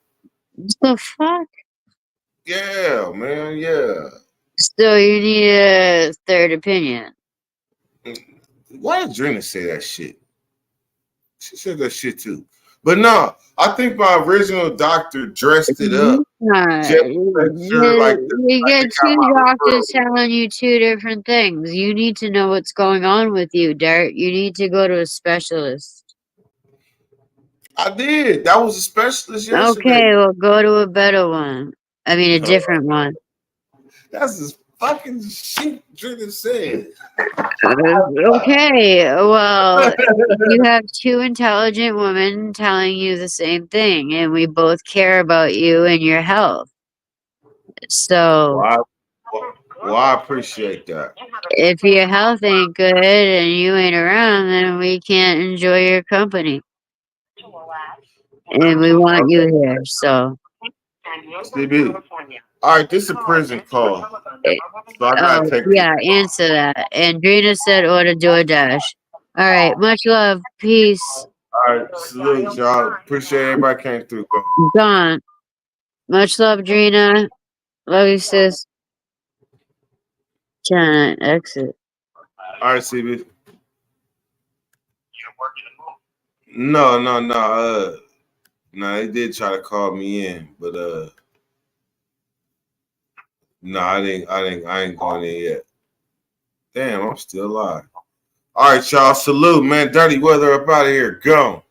What the fuck? Yeah, man, yeah. So you need a third opinion. Why did Drina say that shit? She said that shit too. But no, I think my original doctor dressed it up. You get two doctors telling you two different things. You need to know what's going on with you, Dirt. You need to go to a specialist. I did. That was a specialist yesterday. Okay, well, go to a better one. I mean, a different one. That's as fucking shit Drina said. Okay, well, you have two intelligent women telling you the same thing, and we both care about you and your health. So, well, I appreciate that. If your health ain't good and you ain't around, then we can't enjoy your company. And we want you here, so. CB. All right, this is a prison call. So I gotta take answer that. And Drina said order DoorDash. All right, much love. Peace. All right, salute, y'all. Appreciate everybody came through. Gone. Much love, Drina. Love you, sis. Trying to exit. All right, CB. No. No, they did try to call me in, but no, I ain't going in yet. Damn, I'm still alive. All right, y'all. Salute, man. Dirty weather up out of here. Go.